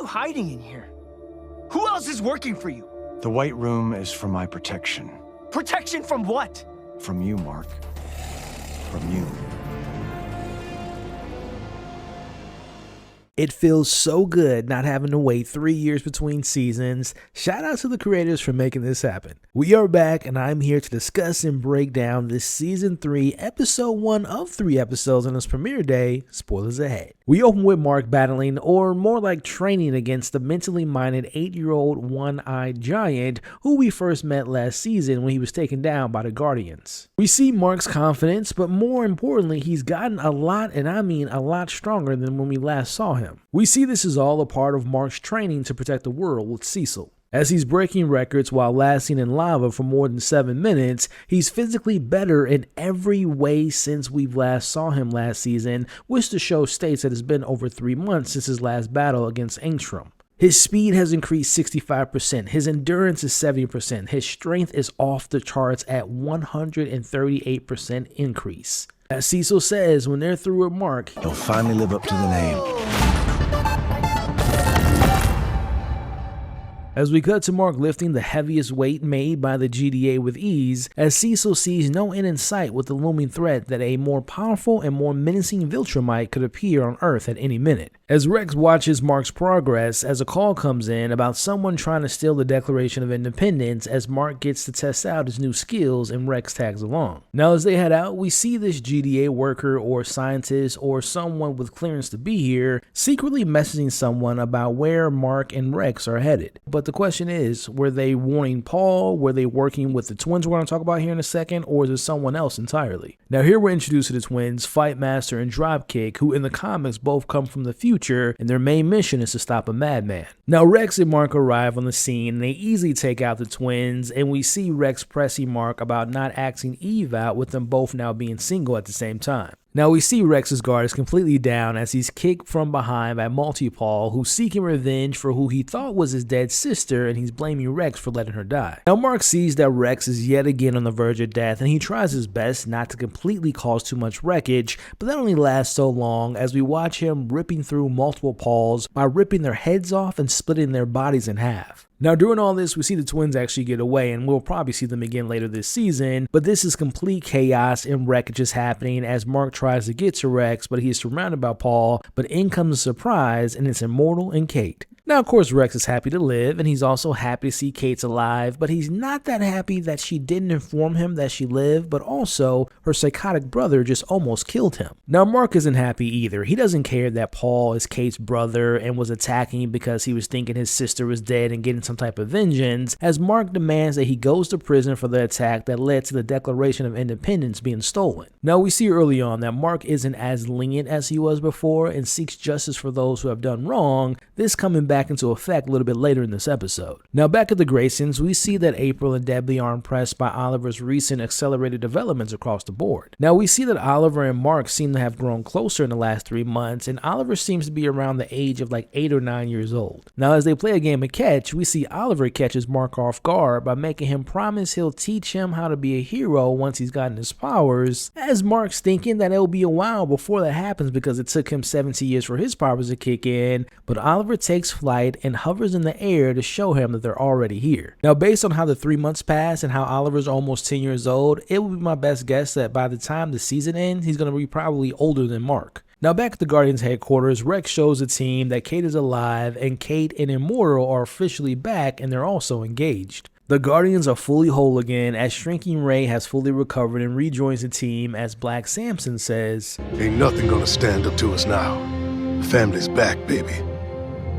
you hiding in here? Who else is working for you? The White Room is for my protection. Protection from what? From you, Mark. From you. It feels so good not having to wait 3 years between seasons. Shout out to the creators for making this happen. We are back, and I'm here to discuss and break down this season 3, episode 1 of 3 episodes on its premiere day. Spoilers ahead. We open with Mark battling, or more like training, against the mentally minded 8-year-old one-eyed giant who we first met last season when he was taken down by the Guardians. We see Mark's confidence, but more importantly, he's gotten a lot, and I mean a lot, stronger than when we last saw him. We see this is all a part of Mark's training to protect the world with Cecil. As he's breaking records while lasting in lava for more than 7 minutes, he's physically better in every way since we last saw him last season, which the show states that it's been over 3 months since his last battle against Angstrom. His speed has increased 65%, his endurance is 70%, his strength is off the charts at 138% increase. As Cecil says, when they're through with Mark, he'll finally live up to the name. As we cut to Mark lifting the heaviest weight made by the GDA with ease, as Cecil sees no end in sight with the looming threat that a more powerful and more menacing Viltrumite could appear on Earth at any minute. As Rex watches Mark's progress, as a call comes in about someone trying to steal the Declaration of Independence, as Mark gets to test out his new skills and Rex tags along. Now as they head out, we see this GDA worker or scientist or someone with clearance to be here secretly messaging someone about where Mark and Rex are headed. But the question is, were they warning Paul? Were they working with the twins we're going to talk about here in a second? Or is it someone else entirely? Now here we're introduced to the twins, Fightmaster and Dropkick, who in the comics both come from the future, and their main mission is to stop a madman. Now Rex and Mark arrive on the scene, and they easily take out the twins, and we see Rex pressing Mark about not axing Eve out, with them both now being single at the same time. Now we see Rex's guard is completely down as he's kicked from behind by Multipol, who's seeking revenge for who he thought was his dead sister, and he's blaming Rex for letting her die. Now Mark sees that Rex is yet again on the verge of death, and he tries his best not to completely cause too much wreckage, but that only lasts so long as we watch him ripping through multiple Pauls by ripping their heads off and splitting their bodies in half. Now during all this, we see the twins actually get away, and we'll probably see them again later this season, but this is complete chaos and wreckage is happening as Mark tries to get to Rex, but he is surrounded by Paul, but in comes a surprise, and it's Immortal and Kate. Now, of course, Rex is happy to live, and he's also happy to see Kate's alive, but he's not that happy that she didn't inform him that she lived, but also her psychotic brother just almost killed him. Now, Mark isn't happy either. He doesn't care that Paul is Kate's brother and was attacking because he was thinking his sister was dead and getting some type of vengeance, as Mark demands that he goes to prison for the attack that led to the Declaration of Independence being stolen. Now, we see early on that Mark isn't as lenient as he was before and seeks justice for those who have done wrong, this coming back into effect a little bit later in this episode. Now back at the Graysons, we see that April and Debbie are impressed by Oliver's recent accelerated developments across the board. Now we see that Oliver and Mark seem to have grown closer in the last 3 months, and Oliver seems to be around the age of like 8 or 9 years old. Now as they play a game of catch, we see Oliver catches Mark off guard by making him promise he'll teach him how to be a hero once he's gotten his powers, as Mark's thinking that it'll be a while before that happens because it took him 70 years for his powers to kick in, but Oliver takes flight and hovers in the air to show him that they're already here. Now based on how the 3 months pass and how Oliver's almost 10 years old, it would be my best guess that by the time the season ends, he's going to be probably older than Mark. Now back at the Guardians headquarters, Rex shows the team that Kate is alive and Kate and Immortal are officially back, and they're also engaged. The Guardians are fully whole again as Shrinking Ray has fully recovered and rejoins the team as Black Samson says, "Ain't nothing gonna stand up to us now. The family's back, baby.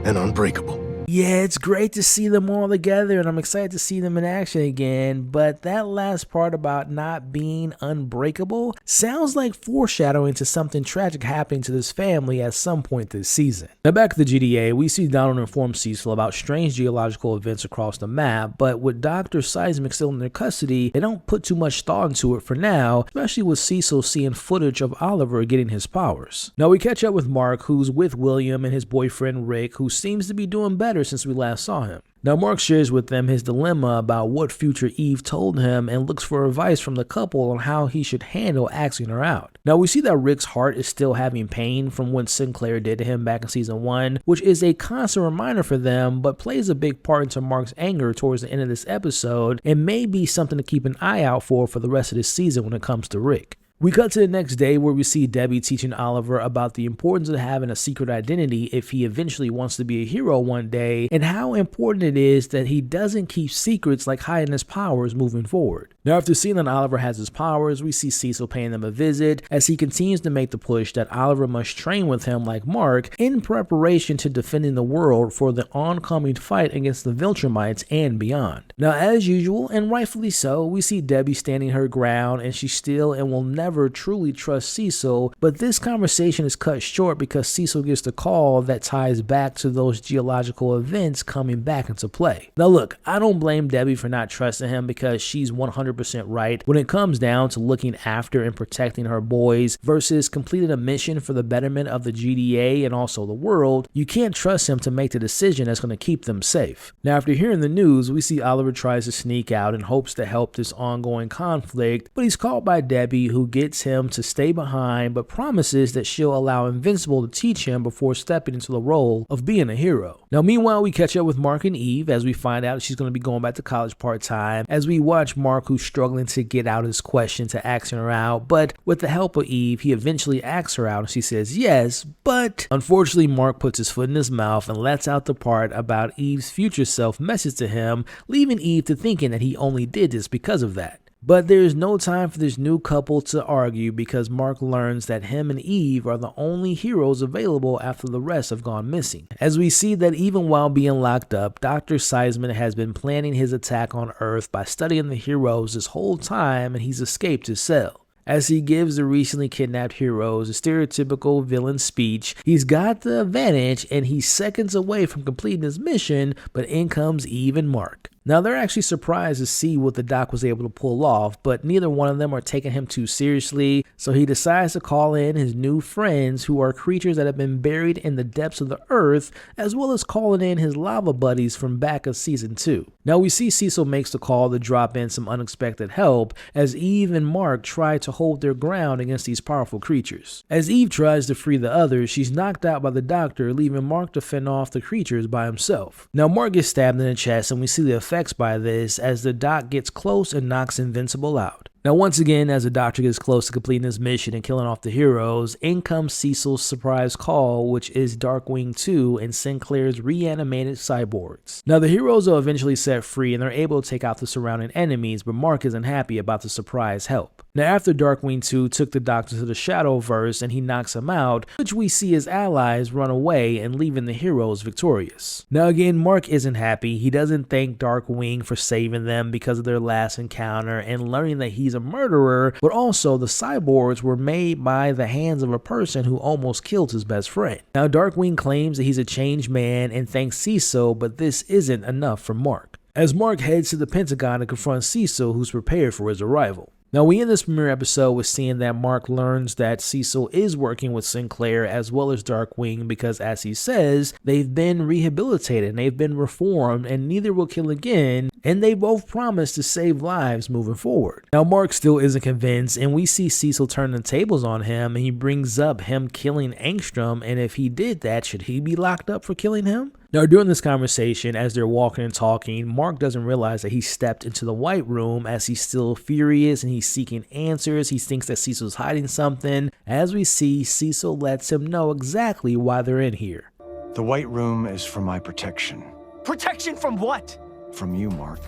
And unbreakable." Yeah, it's great to see them all together, and I'm excited to see them in action again, but that last part about not being unbreakable sounds like foreshadowing to something tragic happening to this family at some point this season. Now back at the GDA, we see Donald inform Cecil about strange geological events across the map, but with Dr. Seismic still in their custody, they don't put too much thought into it for now, especially with Cecil seeing footage of Oliver getting his powers. Now we catch up with Mark, who's with William and his boyfriend Rick, who seems to be doing better since we last saw him. Now Mark shares with them his dilemma about what future Eve told him and looks for advice from the couple on how he should handle asking her out. Now we see that Rick's heart is still having pain from what Sinclair did to him back in season 1, which is a constant reminder for them, but plays a big part into Mark's anger towards the end of this episode and may be something to keep an eye out for the rest of this season when it comes to Rick. We cut to the next day where we see Debbie teaching Oliver about the importance of having a secret identity if he eventually wants to be a hero one day, and how important it is that he doesn't keep secrets like hiding his powers moving forward. Now after seeing that Oliver has his powers, we see Cecil paying them a visit as he continues to make the push that Oliver must train with him like Mark in preparation to defending the world for the oncoming fight against the Viltrumites and beyond. Now as usual, and rightfully so, we see Debbie standing her ground and she still and will never truly trust Cecil, but this conversation is cut short because Cecil gets the call that ties back to those geological events coming back into play. Now look, I don't blame Debbie for not trusting him because she's 100% right when it comes down to looking after and protecting her boys versus completing a mission for the betterment of the GDA and also the world. You can't trust him to make the decision that's going to keep them safe. Now after hearing the news, we see Oliver tries to sneak out in hopes to help this ongoing conflict, but he's caught by Debbie, who gets him to stay behind but promises that she'll allow Invincible to teach him before stepping into the role of being a hero. Now meanwhile, we catch up with Mark and Eve as we find out she's going to be going back to college part-time, as we watch Mark, who's struggling to get out his question to asking her out, but with the help of Eve, he eventually asks her out and she says yes, but unfortunately Mark puts his foot in his mouth and lets out the part about Eve's future self message to him, leaving Eve to thinking that he only did this because of that. But there is no time for this new couple to argue because Mark learns that him and Eve are the only heroes available after the rest have gone missing. As we see that even while being locked up, Dr. Seisman has been planning his attack on Earth by studying the heroes this whole time, and he's escaped his cell. As he gives the recently kidnapped heroes a stereotypical villain speech, he's got the advantage and he's seconds away from completing his mission, but in comes Eve and Mark. Now they're actually surprised to see what the doc was able to pull off, but neither one of them are taking him too seriously, so he decides to call in his new friends, who are creatures that have been buried in the depths of the earth, as well as calling in his lava buddies from back of season 2. Now we see Cecil makes the call to drop in some unexpected help as Eve and Mark try to hold their ground against these powerful creatures. As Eve tries to free the others, she's knocked out by the doctor, leaving Mark to fend off the creatures by himself. Now Mark gets stabbed in the chest, and we see the effects by this as the doc gets close and knocks Invincible out. Now once again, as the doctor gets close to completing his mission and killing off the heroes, in comes Cecil's surprise call, which is Darkwing 2 and Sinclair's reanimated cyborgs. Now the heroes are eventually set free and they're able to take out the surrounding enemies, but Mark isn't happy about the surprise help. Now after Darkwing 2 took the doctor to the Shadowverse and he knocks him out, which we see his allies run away and leaving the heroes victorious. Now again, Mark isn't happy. He doesn't thank Darkwing for saving them because of their last encounter and learning that he's a murderer, but also the cyborgs were made by the hands of a person who almost killed his best friend. Now Darkwing claims that he's a changed man and thanks Cecil, but this isn't enough for Mark. As Mark heads to the Pentagon to confront Cecil, who's prepared for his arrival. Now we end this premiere episode with seeing that Mark learns that Cecil is working with Sinclair as well as Darkwing because, as he says, they've been rehabilitated and they've been reformed and neither will kill again, and they both promise to save lives moving forward. Now Mark still isn't convinced, and we see Cecil turn the tables on him, and he brings up him killing Angstrom, and if he did that, should he be locked up for killing him? Now during this conversation, as they're walking and talking, Mark doesn't realize that he stepped into the White Room as he's still furious and he's seeking answers. He thinks that Cecil's hiding something. As we see, Cecil lets him know exactly why they're in here. The White Room is for my protection. Protection from what? From you, Mark.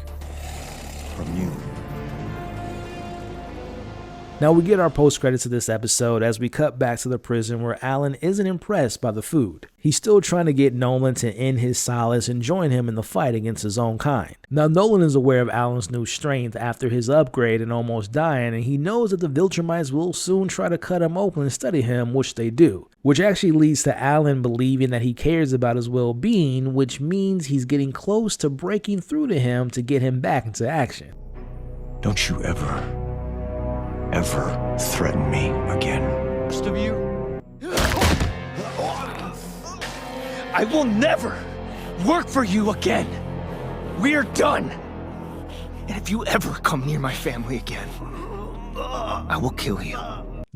From you. Now we get our post-credits of this episode as we cut back to the prison where Alan isn't impressed by the food. He's still trying to get Nolan to end his solace and join him in the fight against his own kind. Now Nolan is aware of Alan's new strength after his upgrade and almost dying, and he knows that the Viltrumites will soon try to cut him open and study him, which they do. Which actually leads to Alan believing that he cares about his well-being, which means he's getting close to breaking through to him to get him back into action. Don't you ever threaten me again. Most of you, I will never work for you again. We're done! And if you ever come near my family again, I will kill you.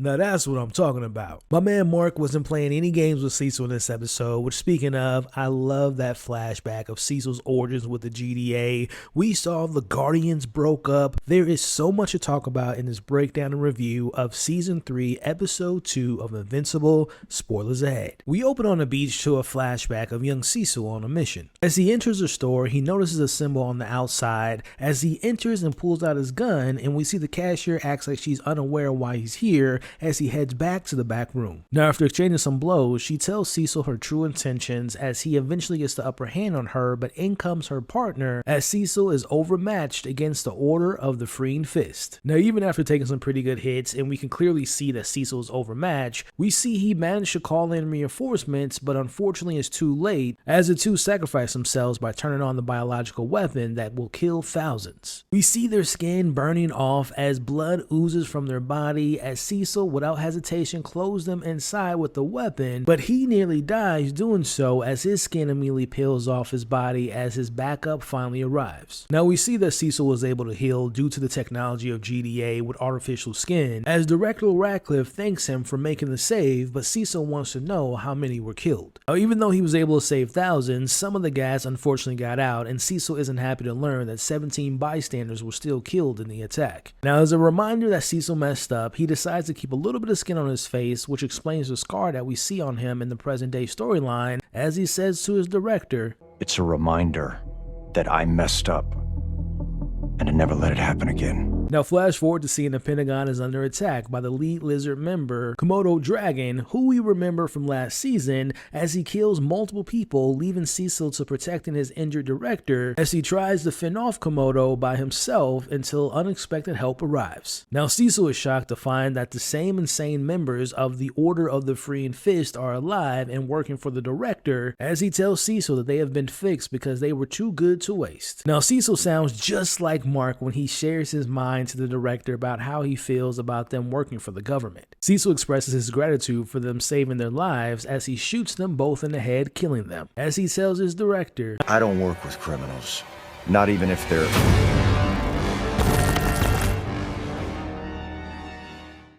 Now that's what I'm talking about. My man Mark wasn't playing any games with Cecil in this episode, which, speaking of, I love that flashback of Cecil's origins with the GDA. We saw the Guardians broke up. There is so much to talk about in this breakdown and review of Season 3, Episode 2 of Invincible. Spoilers ahead. We open on the beach to a flashback of young Cecil on a mission. As he enters the store, he notices a symbol on the outside. As he enters and pulls out his gun, and we see the cashier acts like she's unaware why he's here, as he heads back to the back room. Now, after exchanging some blows, she tells Cecil her true intentions as he eventually gets the upper hand on her, but in comes her partner as Cecil is overmatched against the Order of the Freeing Fist. Now, even after taking some pretty good hits, and we can clearly see that Cecil is overmatched, we see he managed to call in reinforcements, but unfortunately it's too late as the two sacrifice themselves by turning on the biological weapon that will kill thousands. We see their skin burning off as blood oozes from their body as Cecil, without hesitation, closed them inside with the weapon, but he nearly dies doing so as his skin immediately peels off his body as his backup finally arrives. Now we see that Cecil was able to heal due to the technology of GDA with artificial skin, as Director Ratcliffe thanks him for making the save, but Cecil wants to know how many were killed. Now, even though he was able to save thousands, some of the gas unfortunately got out, and Cecil isn't happy to learn that 17 bystanders were still killed in the attack. Now, as a reminder that Cecil messed up, he decides to keep a little bit of skin on his face, which explains the scar that we see on him in the present day storyline, as he says to his director, It's a reminder that I messed up and to never let it happen again. Now flash forward to seeing the Pentagon is under attack by the lead lizard member, Komodo Dragon, who we remember from last season, as he kills multiple people, leaving Cecil to protecting his injured director as he tries to fend off Komodo by himself until unexpected help arrives. Now Cecil is shocked to find that the same insane members of the Order of the Freeing Fist are alive and working for the director, as he tells Cecil that they have been fixed because they were too good to waste. Now Cecil sounds just like Mark when he shares his mind to the director about how he feels about them working for the government. Cecil expresses his gratitude for them saving their lives as he shoots them both in the head, killing them. As he tells his director, I don't work with criminals, not even if they're...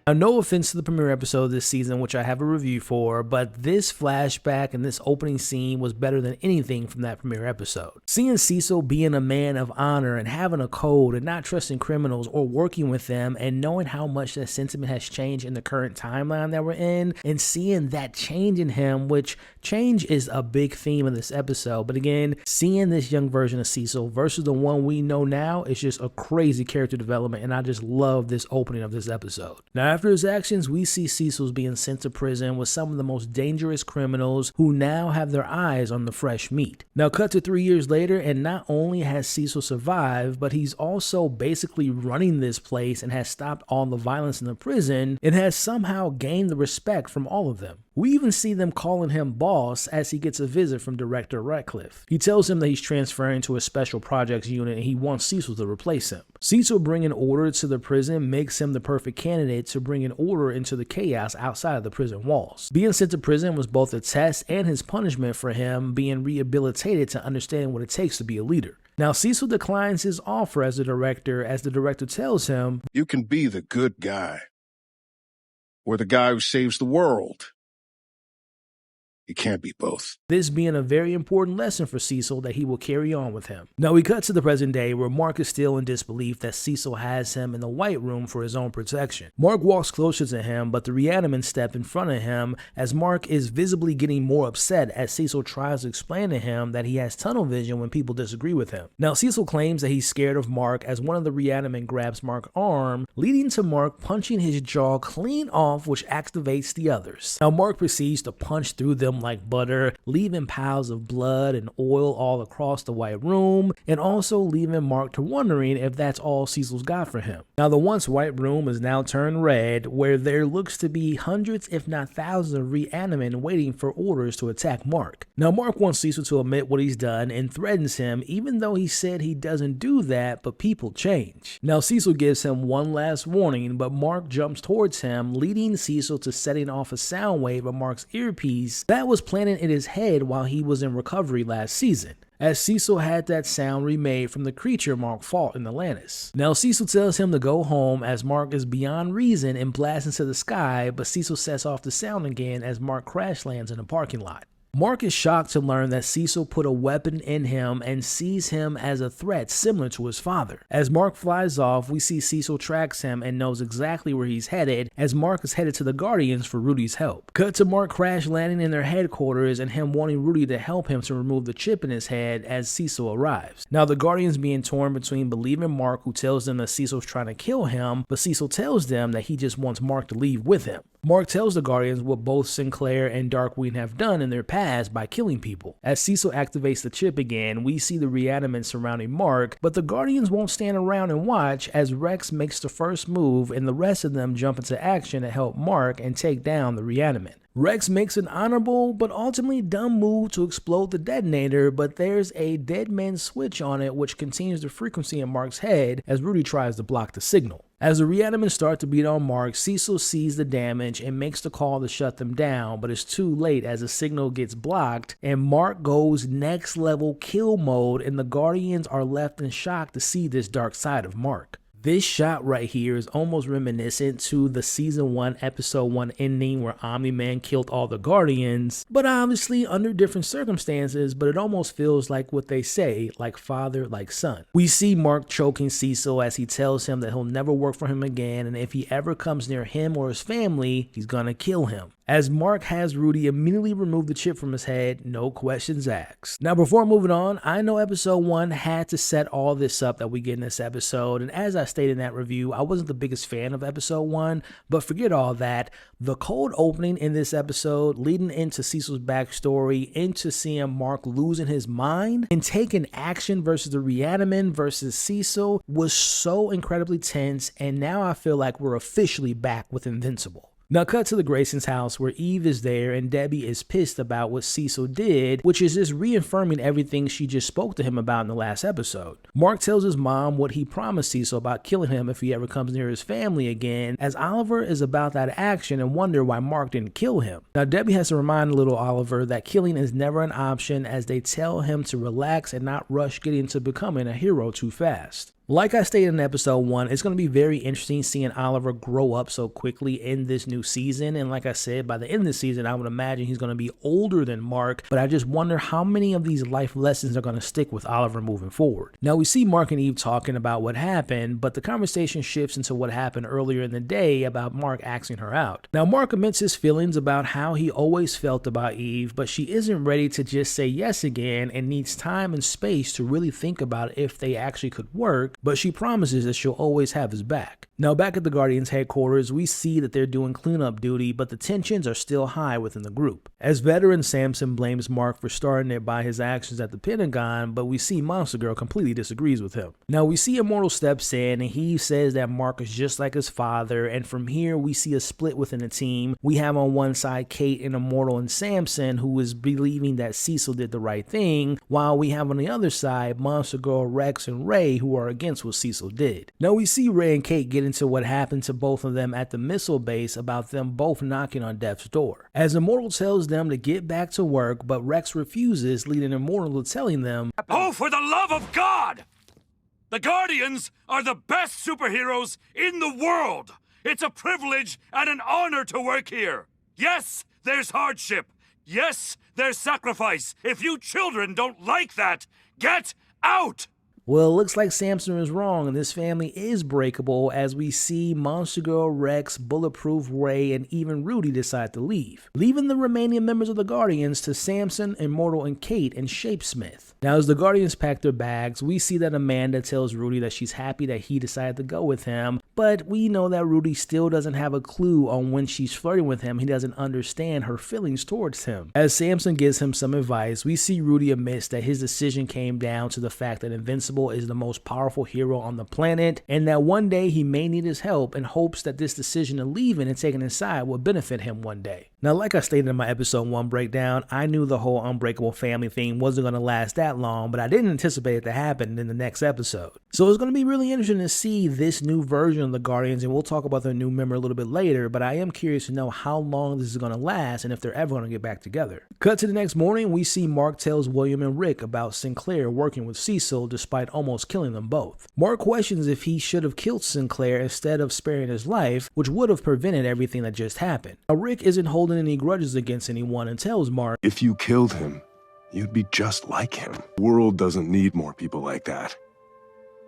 Now, no offense to the premiere episode this season, which I have a review for, but this flashback and this opening scene was better than anything from that premiere episode. Seeing Cecil being a man of honor and having a code and not trusting criminals or working with them, and knowing how much that sentiment has changed in the current timeline that we're in, and seeing that change in him, which change is a big theme in this episode. But again, seeing this young version of Cecil versus the one we know now is just a crazy character development, and I just love this opening of this episode. Now, after his actions, we see Cecil's being sent to prison with some of the most dangerous criminals who now have their eyes on the fresh meat. Now, cut to 3 years later, and not only has Cecil survived, but he's also basically running this place and has stopped all the violence in the prison and has somehow gained the respect from all of them. We even see them calling him boss as he gets a visit from Director Ratcliffe. He tells him that he's transferring to a special projects unit and he wants Cecil to replace him. Cecil bringing order to the prison makes him the perfect candidate to bring an order into the chaos outside of the prison walls. Being sent to prison was both a test and his punishment for him being rehabilitated to understand what it takes to be a leader. Now, Cecil declines his offer as the director tells him, You can be the good guy, or the guy who saves the world. You can't be both. This being a very important lesson for Cecil that he will carry on with him. Now we cut to the present day where Mark is still in disbelief that Cecil has him in the White Room for his own protection. Mark walks closer to him, but the Reanimants step in front of him as Mark is visibly getting more upset as Cecil tries to explain to him that he has tunnel vision when people disagree with him. Now Cecil claims that he's scared of Mark as one of the Reanimant grabs Mark's arm, leading to Mark punching his jaw clean off, which activates the others. Now Mark proceeds to punch through them like butter, leaving piles of blood and oil all across the White Room, and also leaving Mark to wondering if that's all Cecil's got for him. Now the once White Room is now turned red, where there looks to be hundreds if not thousands of Reanimants waiting for orders to attack Mark. Now Mark wants Cecil to admit what he's done and threatens him, even though he said he doesn't do that, but people change. Now Cecil gives him one last warning, but Mark jumps towards him, leading Cecil to setting off a sound wave of Mark's earpiece that was planted in his head while he was in recovery last season, as Cecil had that sound remade from the creature Mark fought in Atlantis. Now Cecil tells him to go home as Mark is beyond reason and blasts into the sky, but Cecil sets off the sound again as Mark crash lands in a parking lot. Mark is shocked to learn that Cecil put a weapon in him and sees him as a threat similar to his father. As Mark flies off, we see Cecil tracks him and knows exactly where he's headed, as Mark is headed to the Guardians for Rudy's help. Cut to Mark crash landing in their headquarters and him wanting Rudy to help him to remove the chip in his head as Cecil arrives. Now the Guardians being torn between believing Mark, who tells them that Cecil's trying to kill him, but Cecil tells them that he just wants Mark to leave with him. Mark tells the Guardians what both Sinclair and Darkwing have done in their past by killing people. As Cecil activates the chip again, we see the reanimants surrounding Mark, but the Guardians won't stand around and watch as Rex makes the first move and the rest of them jump into action to help Mark and take down the reanimant. Rex makes an honorable but ultimately dumb move to explode the detonator, but there's a dead man switch on it which continues the frequency in Mark's head as Rudy tries to block the signal. As the reanimants start to beat on Mark, Cecil sees the damage and makes the call to shut them down, but it's too late as the signal gets blocked and Mark goes next level kill mode and the Guardians are left in shock to see this dark side of Mark. This shot right here is almost reminiscent to the season 1 episode 1 ending where Omni-Man killed all the Guardians, but obviously under different circumstances, but it almost feels like what they say, like father, like son. We see Mark choking Cecil as he tells him that he'll never work for him again, and if he ever comes near him or his family, he's gonna kill him. As Mark has Rudy immediately remove the chip from his head, no questions asked. Now before moving on, I know episode 1 had to set all this up that we get in this episode, and as I stated in that review, I wasn't the biggest fan of episode 1, but forget all that. The cold opening in this episode, leading into Cecil's backstory, into seeing Mark losing his mind, and taking action versus the reanimant versus Cecil, was so incredibly tense, and now I feel like we're officially back with Invincible. Now cut to the Graysons' house where Eve is there and Debbie is pissed about what Cecil did, which is just reaffirming everything she just spoke to him about in the last episode. Mark tells his mom what he promised Cecil about killing him if he ever comes near his family again, as Oliver is about that action and wonder why Mark didn't kill him. Now Debbie has to remind little Oliver that killing is never an option, as they tell him to relax and not rush getting to becoming a hero too fast. Like I stated in episode 1, it's going to be very interesting seeing Oliver grow up so quickly in this new season, and like I said, by the end of the season, I would imagine he's going to be older than Mark, but I just wonder how many of these life lessons are going to stick with Oliver moving forward. Now we see Mark and Eve talking about what happened, but the conversation shifts into what happened earlier in the day about Mark asking her out. Now Mark admits his feelings about how he always felt about Eve, but she isn't ready to just say yes again and needs time and space to really think about if they actually could work, but she promises that she'll always have his back. Now back at the Guardians headquarters, we see that they're doing cleanup duty, but the tensions are still high within the group. As veteran Samson blames Mark for starting it by his actions at the Pentagon, but we see Monster Girl completely disagrees with him. Now we see Immortal steps in and he says that Mark is just like his father, and from here we see a split within the team. We have on one side Kate and Immortal and Samson, who is believing that Cecil did the right thing, while we have on the other side Monster Girl, Rex, and Ray, who are against what Cecil did. Now we see Ray and Kate get into what happened to both of them at the missile base about them both knocking on Death's door. As Immortal tells them to get back to work, but Rex refuses, leading Immortal to telling them, "Oh, for the love of God! The Guardians are the best superheroes in the world! It's a privilege and an honor to work here! Yes, there's hardship! Yes, there's sacrifice! If you children don't like that, get out!" Well, it looks like Samson is wrong and this family is breakable, as we see Monster Girl, Rex, Bulletproof Ray, and even Rudy decide to leave, leaving the remaining members of the Guardians to Samson, Immortal, and Kate and Shapesmith. Now as the Guardians pack their bags, we see that Amanda tells Rudy that she's happy that he decided to go with him, but we know that Rudy still doesn't have a clue on when she's flirting with him. He doesn't understand her feelings towards him. As Samson gives him some advice, we see Rudy admits that his decision came down to the fact that Invincible Invincible is the most powerful hero on the planet, and that one day he may need his help, and hopes that this decision to leaving and taking his side will benefit him one day. Now, like I stated in my episode 1 breakdown, I knew the whole Unbreakable family thing wasn't going to last that long, but I didn't anticipate it to happen in the next episode. So it's going to be really interesting to see this new version of the Guardians, and we'll talk about their new member a little bit later, but I am curious to know how long this is going to last and if they're ever going to get back together. Cut to the next morning, we see Mark tells William and Rick about Sinclair working with Cecil despite almost killing them both. Mark questions if he should have killed Sinclair instead of sparing his life, which would have prevented everything that just happened. Now, Rick isn't holding any grudges against anyone and tells Mark, if you killed him, you'd be just like him. The world doesn't need more people like that.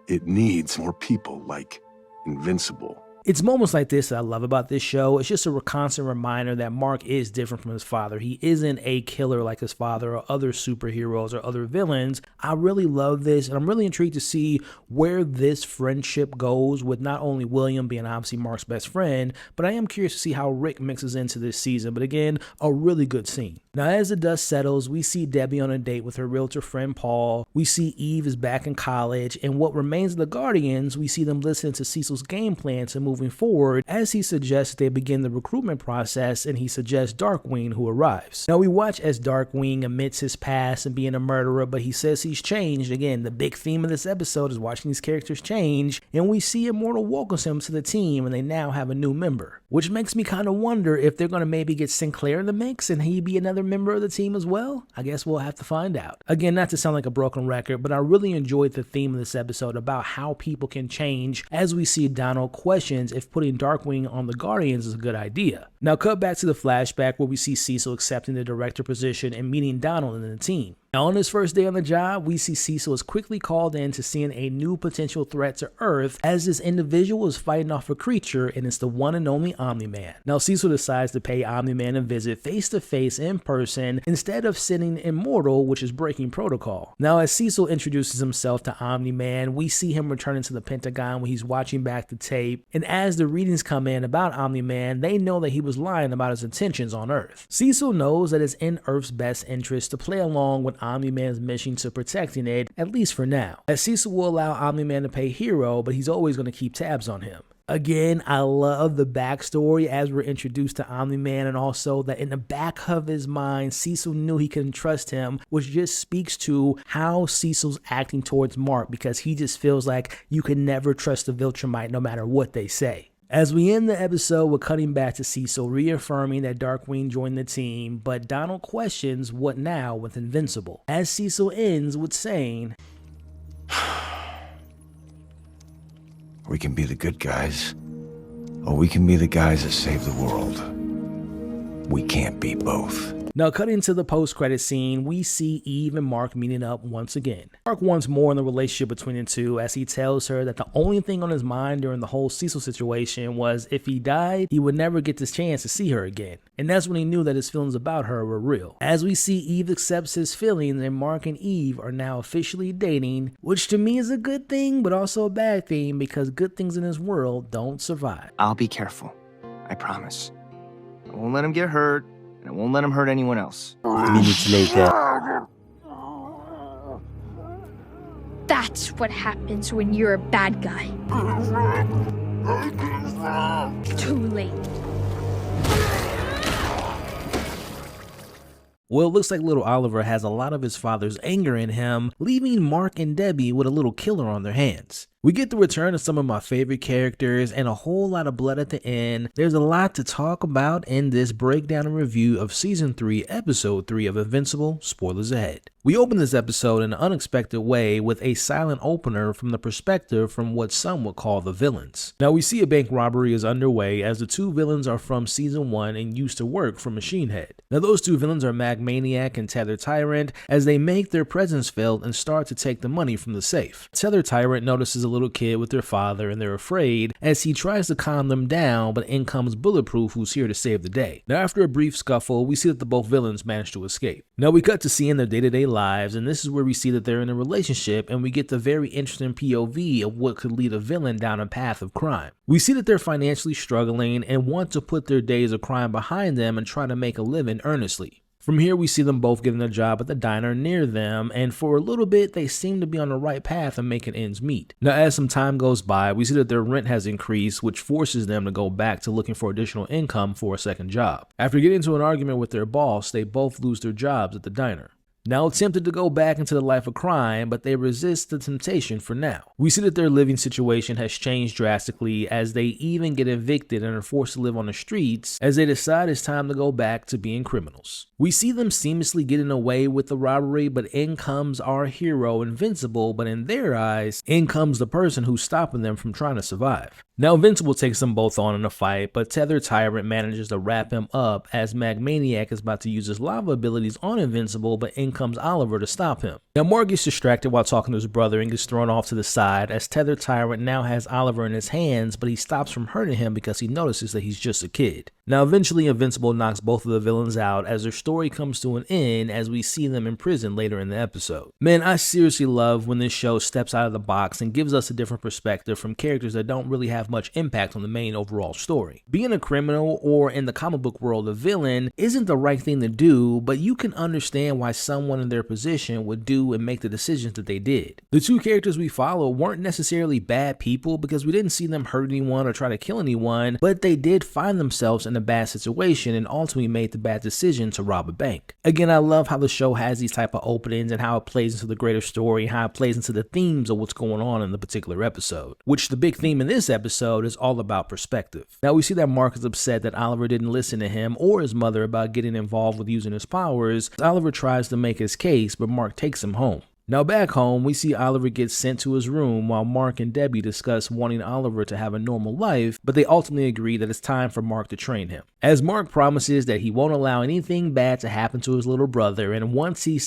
It needs more people like Invincible. It's moments like this that I love about this show. It's just a constant reminder that Mark is different from his father. He isn't a killer like his father or other superheroes or other villains. I really love this, and I'm really intrigued to see where this friendship goes, with not only William being obviously Mark's best friend, but I am curious to see how Rick mixes into this season. But again, a really good scene. Now, as the dust settles, we see Debbie on a date with her realtor friend Paul. We see Eve is back in college, and what remains of the Guardians, we see them listening to Cecil's game plan to moving forward, as he suggests they begin the recruitment process, and he suggests Darkwing, who arrives. Now, we watch as Darkwing admits his past and being a murderer, but he says he's changed. Again, the big theme of this episode is watching these characters change, and we see Immortal welcomes him to the team, and they now have a new member, which makes me kind of wonder if they're going to maybe get Sinclair in the mix and he be another member of the team as well. I guess we'll have to find out. Again, not to sound like a broken record, but I really enjoyed the theme of this episode about how people can change, as we see Donald questions if putting Darkwing on the Guardians is a good idea. Now, cut back to the flashback where we see Cecil accepting the director position and meeting Donald and the team. Now, on his first day on the job, we see Cecil is quickly called in to seeing a new potential threat to Earth, as this individual is fighting off a creature, and it's the one and only Omni-Man. Now, Cecil decides to pay Omni-Man a visit face to face in person instead of sending Immortal, which is breaking protocol. Now, as Cecil introduces himself to Omni-Man, we see him returning to the Pentagon when he's watching back the tape, and as the readings come in about Omni-Man, they know that he was lying about his intentions on Earth. Cecil knows that it's in Earth's best interest to play along with Omni-Man's mission to protecting it, at least for now, as Cecil will allow Omni-Man to pay Hero, but he's always going to keep tabs on him. Again, I love the backstory as we're introduced to Omni-Man, and also that in the back of his mind, Cecil knew he couldn't trust him, which just speaks to how Cecil's acting towards Mark, because he just feels like you can never trust the Viltrumite no matter what they say. As we end the episode, we're cutting back to Cecil reaffirming that Darkwing joined the team, but Donald questions what now with Invincible, as Cecil ends with saying, We can be the good guys, or we can be the guys that save the world. We can't be both. Now, cutting to the post-credit scene, we see Eve and Mark meeting up once again. Mark wants more in the relationship between the two, as he tells her that the only thing on his mind during the whole Cecil situation was if he died, he would never get this chance to see her again. And that's when he knew that his feelings about her were real. As we see Eve accepts his feelings, and Mark and Eve are now officially dating, which to me is a good thing, but also a bad thing, because good things in this world don't survive. I'll be careful. I promise. I won't let him get hurt, and I won't let him hurt anyone else. Minutes later. That's what happens when you're a bad guy. Too late. Well, it looks like little Oliver has a lot of his father's anger in him, leaving Mark and Debbie with a little killer on their hands. We get the return of some of my favorite characters and a whole lot of blood at the end. There's a lot to talk about in this breakdown and review of Season 3, Episode 3 of Invincible. Spoilers ahead. We open this episode in an unexpected way with a silent opener from the perspective from what some would call the villains. Now, we see a bank robbery is underway, as the two villains are from Season 1 and used to work for Machine Head. Now, those two villains are Mag Maniac and Tether Tyrant, as they make their presence felt and start to take the money from the safe. Tether Tyrant notices a little kid with their father, and they're afraid, as he tries to calm them down, but in comes Bulletproof, who's here to save the day. Now, after a brief scuffle, we see that the both villains manage to escape. Now, we cut to seeing their day-to-day lives, and this is where we see that they're in a relationship, and we get the very interesting POV of what could lead a villain down a path of crime. We see that they're financially struggling and want to put their days of crime behind them and try to make a living earnestly. From here, we see them both getting a job at the diner near them, and for a little bit, they seem to be on the right path of making ends meet. Now, as some time goes by, we see that their rent has increased, which forces them to go back to looking for additional income for a second job. After getting into an argument with their boss, they both lose their jobs at the diner. Now tempted to go back into the life of crime, but they resist the temptation for now. We see that their living situation has changed drastically as they even get evicted and are forced to live on the streets as they decide it's time to go back to being criminals. We see them seamlessly getting away with the robbery, but in comes our hero, Invincible, but in their eyes, in comes the person who's stopping them from trying to survive. Now, Invincible takes them both on in a fight, but Tethered Tyrant manages to wrap him up as Magmaniac is about to use his lava abilities on Invincible, but in comes Oliver to stop him. Now, Mark gets distracted while talking to his brother and gets thrown off to the side as Tethered Tyrant now has Oliver in his hands, but he stops from hurting him because he notices that he's just a kid. Now, eventually, Invincible knocks both of the villains out as their story comes to an end as we see them in prison later in the episode. Man, I seriously love when this show steps out of the box and gives us a different perspective from characters that don't really have much impact on the main overall story. Being a criminal, or in the comic book world a villain, isn't the right thing to do, but you can understand why someone in their position would do and make the decisions that they did. The two characters we follow weren't necessarily bad people because we didn't see them hurt anyone or try to kill anyone, but they did find themselves in a bad situation and ultimately made the bad decision to rob a bank. Again, I love how the show has these type of openings and how it plays into the greater story and how it plays into the themes of what's going on in the particular episode, which the big theme in this episode is all about perspective. Now we see that Mark is upset that Oliver didn't listen to him or his mother about getting involved with using his powers. Oliver tries to make his case, but Mark takes him home. Now back home, we see Oliver get sent to his room while Mark and Debbie discuss wanting Oliver to have a normal life, but they ultimately agree that it's time for Mark to train him. As Mark promises that he won't allow anything bad to happen to his little brother, and once he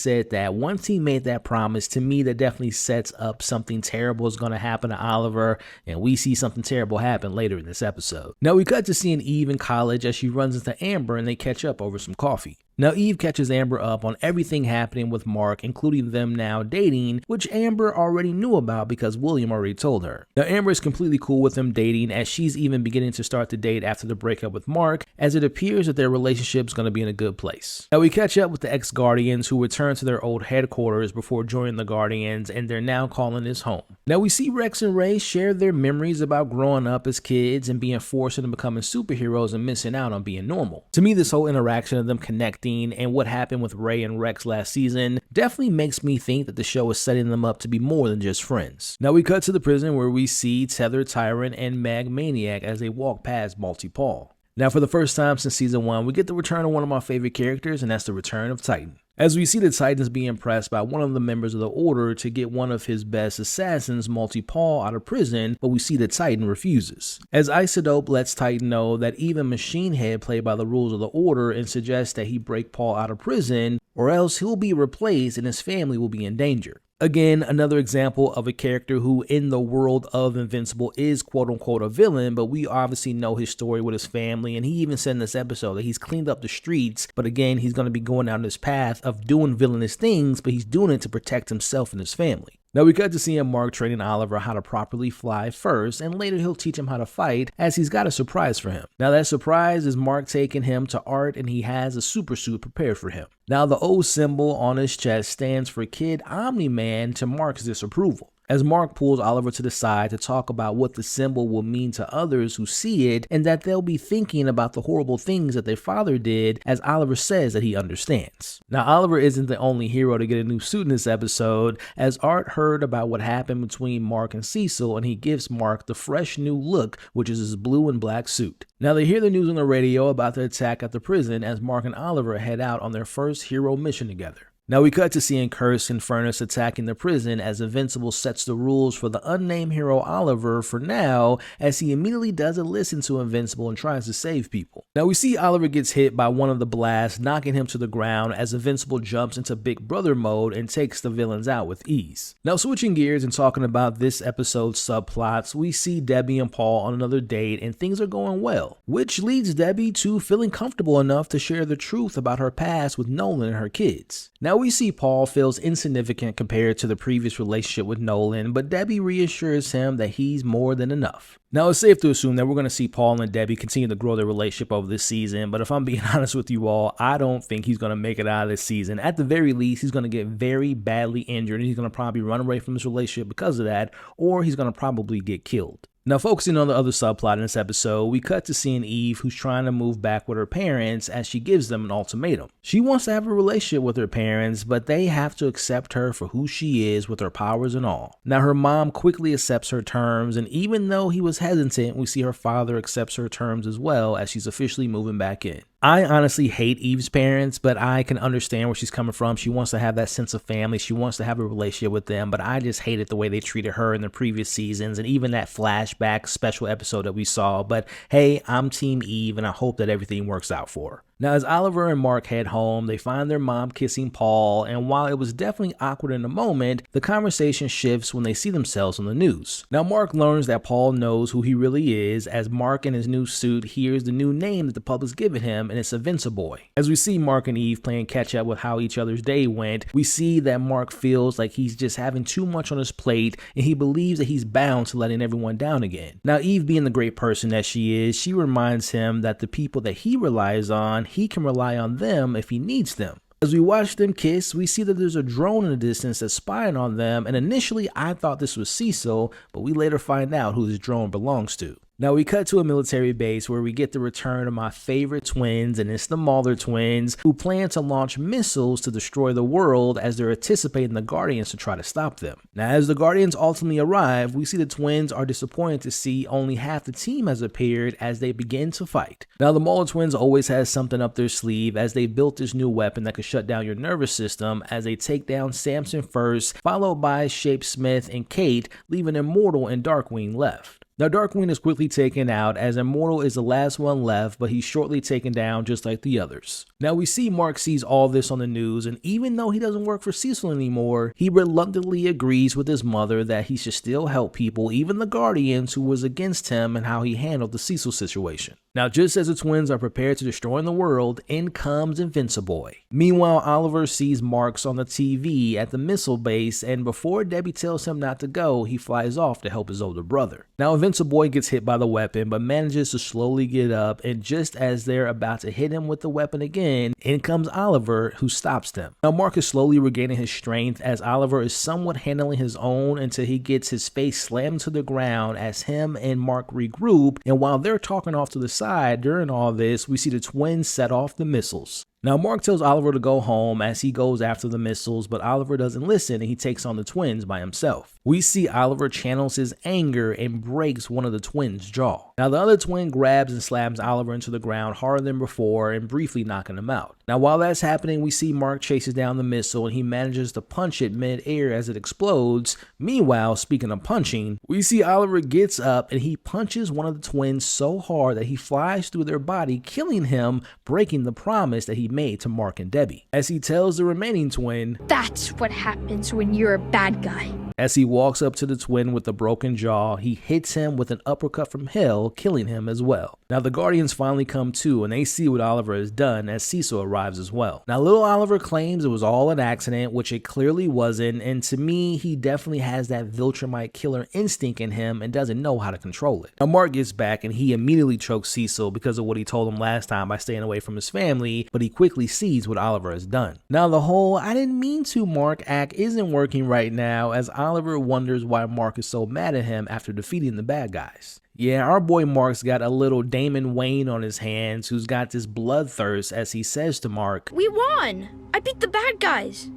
made that promise, to me that definitely sets up something terrible is going to happen to Oliver, and we see something terrible happen later in this episode. Now we cut to seeing Eve in college as she runs into Amber and they catch up over some coffee. Now Eve catches Amber up on everything happening with Mark, including them now dating, which Amber already knew about because William already told her. Now Amber is completely cool with them dating, as she's even beginning to start to date after the breakup with Mark, as it appears that their relationship is going to be in a good place. Now we catch up with the ex-Guardians who return to their old headquarters before joining the Guardians, and they're now calling this home. Now we see Rex and Ray share their memories about growing up as kids and being forced into becoming superheroes and missing out on being normal. To me, this whole interaction of them connecting and what happened with Ray and Rex last season definitely makes me think that the show is setting them up to be more than just friends. Now we cut to the prison where we see Tethered Tyrant and Magmaniac as they walk past Multi Paul. Now for the first time since season 1, we get the return of one of my favorite characters, and that's the return of Titan. As we see the Titans be impressed by one of the members of the Order to get one of his best assassins, Multi Paul, out of prison, but we see that Titan refuses. As Isodope lets Titan know that even Machine Head played by the rules of the Order and suggests that he break Paul out of prison, or else he'll be replaced and his family will be in danger. Again, another example of a character who in the world of Invincible is quote-unquote a villain, but we obviously know his story with his family, and he even said in this episode that he's cleaned up the streets, but again, he's going to be going down this path of doing villainous things, but he's doing it to protect himself and his family. Now we got to see Mark training Oliver how to properly fly first, and later he'll teach him how to fight, as he's got a surprise for him. Now that surprise is Mark taking him to Art, and he has a super suit prepared for him. Now the O symbol on his chest stands for Kid Omni-Man to Mark's disapproval. As Mark pulls Oliver to the side to talk about what the symbol will mean to others who see it, and that they'll be thinking about the horrible things that their father did, as Oliver says that he understands. Now Oliver isn't the only hero to get a new suit in this episode, as Art heard about what happened between Mark and Cecil, and he gives Mark the fresh new look, which is his blue and black suit. Now they hear the news on the radio about the attack at the prison as Mark and Oliver head out on their first hero mission together. Now we cut to seeing Curse and Furnace attacking the prison as Invincible sets the rules for the unnamed hero Oliver for now, as he immediately doesn't listen to Invincible and tries to save people. Now we see Oliver gets hit by one of the blasts, knocking him to the ground as Invincible jumps into Big Brother mode and takes the villains out with ease. Now switching gears and talking about this episode's subplots, we see Debbie and Paul on another date and things are going well, which leads Debbie to feeling comfortable enough to share the truth about her past with Nolan and her kids. Now Now we see Paul feels insignificant compared to the previous relationship with Nolan, but Debbie reassures him that he's more than enough. Now it's safe to assume that we're going to see Paul and Debbie continue to grow their relationship over this season, but if I'm being honest with you all, I don't think he's going to make it out of this season. At the very least, he's going to get very badly injured and he's going to probably run away from this relationship because of that, or he's going to probably get killed. Now, focusing on the other subplot in this episode, we cut to seeing Eve, who's trying to move back with her parents as she gives them an ultimatum. She wants to have a relationship with her parents, but they have to accept her for who she is with her powers and all. Now, her mom quickly accepts her terms, and even though he was hesitant, we see her father accepts her terms as well as she's officially moving back in. I honestly hate Eve's parents, but I can understand where she's coming from. She wants to have that sense of family. She wants to have a relationship with them, but I just hated the way they treated her in the previous seasons and even that flashback special episode that we saw. But hey, I'm Team Eve, and I hope that everything works out for her. Now, as Oliver and Mark head home, they find their mom kissing Paul, and while it was definitely awkward in the moment, the conversation shifts when they see themselves on the news. Now, Mark learns that Paul knows who he really is, as Mark in his new suit hears the new name that the public's given him, and it's Invincible. As we see Mark and Eve playing catch up with how each other's day went, we see that Mark feels like he's just having too much on his plate, and he believes that he's bound to letting everyone down again. Now, Eve, being the great person that she is, she reminds him that the people that he relies on, he can rely on them if he needs them. As we watch them kiss, we see that there's a drone in the distance that's spying on them, and initially I thought this was Cecil, but we later find out who this drone belongs to. Now we cut to a military base where we get the return of my favorite twins, and it's the Mulder twins, who plan to launch missiles to destroy the world as they're anticipating the Guardians to try to stop them. Now as the Guardians ultimately arrive, we see the twins are disappointed to see only half the team has appeared as they begin to fight. Now the Mulder twins always has something up their sleeve as they built this new weapon that could shut down your nervous system as they take down Samson first, followed by Shape Smith and Kate, leaving Immortal and Darkwing left. Now Darkwing is quickly taken out as Immortal is the last one left, but he's shortly taken down just like the others. Now we see Mark sees all this on the news, and even though he doesn't work for Cecil anymore, he reluctantly agrees with his mother that he should still help people, even the Guardians who was against him, and how he handled the Cecil situation. Now just as the twins are prepared to destroy the world, in comes Invincible. Meanwhile, Oliver sees Marks on the TV at the missile base, and before Debbie tells him not to go, he flies off to help his older brother. Now Invincible gets hit by the weapon, but manages to slowly get up, and just as they're about to hit him with the weapon again, in comes Oliver, who stops them. Now Mark is slowly regaining his strength as Oliver is somewhat handling his own until he gets his face slammed to the ground as him and Mark regroup, and while they're talking off to the side during all this, we see the twins set off the missiles. Now Mark tells Oliver to go home as he goes after the missiles, but Oliver doesn't listen and he takes on the twins by himself. We see Oliver channels his anger and breaks one of the twins' jaw. Now the other twin grabs and slams Oliver into the ground harder than before and briefly knocking him out. Now while that's happening, we see Mark chases down the missile and he manages to punch it mid-air as it explodes. Meanwhile, speaking of punching, we see Oliver gets up and he punches one of the twins so hard that he flies through their body, killing him, breaking the promise that he made to Mark and Debbie. As he tells the remaining twin, "That's what happens when you're a bad guy." As he walks up to the twin with the broken jaw, he hits him with an uppercut from hell, killing him as well. Now the Guardians finally come to and they see what Oliver has done as Cecil arrives as well. Now little Oliver claims it was all an accident, which it clearly wasn't, and to me, he definitely has that Viltrumite killer instinct in him and doesn't know how to control it. Now Mark gets back and he immediately chokes Cecil because of what he told him last time by staying away from his family, but he quickly sees what Oliver has done. Now the whole "I didn't mean to" Mark act isn't working right now as Oliver wonders why Mark is so mad at him after defeating the bad guys. Yeah, our boy Mark's got a little Damon Wayne on his hands who's got this bloodthirst as he says to Mark, "We won! I beat the bad guys!"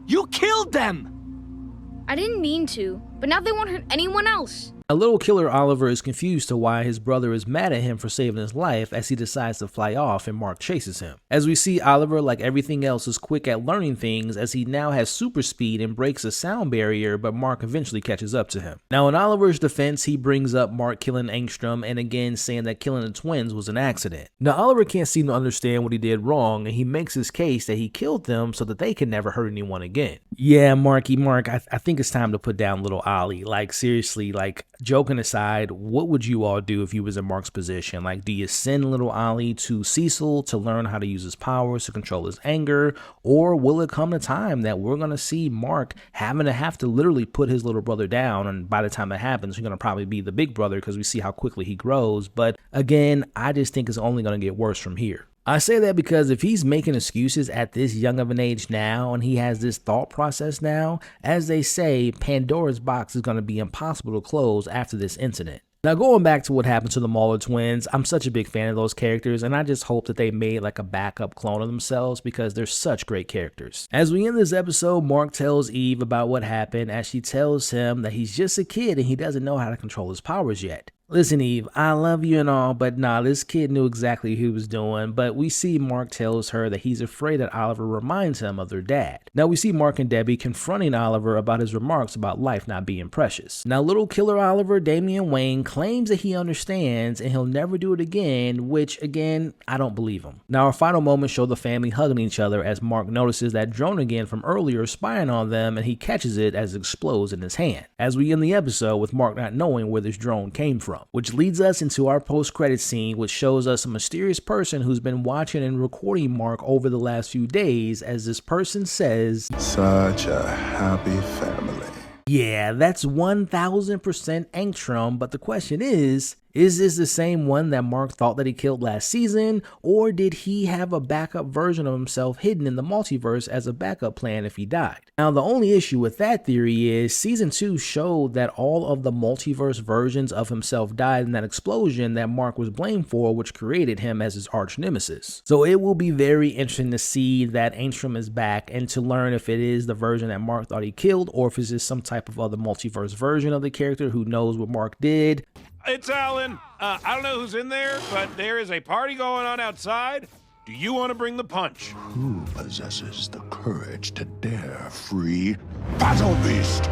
You killed them! I didn't mean to, but now they won't hurt anyone else. A little killer Oliver is confused to why his brother is mad at him for saving his life as he decides to fly off and Mark chases him. As we see, Oliver, like everything else, is quick at learning things as he now has super speed and breaks a sound barrier, but Mark eventually catches up to him. Now in Oliver's defense, he brings up Mark killing Angstrom and again saying that killing the twins was an accident. Now Oliver can't seem to understand what he did wrong and he makes his case that he killed them so that they can never hurt anyone again. Yeah, Mark, I think it's time to put down little Ollie. Like seriously, like joking aside, what would you all do if you was in Mark's position? Like, do you send little Ollie to Cecil to learn how to use his powers to control his anger? Or will it come a time that we're going to see Mark having to have to literally put his little brother down? And by the time it happens, he's going to probably be the big brother because we see how quickly he grows. But again, I just think it's only going to get worse from here. I say that because if he's making excuses at this young of an age now and he has this thought process now, as they say, Pandora's box is going to be impossible to close after this incident. Now, going back to what happened to the Mauler twins, I'm such a big fan of those characters, and I just hope that they made like a backup clone of themselves because they're such great characters. As we end this episode, Mark tells Eve about what happened as she tells him that he's just a kid and he doesn't know how to control his powers yet. Listen, Eve, I love you and all, but nah, this kid knew exactly what he was doing. But we see Mark tells her that he's afraid that Oliver reminds him of their dad. Now we see Mark and Debbie confronting Oliver about his remarks about life not being precious. Now little killer Oliver, Damian Wayne, claims that he understands and he'll never do it again, which again, I don't believe him. Now our final moments show the family hugging each other as Mark notices that drone again from earlier spying on them and he catches it as it explodes in his hand. As we end the episode with Mark not knowing where this drone came from. Which leads us into our post-credit scene, which shows us a mysterious person who's been watching and recording Mark over the last few days, as this person says, "Such a happy family." Yeah, that's 1000% Angstrom, but the question is this the same one that Mark thought that he killed last season, or did he have a backup version of himself hidden in the multiverse as a backup plan if he died? Now, the only issue with that theory is season 2 showed that all of the multiverse versions of himself died in that explosion that Mark was blamed for, which created him as his arch nemesis. So it will be very interesting to see that Angstrom is back and to learn if it is the version that Mark thought he killed, or if it's just some type of other multiverse version of the character who knows what Mark did. It's Alan. I don't know who's in there, but there is a party going on outside. Do you want to bring the punch? Who possesses the courage to dare free Battle Beast?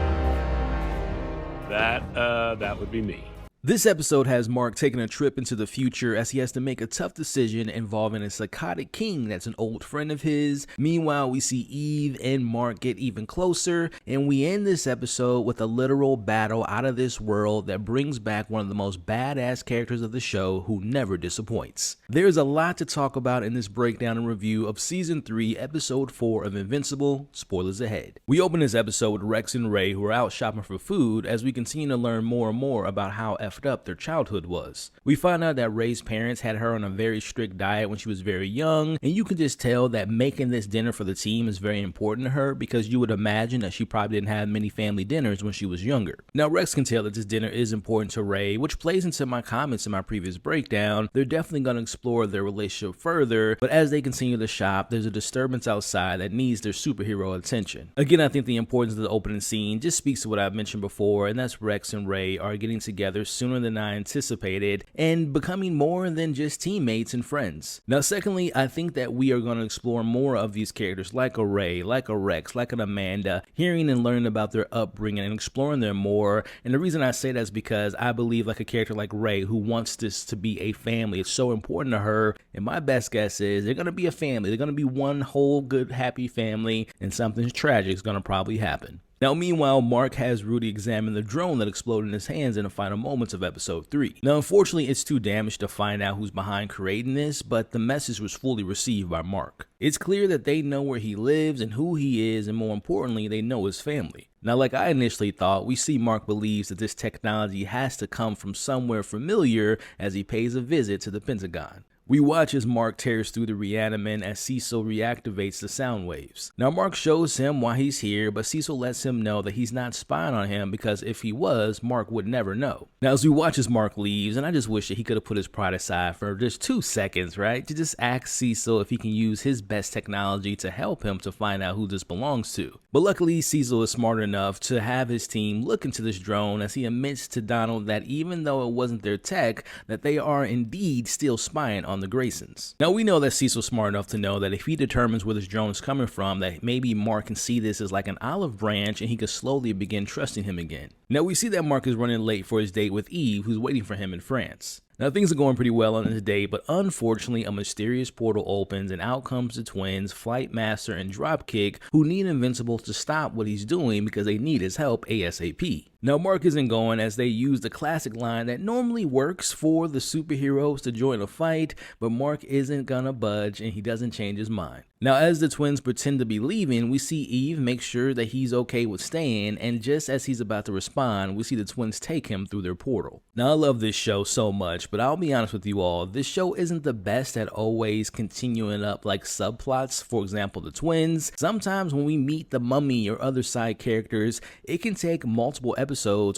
That would be me. This episode has Mark taking a trip into the future as he has to make a tough decision involving a psychotic king that's an old friend of his. Meanwhile, we see Eve and Mark get even closer, and we end this episode with a literal battle out of this world that brings back one of the most badass characters of the show who never disappoints. There's a lot to talk about in this breakdown and review of Season 3, Episode 4 of Invincible. Spoilers ahead. We open this episode with Rex and Ray, who are out shopping for food, as we continue to learn more and more about how up their childhood was. We find out that Ray's parents had her on a very strict diet when she was very young, and you can just tell that making this dinner for the team is very important to her, because you would imagine that she probably didn't have many family dinners when she was younger. Now Rex can tell that this dinner is important to Ray, which plays into my comments in my previous breakdown. They're definitely going to explore their relationship further, but as they continue to shop, there's a disturbance outside that needs their superhero attention. Again, I think the importance of the opening scene just speaks to what I've mentioned before, and that's Rex and Ray are getting together sooner than I anticipated and becoming more than just teammates and friends. Now secondly, I think that we are going to explore more of these characters like a Ray, like a Rex, like an Amanda, hearing and learning about their upbringing and exploring them more. And the reason I say that is because I believe like a character like Ray, who wants this to be a family, it's so important to her, and my best guess is they're going to be a family. They're going to be one whole good happy family, and something tragic is going to probably happen. Now, meanwhile, Mark has Rudy examine the drone that exploded in his hands in the final moments of episode 3. Now, unfortunately, it's too damaged to find out who's behind creating this, but the message was fully received by Mark. It's clear that they know where he lives and who he is, and more importantly, they know his family. Now, like I initially thought, we see Mark believes that this technology has to come from somewhere familiar as he pays a visit to the Pentagon. We watch as Mark tears through the reanimant as Cecil reactivates the sound waves. Now Mark shows him why he's here, but Cecil lets him know that he's not spying on him, because if he was, Mark would never know. Now as we watch as Mark leaves, and I just wish that he could have put his pride aside for just 2 seconds, right? To just ask Cecil if he can use his best technology to help him to find out who this belongs to. But luckily Cecil is smart enough to have his team look into this drone, as he admits to Donald that even though it wasn't their tech, that they are indeed still spying on the Graysons. Now we know that Cecil's smart enough to know that if he determines where this drone is coming from, that maybe Mark can see this as like an olive branch and he could slowly begin trusting him again. Now we see that Mark is running late for his date with Eve, who's waiting for him in France. Now things are going pretty well on this day, but unfortunately a mysterious portal opens and out comes the twins, Flight Master and Dropkick, who need Invincible to stop what he's doing because they need his help ASAP. Now Mark isn't going, as they use the classic line that normally works for the superheroes to join a fight, but Mark isn't gonna budge and he doesn't change his mind. Now as the twins pretend to be leaving, we see Eve make sure that he's okay with staying, and just as he's about to respond, we see the twins take him through their portal. Now I love this show so much, but I'll be honest with you all, this show isn't the best at always continuing up like subplots. For example, the twins. Sometimes when we meet the mummy or other side characters, it can take multiple episodes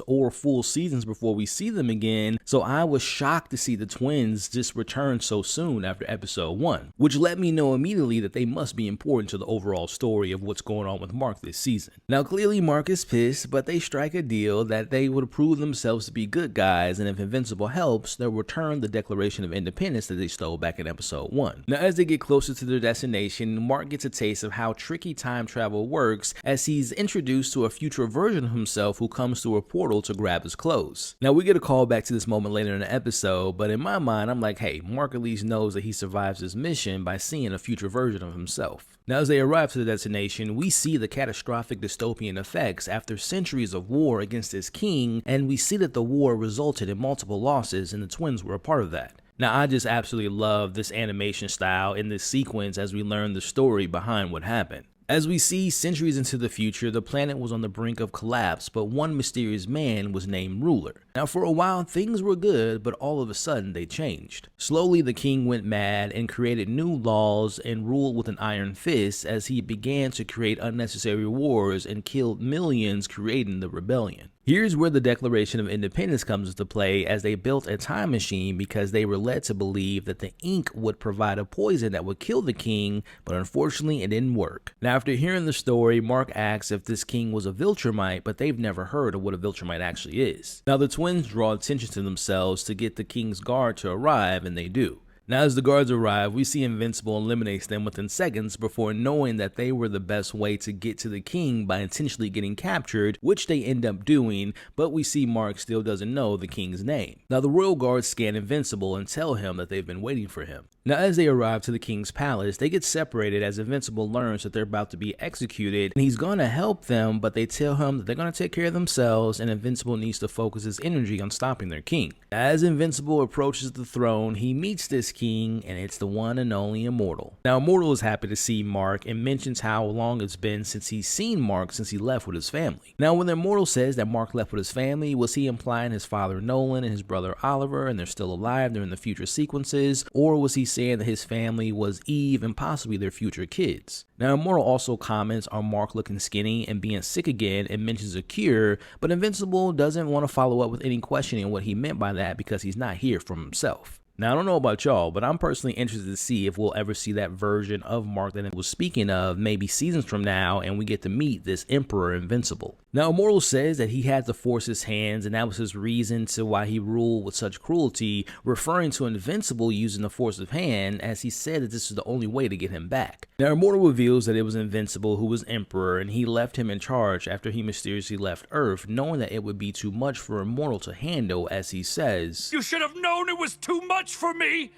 or full seasons before we see them again, so I was shocked to see the twins just return so soon after episode 1, which let me know immediately that they must be important to the overall story of what's going on with Mark this season. Now clearly Mark is pissed, but they strike a deal that they would prove themselves to be good guys, and if Invincible helps, they'll return the Declaration of Independence that they stole back in episode 1. Now as they get closer to their destination, Mark gets a taste of how tricky time travel works, as he's introduced to a future version of himself who comes through a portal to grab his clothes. Now we get a call back to this moment later in the episode, but in my mind I'm like, hey, Mark at least knows that he survives his mission by seeing a future version of himself. Now as they arrive to the destination, we see the catastrophic dystopian effects after centuries of war against his king, and we see that the war resulted in multiple losses and the twins were a part of that. Now I just absolutely love this animation style in this sequence as we learn the story behind what happened. As we see centuries into the future, the planet was on the brink of collapse, but one mysterious man was named ruler. Now for a while things were good, but all of a sudden they changed. Slowly the king went mad and created new laws and ruled with an iron fist as he began to create unnecessary wars and killed millions, creating the rebellion. Here's where the Declaration of Independence comes into play, as they built a time machine because they were led to believe that the ink would provide a poison that would kill the king, but unfortunately it didn't work. Now after hearing the story, Mark asks if this king was a Viltrumite, but they've never heard of what a Viltrumite actually is. Now the twins draw attention to themselves to get the king's guard to arrive, and they do. Now as the guards arrive, we see Invincible eliminates them within seconds before knowing that they were the best way to get to the king by intentionally getting captured, which they end up doing, but we see Mark still doesn't know the king's name. Now the royal guards scan Invincible and tell him that they've been waiting for him. Now as they arrive to the king's palace, they get separated as Invincible learns that they're about to be executed, and he's gonna help them, but they tell him that they're gonna take care of themselves and Invincible needs to focus his energy on stopping their king. As Invincible approaches the throne, he meets this king, and it's the one and only Immortal. Now Immortal is happy to see Mark and mentions how long it's been since he's seen Mark since he left with his family. Now when the Immortal says that Mark left with his family, was he implying his father Nolan and his brother Oliver and they're still alive during the future sequences, or was he saying that his family was Eve and possibly their future kids? Now Immortal also comments on Mark looking skinny and being sick again and mentions a cure, but Invincible doesn't want to follow up with any questioning what he meant by that because he's not here from himself. Now, I don't know about y'all, but I'm personally interested to see if we'll ever see that version of Mark that it was speaking of maybe seasons from now, and we get to meet this Emperor Invincible. Now, Immortal says that he had to force his hands, and that was his reason to why he ruled with such cruelty, referring to Invincible using the force of hand, as he said that this is the only way to get him back. Now, Immortal reveals that it was Invincible who was Emperor, and he left him in charge after he mysteriously left Earth, knowing that it would be too much for Immortal to handle, as he says, "You should have known it was too much for me,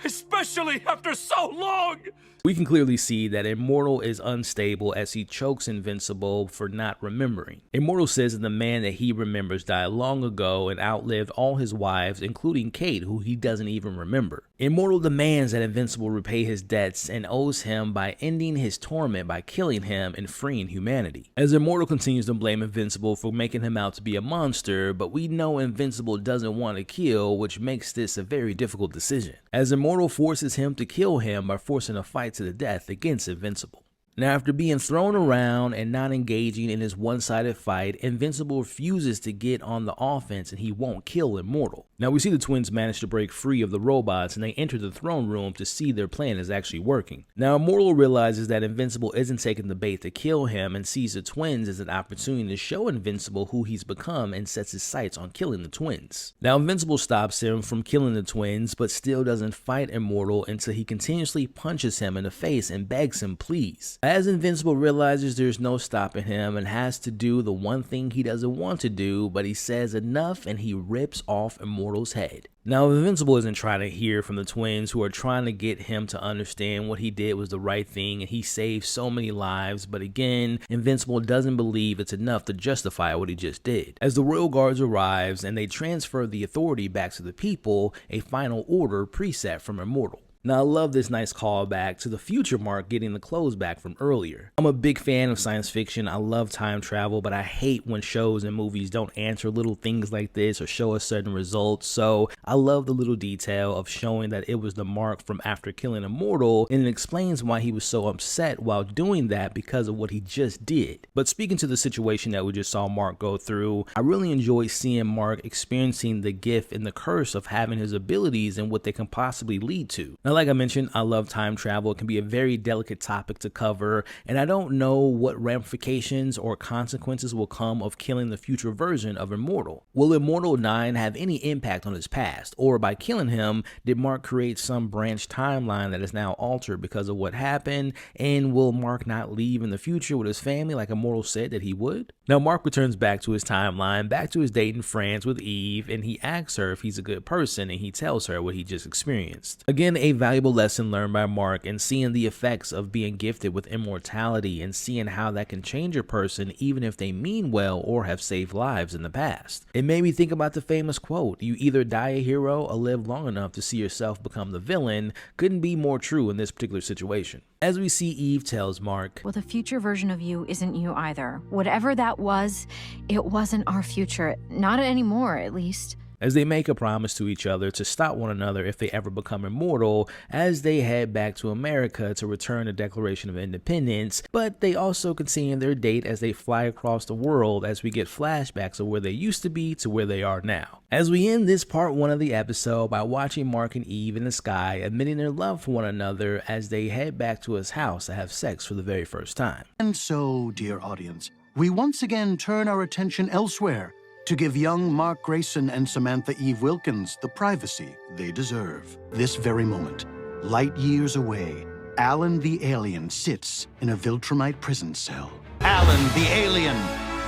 especially after so long." We can clearly see that Immortal is unstable as he chokes Invincible for not remembering. Immortal says that the man that he remembers died long ago and outlived all his wives, including Kate, who he doesn't even remember. Immortal demands that Invincible repay his debts and owes him by ending his torment by killing him and freeing humanity. As Immortal continues to blame Invincible for making him out to be a monster, but we know Invincible doesn't want to kill, which makes this a very difficult decision, as Immortal forces him to kill him by forcing a fight to the death against Invincible. Now, after being thrown around and not engaging in his one-sided fight, Invincible refuses to get on the offense and he won't kill Immortal. Now, we see the twins manage to break free of the robots and they enter the throne room to see their plan is actually working. Now, Immortal realizes that Invincible isn't taking the bait to kill him and sees the twins as an opportunity to show Invincible who he's become and sets his sights on killing the twins. Now, Invincible stops him from killing the twins, but still doesn't fight Immortal until he continuously punches him in the face and begs him please. as Invincible realizes there's no stopping him and has to do the one thing he doesn't want to do, but he says enough and he rips off Immortal's head. Now, Invincible isn't trying to hear from the twins, who are trying to get him to understand what he did was the right thing and he saved so many lives, but again, Invincible doesn't believe it's enough to justify what he just did. As the royal guards arrives and they transfer the authority back to the people, a final order preset from Immortal. Now, I love this nice callback to the future Mark getting the clothes back from earlier. I'm a big fan of science fiction. I love time travel, but I hate when shows and movies don't answer little things like this or show us certain results. So I love the little detail of showing that it was the Mark from after killing Immortal, and it explains why he was so upset while doing that because of what he just did. But speaking to the situation that we just saw Mark go through, I really enjoyed seeing Mark experiencing the gift and the curse of having his abilities and what they can possibly lead to. Now, like I mentioned, I love time travel. It can be a very delicate topic to cover, and I don't know what ramifications or consequences will come of killing the future version of Immortal. Will Immortal 9 have any impact on his past, or by killing him, did Mark create some branch timeline that is now altered because of what happened, and will Mark not leave in the future with his family like Immortal said that he would? Now, Mark returns back to his timeline, back to his date in France with Eve, and he asks her if he's a good person, and he tells her what he just experienced. Again, a valuable lesson learned by Mark, and seeing the effects of being gifted with immortality and seeing how that can change a person even if they mean well or have saved lives in the past. It made me think about the famous quote, "You either die a hero or live long enough to see yourself become the villain." Couldn't be more true in this particular situation. As we see, Eve tells Mark, "Well, the future version of you isn't you either. Whatever that was, it wasn't our future. Not anymore, at least." As they make a promise to each other to stop one another if they ever become immortal, as they head back to America to return the Declaration of Independence, but they also continue their date as they fly across the world as we get flashbacks of where they used to be to where they are now. As we end this part 1 of the episode by watching Mark and Eve in the sky admitting their love for one another as they head back to his house to have sex for the very first time. And so, dear audience, we once again turn our attention elsewhere to give young Mark Grayson and Samantha Eve Wilkins the privacy they deserve. This very moment, light years away, Alan the alien sits in a Viltrumite prison cell. Alan the alien,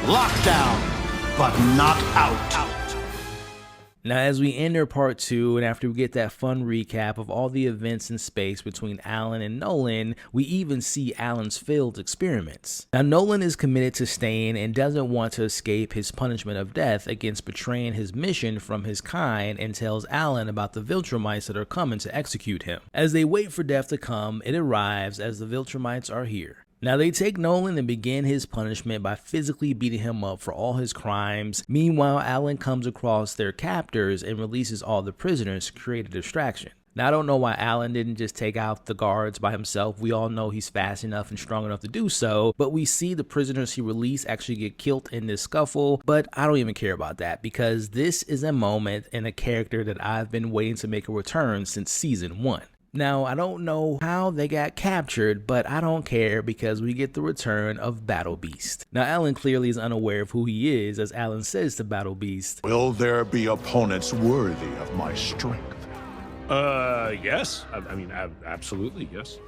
locked down, but not out. Now, as we enter part 2, and after we get that fun recap of all the events in space between Alan and Nolan, we even see Alan's failed experiments. Now, Nolan is committed to staying and doesn't want to escape his punishment of death against betraying his mission from his kind, and tells Alan about the Viltrumites that are coming to execute him. As they wait for death to come, it arrives as the Viltrumites are here. Now, they take Nolan and begin his punishment by physically beating him up for all his crimes. Meanwhile, Alan comes across their captors and releases all the prisoners to create a distraction. Now, I don't know why Alan didn't just take out the guards by himself. We all know he's fast enough and strong enough to do so, but we see the prisoners he released actually get killed in this scuffle, but I don't even care about that because this is a moment and a character that I've been waiting to make a return since season 1. Now, I don't know how they got captured, but I don't care because we get the return of Battle Beast. Now, Alan clearly is unaware of who he is, as Alan says to Battle Beast, "Will there be opponents worthy of my strength?" Yes. I mean, absolutely, yes.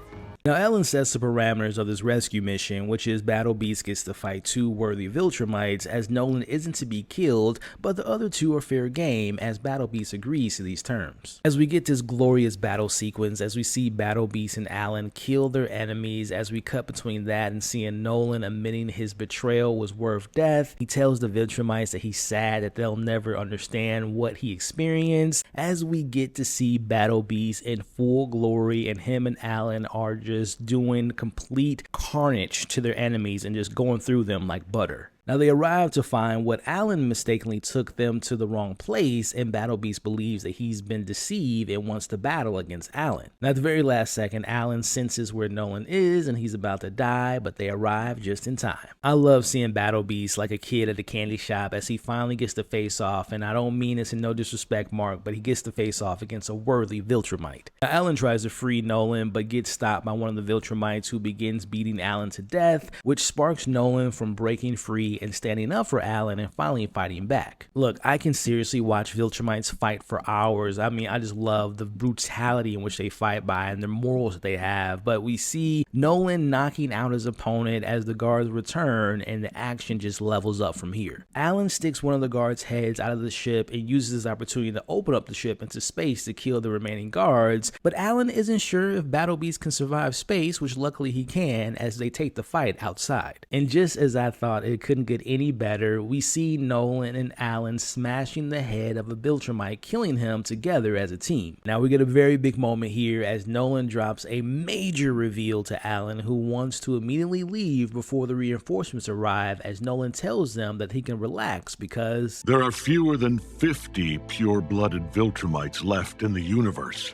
Now, Alan sets the parameters of this rescue mission, which is Battle Beast gets to fight 2 worthy Viltrumites, as Nolan isn't to be killed, but the other 2 are fair game, as Battle Beast agrees to these terms. As we get this glorious battle sequence, as we see Battle Beast and Alan kill their enemies, as we cut between that and seeing Nolan admitting his betrayal was worth death, he tells the Viltrumites that he's sad that they'll never understand what he experienced, as we get to see Battle Beast in full glory, and him and Alan are just doing complete carnage to their enemies and just going through them like butter. Now, they arrive to find what Alan mistakenly took them to the wrong place, and Battle Beast believes that he's been deceived and wants to battle against Alan. Now, at the very last second, Alan senses where Nolan is and he's about to die, but they arrive just in time. I love seeing Battle Beast like a kid at the candy shop as he finally gets to face off, and I don't mean this in no disrespect, Mark, but he gets to face off against a worthy Viltrumite. Now, Alan tries to free Nolan, but gets stopped by one of the Viltrumites, who begins beating Alan to death, which sparks Nolan from breaking free reality and standing up for Alan and finally fighting back. Look, I can seriously watch Viltrumites fight for hours. I mean, I just love the brutality in which they fight by and the morals that they have, but we see Nolan knocking out his opponent as the guards return, and the action just levels up from here. Alan sticks one of the guards' heads out of the ship and uses this opportunity to open up the ship into space to kill the remaining guards, but Alan isn't sure if Battle Beast can survive space, which luckily he can as they take the fight outside. And just as I thought it couldn't get any better, we see Nolan and Alan smashing the head of a Viltrumite, killing him together as a team. Now we get a very big moment here as Nolan drops a major reveal to Alan, who wants to immediately leave before the reinforcements arrive, as Nolan tells them that he can relax because there are fewer than 50 pure-blooded Viltrumites left in the universe.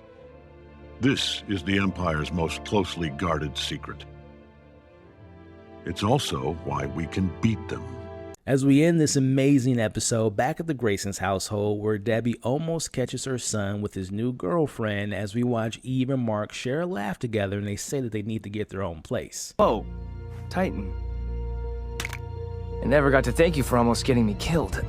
This is the Empire's most closely guarded secret. It's also why we can beat them. As we end this amazing episode back at the Grayson's household, where Debbie almost catches her son with his new girlfriend, as we watch Eve and Mark share a laugh together, and they say that they need to get their own place. Whoa, Titan. I never got to thank you for almost getting me killed.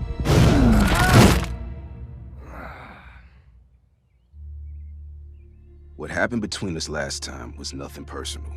What happened between us last time was nothing personal.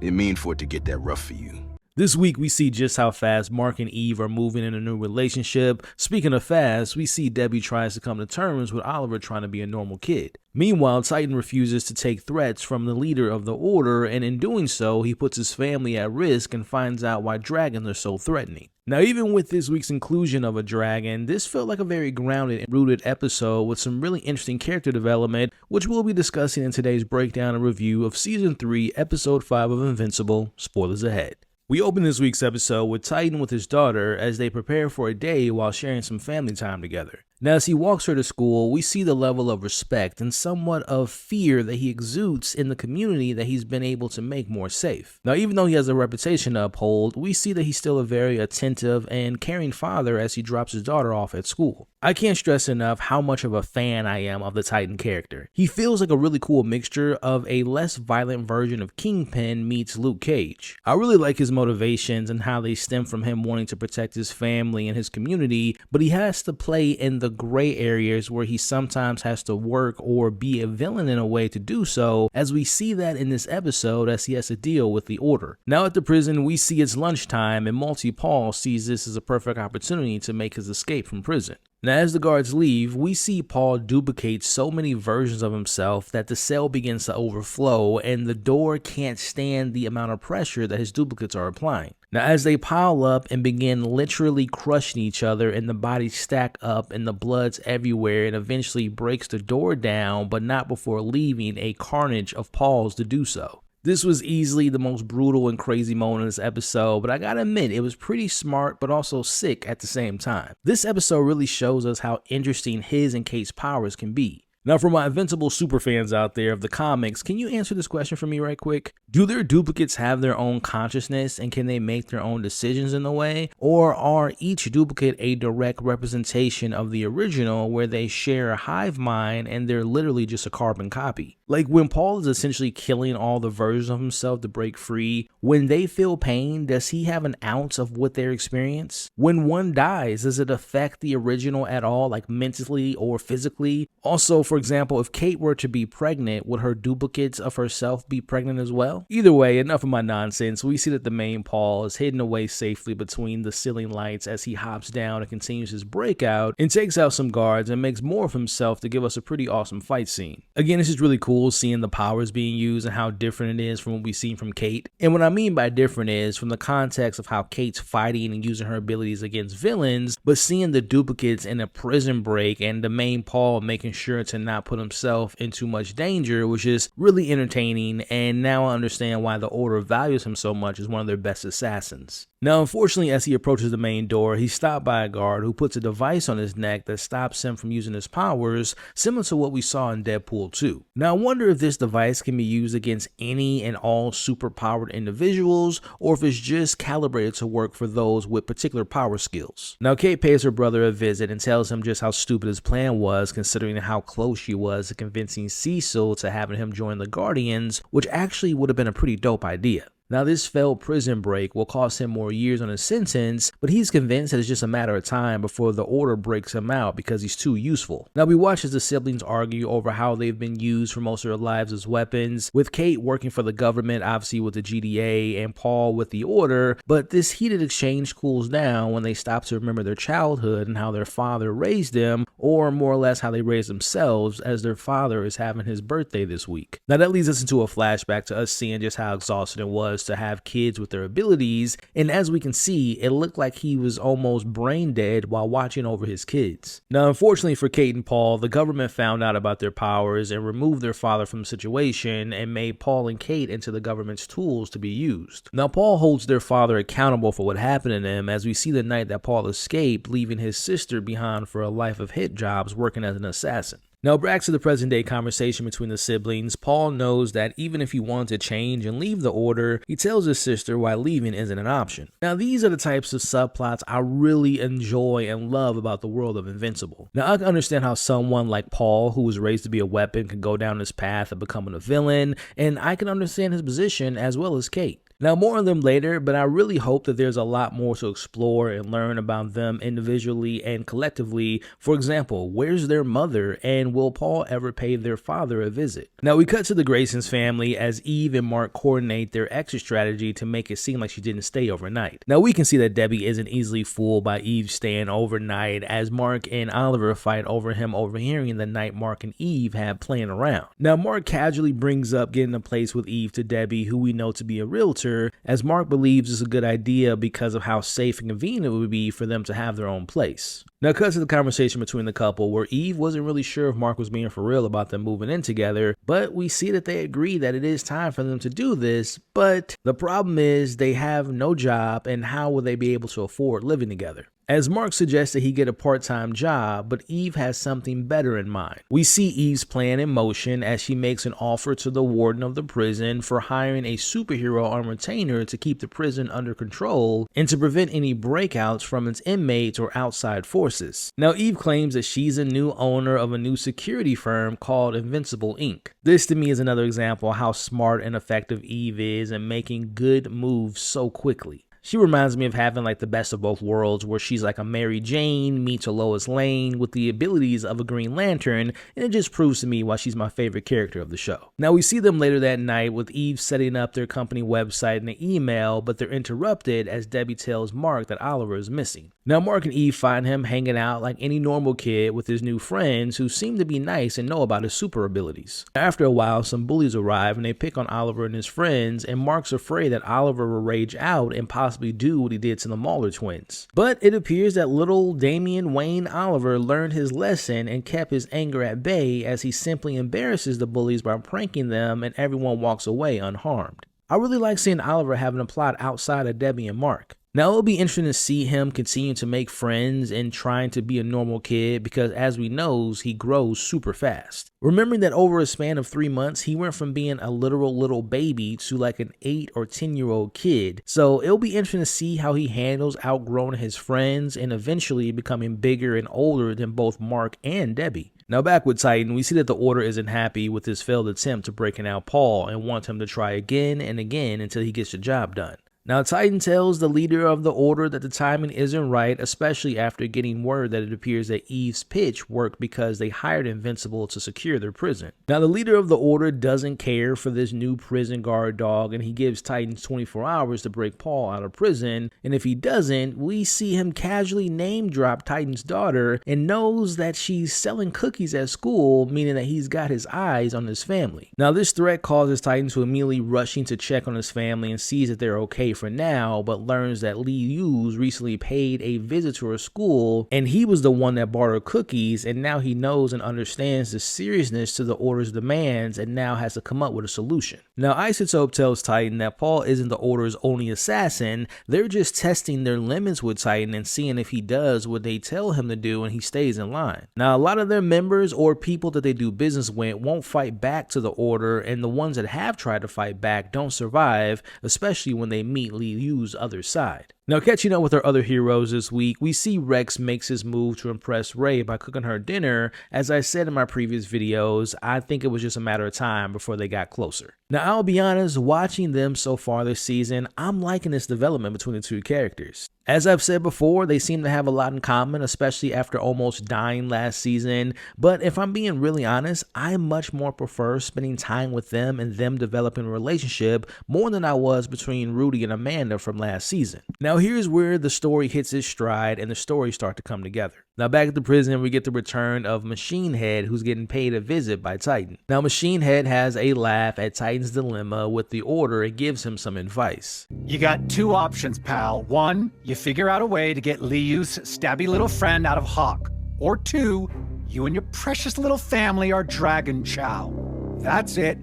Didn't mean for it to get that rough for you. This week, we see just how fast Mark and Eve are moving in a new relationship. Speaking of fast, we see Debbie tries to come to terms with Oliver trying to be a normal kid. Meanwhile, Titan refuses to take threats from the leader of the Order, and in doing so, he puts his family at risk and finds out why dragons are so threatening. Now, even with this week's inclusion of a dragon, this felt like a very grounded and rooted episode with some really interesting character development, which we'll be discussing in today's breakdown and review of Season 3, Episode 5 of Invincible. Spoilers ahead. We open this week's episode with Titan with his daughter as they prepare for a day while sharing some family time together. Now, as he walks her to school, we see the level of respect and somewhat of fear that he exudes in the community that he's been able to make more safe. Now, even though he has a reputation to uphold, we see that he's still a very attentive and caring father as he drops his daughter off at school. I can't stress enough how much of a fan I am of the Titan character. He feels like a really cool mixture of a less violent version of Kingpin meets Luke Cage. I really like his motivations and how they stem from him wanting to protect his family and his community, but he has to play in the gray areas where he sometimes has to work or be a villain in a way to do so, as we see that in this episode as he has to deal with the Order. Now at the prison, we see it's lunchtime, and Multi Paul sees this as a perfect opportunity to make his escape from prison. Now, as the guards leave, we see Paul duplicate so many versions of himself that the cell begins to overflow and the door can't stand the amount of pressure that his duplicates are applying. Now, as they pile up and begin literally crushing each other and the bodies stack up and the blood's everywhere, and eventually breaks the door down, but not before leaving a carnage of Paul's to do so. This was easily the most brutal and crazy moment in this episode, but I gotta admit, it was pretty smart but also sick at the same time. This episode really shows us how interesting his and Kate's powers can be. Now, for my Invincible superfans out there of the comics, can you answer this question for me right quick? Do their duplicates have their own consciousness and can they make their own decisions in a way? Or are each duplicate a direct representation of the original where they share a hive mind and they're literally just a carbon copy? Like when Paul is essentially killing all the versions of himself to break free, when they feel pain, does he have an ounce of what they experience? When one dies, does it affect the original at all, like mentally or physically? Also, for example, if Kate were to be pregnant, would her duplicates of herself be pregnant as well? Either way, enough of my nonsense. We see that the main Paul is hidden away safely between the ceiling lights as he hops down and continues his breakout and takes out some guards and makes more of himself to give us a pretty awesome fight scene. Again, this is really cool seeing the powers being used and how different it is from what we've seen from Kate. And what I mean by different is from the context of how Kate's fighting and using her abilities against villains, but seeing the duplicates in a prison break and the main Paul making sure to not put himself in too much danger, which is really entertaining, and now I understand why the Order values him so much as one of their best assassins. Now, unfortunately, as he approaches the main door, he's stopped by a guard who puts a device on his neck that stops him from using his powers, similar to what we saw in Deadpool 2. Now, I wonder if this device can be used against any and all superpowered individuals, or if it's just calibrated to work for those with particular power skills. Now, Kate pays her brother a visit and tells him just how stupid his plan was, considering how close she was to convincing Cecil to having him join the Guardians, which actually would have been a pretty dope idea. Now, this failed prison break will cost him more years on his sentence, but he's convinced that it's just a matter of time before the order breaks him out because he's too useful. Now, we watch as the siblings argue over how they've been used for most of their lives as weapons, with Kate working for the government, obviously with the GDA, and Paul with the order, but this heated exchange cools down when they stop to remember their childhood and how their father raised them, or more or less how they raised themselves, as their father is having his birthday this week. Now, that leads us into a flashback to us seeing just how exhausting it was to have kids with their abilities, and as we can see, it looked like he was almost brain dead while watching over his kids. Now, unfortunately for Kate and Paul, the government found out about their powers and removed their father from the situation and made Paul and Kate into the government's tools to be used. Now, Paul holds their father accountable for what happened to them, as we see the night that Paul escaped, leaving his sister behind for a life of hit jobs working as an assassin. Now, back to the present day conversation between the siblings, Paul knows that even if he wants to change and leave the order, he tells his sister why leaving isn't an option. Now, these are the types of subplots I really enjoy and love about the world of Invincible. Now, I can understand how someone like Paul, who was raised to be a weapon, could go down this path of becoming a villain, and I can understand his position as well as Kate. Now, more on them later, but I really hope that there's a lot more to explore and learn about them individually and collectively. For example, where's their mother, and will Paul ever pay their father a visit? Now, we cut to the Graysons family as Eve and Mark coordinate their exit strategy to make it seem like she didn't stay overnight. Now, we can see that Debbie isn't easily fooled by Eve staying overnight, as Mark and Oliver fight over him overhearing the night Mark and Eve had playing around. Now, Mark casually brings up getting a place with Eve to Debbie, who we know to be a realtor, as Mark believes it's a good idea because of how safe and convenient it would be for them to have their own place. Now, cut to the conversation between the couple where Eve wasn't really sure if Mark was being for real about them moving in together, but we see that they agree that it is time for them to do this, but the problem is they have no job, and how will they be able to afford living together? As Mark suggests that he get a part-time job, but Eve has something better in mind. We see Eve's plan in motion as she makes an offer to the warden of the prison for hiring a superhero on retainer to keep the prison under control and to prevent any breakouts from its inmates or outside forces. Now, Eve claims that she's a new owner of a new security firm called Invincible Inc. This to me is another example of how smart and effective Eve is in making good moves so quickly. She reminds me of having like the best of both worlds, where she's like a Mary Jane meets a Lois Lane with the abilities of a Green Lantern, and it just proves to me why she's my favorite character of the show. Now, we see them later that night with Eve setting up their company website and an email, but they're interrupted as Debbie tells Mark that Oliver is missing. Now, Mark and Eve find him hanging out like any normal kid with his new friends who seem to be nice and know about his super abilities. After a while, some bullies arrive and they pick on Oliver and his friends, and Mark's afraid that Oliver will rage out and possibly do what he did to the Mauler twins. But it appears that little Damian Wayne Oliver learned his lesson and kept his anger at bay as he simply embarrasses the bullies by pranking them, and everyone walks away unharmed. I really like seeing Oliver having a plot outside of Debbie and Mark. Now, it'll be interesting to see him continue to make friends and trying to be a normal kid because, as we know, he grows super fast. Remembering that over a span of 3 months, he went from being a literal little baby to like an 8 or 10-year-old kid. So it'll be interesting to see how he handles outgrowing his friends and eventually becoming bigger and older than both Mark and Debbie. Now, back with Titan, we see that the Order isn't happy with his failed attempt to breaking out Paul and want him to try again and again until he gets the job done. Now, Titan tells the leader of the Order that the timing isn't right, especially after getting word that it appears that Eve's pitch worked because they hired Invincible to secure their prison. Now, the leader of the Order doesn't care for this new prison guard dog, and he gives Titan 24 hours to break Paul out of prison, and if he doesn't, we see him casually name drop Titan's daughter and knows that she's selling cookies at school, meaning that he's got his eyes on his family. Now, this threat causes Titan to immediately rushing to check on his family and sees that they're okay for now, but learns that Lee Yu's recently paid a visit to her school and he was the one that bought her cookies, and now he knows and understands the seriousness to the Order's demands and now has to come up with a solution. Now, Isotope tells Titan that Paul isn't the Order's only assassin, they're just testing their limits with Titan and seeing if he does what they tell him to do and he stays in line. Now, a lot of their members or people that they do business with won't fight back to the Order, and the ones that have tried to fight back don't survive, especially when they meet Lee Yu's other side. Now, catching up with our other heroes this week, we see Rex makes his move to impress Ray by cooking her dinner. As I said in my previous videos, I think it was just a matter of time before they got closer. Now, I'll be honest, watching them so far this season, I'm liking this development between the two characters. As I've said before, they seem to have a lot in common, especially after almost dying last season, but if I'm being really honest, I much more prefer spending time with them and them developing a relationship more than I was between Rudy and Amanda from last season. Now here's where the story hits its stride and the stories start to come together. Now back at the prison, we get the return of Machine Head, who's getting paid a visit by Titan. Now Machine Head has a laugh at Titan's dilemma with the Order and gives him some advice. You got two options, pal. One, you figure out a way to get Liu's stabby little friend out of Hawk. Or two, you and your precious little family are Dragon Chow. That's it.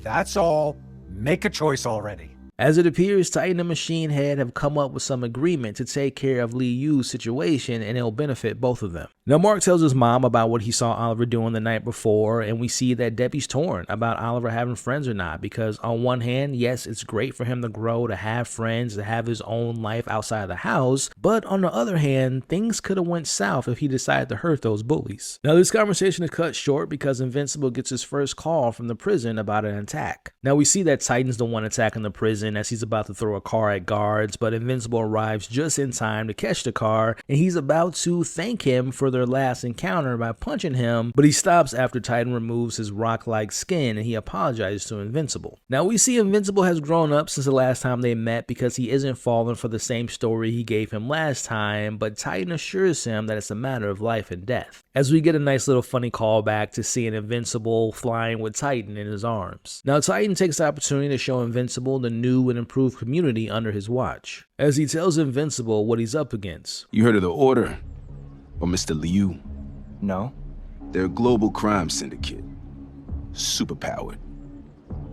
That's all. Make a choice already. As it appears, Titan and Machine Head have come up with some agreement to take care of Liu's situation, and it'll benefit both of them. Now Mark tells his mom about what he saw Oliver doing the night before, and we see that Debbie's torn about Oliver having friends or not, because on one hand, yes, it's great for him to grow, to have friends, to have his own life outside of the house, but on the other hand, things could have went south if he decided to hurt those bullies. Now this conversation is cut short because Invincible gets his first call from the prison about an attack. Now we see that Titan's the one attacking the prison as he's about to throw a car at guards, but Invincible arrives just in time to catch the car, and he's about to thank him for their last encounter by punching him, but he stops after Titan removes his rock-like skin and he apologizes to Invincible. Now we see Invincible has grown up since the last time they met because he isn't falling for the same story he gave him last time, but Titan assures him that it's a matter of life and death. As we get a nice little funny callback to seeing Invincible flying with Titan in his arms. Now Titan takes the opportunity to show Invincible the new and improved community under his watch, as he tells Invincible what he's up against. You heard of the Order? Or Mr. Liu? No. They're a global crime syndicate. Superpowered.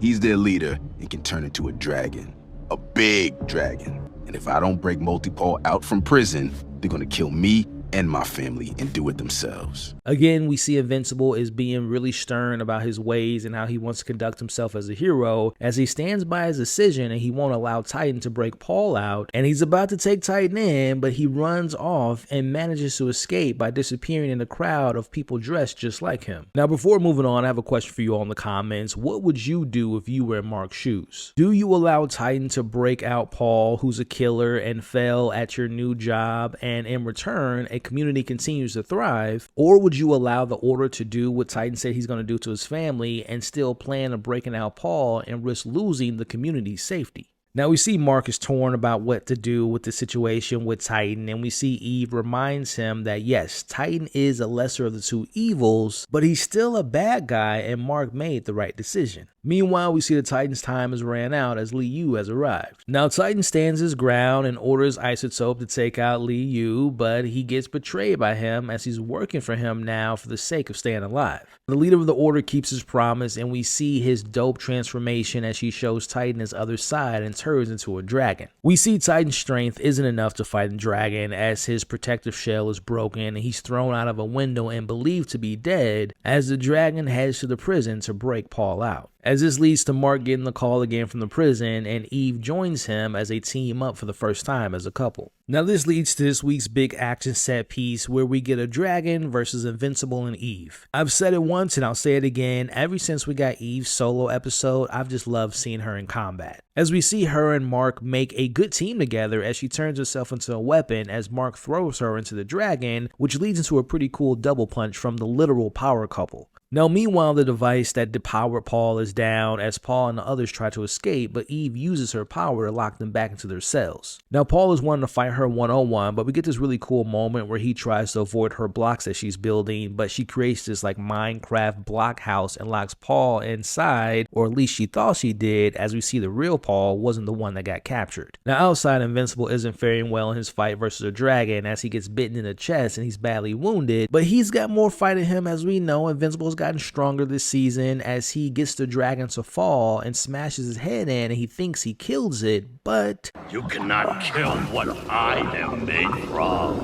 He's their leader and can turn into a dragon. A big dragon. And if I don't break Multipaw out from prison, they're gonna kill me and my family and do it themselves. Again, we see Invincible is being really stern about his ways and how he wants to conduct himself as a hero, as he stands by his decision and he won't allow Titan to break Paul out, and he's about to take Titan in, but he runs off and manages to escape by disappearing in a crowd of people dressed just like him. Now before moving on, I have a question for you all in the comments. What would you do if you were in Mark's shoes? Do you allow Titan to break out Paul, who's a killer and fell at your new job, and in return a community continues to thrive, or would you allow the Order to do what Titan said he's going to do to his family and still plan on breaking out Paul and risk losing the community's safety? Now we see Mark is torn about what to do with the situation with Titan, and we see Eve reminds him that yes, Titan is a lesser of the two evils, but he's still a bad guy and Mark made the right decision. Meanwhile, we see the Titan's time has ran out as Liu has arrived. Now Titan stands his ground and orders Isotope to take out Liu, but he gets betrayed by him as he's working for him now for the sake of staying alive. The leader of the Order keeps his promise, and we see his dope transformation as she shows Titan his other side and turns into a dragon. We see Titan's strength isn't enough to fight a dragon as his protective shell is broken and he's thrown out of a window and believed to be dead as the dragon heads to the prison to break Paul out. As this leads to Mark getting the call again from the prison, and Eve joins him as they team up for the first time as a couple. Now this leads to this week's big action set piece where we get a dragon versus Invincible and Eve. I've said it once and I'll say it again, ever since we got Eve's solo episode, I've just loved seeing her in combat. As we see her and Mark make a good team together as she turns herself into a weapon as Mark throws her into the dragon, which leads into a pretty cool double punch from the literal power couple. Now, meanwhile, the device that depowered Paul is down as Paul and the others try to escape, but Eve uses her power to lock them back into their cells. Now, Paul is wanting to fight her one-on-one, but we get this really cool moment where he tries to avoid her blocks that she's building, but she creates this like Minecraft block house and locks Paul inside, or at least she thought she did, as we see the real Paul wasn't the one that got captured. Now, outside, Invincible isn't faring well in his fight versus a dragon as he gets bitten in the chest and he's badly wounded, but he's got more fight in him. As we know, Invincible's gotten stronger this season as he gets the dragon to fall and smashes his head in and he thinks he kills it, but you cannot kill what I am made from.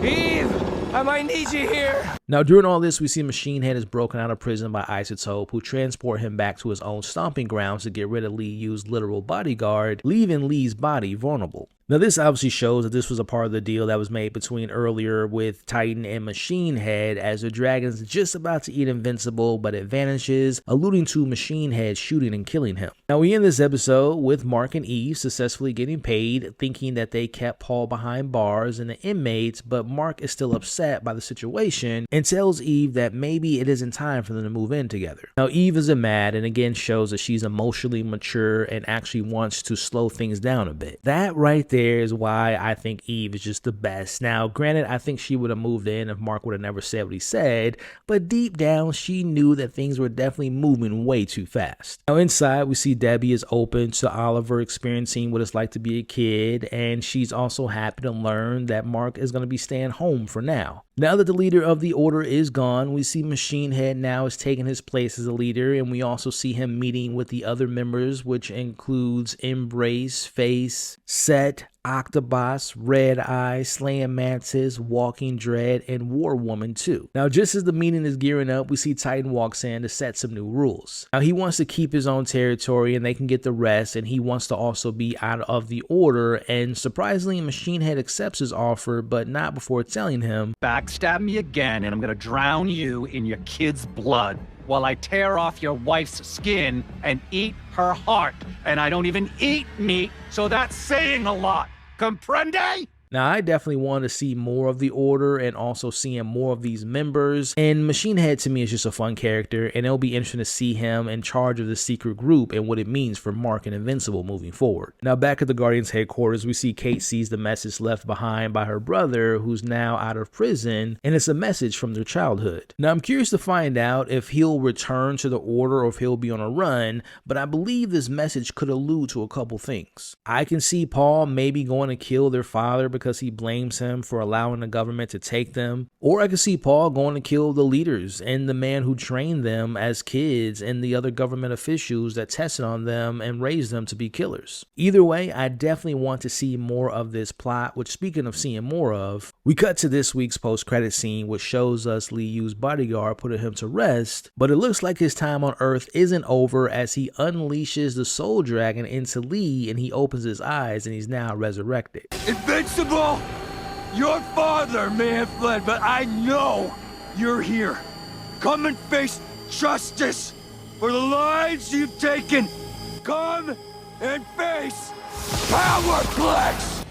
Eve, I might need you here. Now, during all this, we see Machine Head is broken out of prison by Isotope, who transport him back to his own stomping grounds to get rid of Lee Yu's literal bodyguard, leaving Lee's body vulnerable. Now, this obviously shows that this was a part of the deal that was made between earlier with Titan and Machine Head, as the Dragon's just about to eat Invincible, but it vanishes, alluding to Machine Head shooting and killing him. Now, we end this episode with Mark and Eve successfully getting paid, thinking that they kept Paul behind bars and the inmates, but Mark is still upset by the situation and tells Eve that maybe it isn't time for them to move in together. Now, Eve isn't mad and again shows that she's emotionally mature and actually wants to slow things down a bit. That right there is why I think Eve is just the best. Now, granted, I think she would have moved in if Mark would have never said what he said, but deep down, she knew that things were definitely moving way too fast. Now, inside, we see Debbie is open to Oliver experiencing what it's like to be a kid, and she's also happy to learn that Mark is going to be staying home for now. Now that the leader of the Order is gone, we see Machine Head now is taking his place as a leader, and we also see him meeting with the other members, which includes Embrace, Face, Set, Octobos, Red Eye, Slaying Mantis, Walking Dread, and War Woman 2. Now, just as the meeting is gearing up, we see Titan walks in to set some new rules. Now, he wants to keep his own territory and they can get the rest, and he wants to also be out of the Order, and surprisingly, Machine Head accepts his offer, but not before telling him, "Backstab me again, and I'm gonna drown you in your kid's blood while I tear off your wife's skin and eat her heart. And I don't even eat meat, so that's saying a lot. Comprende?" Now, I definitely want to see more of the Order and also seeing more of these members. And Machine Head to me is just a fun character, and it'll be interesting to see him in charge of the secret group and what it means for Mark and Invincible moving forward. Now, back at the Guardians headquarters, we see Kate sees the message left behind by her brother, who's now out of prison, and it's a message from their childhood. Now, I'm curious to find out if he'll return to the Order or if he'll be on a run, but I believe this message could allude to a couple things. I can see Paul maybe going to kill their father because he blames him for allowing the government to take them. Or I could see Paul going to kill the leaders and the man who trained them as kids and the other government officials that tested on them and raised them to be killers. Either way, I definitely want to see more of this plot, which, speaking of seeing more of, we cut to this week's post-credit scene, which shows us Lee Yu's bodyguard putting him to rest, but it looks like his time on Earth isn't over as he unleashes the Soul Dragon into Lee and he opens his eyes and he's now resurrected. Invincible! Your father may have fled, but I know you're here. Come and face justice for the lives you've taken. Come and face Powerplex!